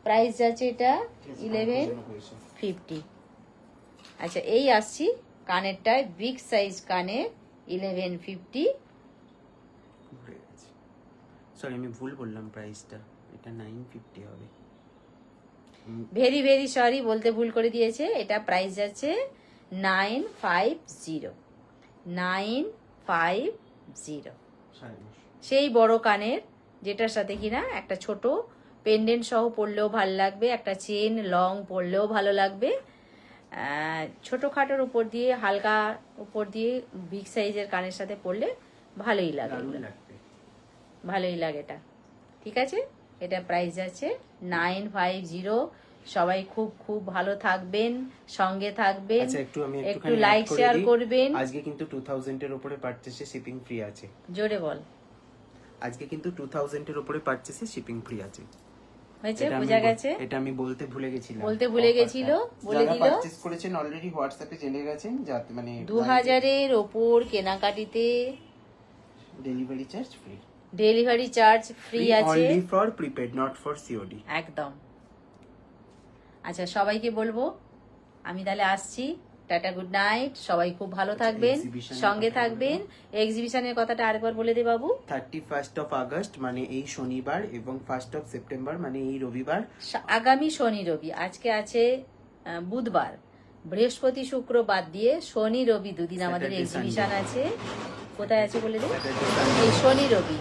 প্রাইস যাচ্ছে এটা 1150। আচ্ছা, এই আসছি কানেরটায়, বিগ সাইজ কানের 1150। ভুলে গেছি, সরি আমি ভুল বললাম প্রাইসটা, এটা 950 হবে। ভেরি ভেরি সরি, বলতে ভুল করে দিয়েছে। এটা প্রাইস যাচ্ছে 950। 950 সেই বড় কানের, যেটার সাথে কিনা একটা ছোট পেন্ডেন্ট সহ পরলেও ভালো লাগবে, একটা চেন লং পরলেও ভালো লাগবে। ছোটখাটোর উপর দিয়ে, হালকা উপর দিয়ে বিগ সাইজের কানের সাথে পরলে ভালোই লাগে, ভালোই লাগে এটা। ঠিক আছে, এটা প্রাইস যাচ্ছে 950। সবাই খুব খুব ভালো থাকবেন, সঙ্গে থাকবেন, আচ্ছা আমি একটু লাইক শেয়ার করবেন। আজকে কিন্তু 2000 এর উপরে পারচেসে শিপিং ফ্রি আছে। জোরে বল। আজকে কিন্তু 2000 এর উপরে পারচেসে শিপিং ফ্রি আছে। হয়েছে, বোঝা গেছে। এটা আমি বলতে ভুলে গেছিলাম, বলতে ভুলে গেছিল, বলে দিল। পারচেজ করেছেন অলরেডি হোয়াটসঅ্যাপে জেনে গেছেন, যাতে মানে 2000 এর ওপর কেনাকাটিতে delivery charge free. Delivery charge free আছে, only for prepaid, not for COD. একদম। আচ্ছা, সবাইকে বলবো আমি তাহলে আসছি। Tata, good night. সবাই খুব ভালো থাকবেন, exhibition-এর সঙ্গে কথা থাকবেন। এক্সিবিশনের কথাটা আরেকবার বলে দে বাবু। 31st অফ আগস্ট মানে এই শনিবার এবং 1st অফ সেপ্টেম্বর মানে এই রবিবার। আগামী শনি রবি, আজকে আছে বুধবার, বৃহস্পতি শুক্র বাদ দিয়ে শনি রবি দুদিন আমাদের Saturday, এক্সিবিশন Sunday। আছে। কোথায় আছে বলে দে। Saturday, Sunday। এই শনি রবি,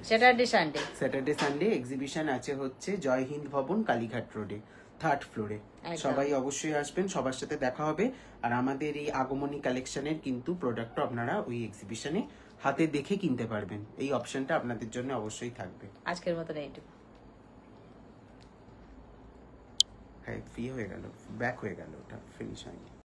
Saturday Sunday. Saturday Sunday exhibition আছে হচ্ছে জয় হিন্দ ভবন, কালীঘাট রোডে, 3rd ফ্লোরে। একদম। সবাই অবশ্যই আসবেন, সবার সাথে দেখা হবে। আর আমাদের এই আগমনী কালেকশনের কিন্তু প্রোডাক্টও আপনারা ওই এক্সিবিশনে হাতে দেখে কিনতে পারবেন, এই অপশনটা আপনাদের জন্য অবশ্যই থাকবে। আজকের মতন এইটুকু। হ্যাঁ, ফ্রি হয়ে গেল, ব্যাক হয়ে গেল, ওটা ফিনিশ হয়নি।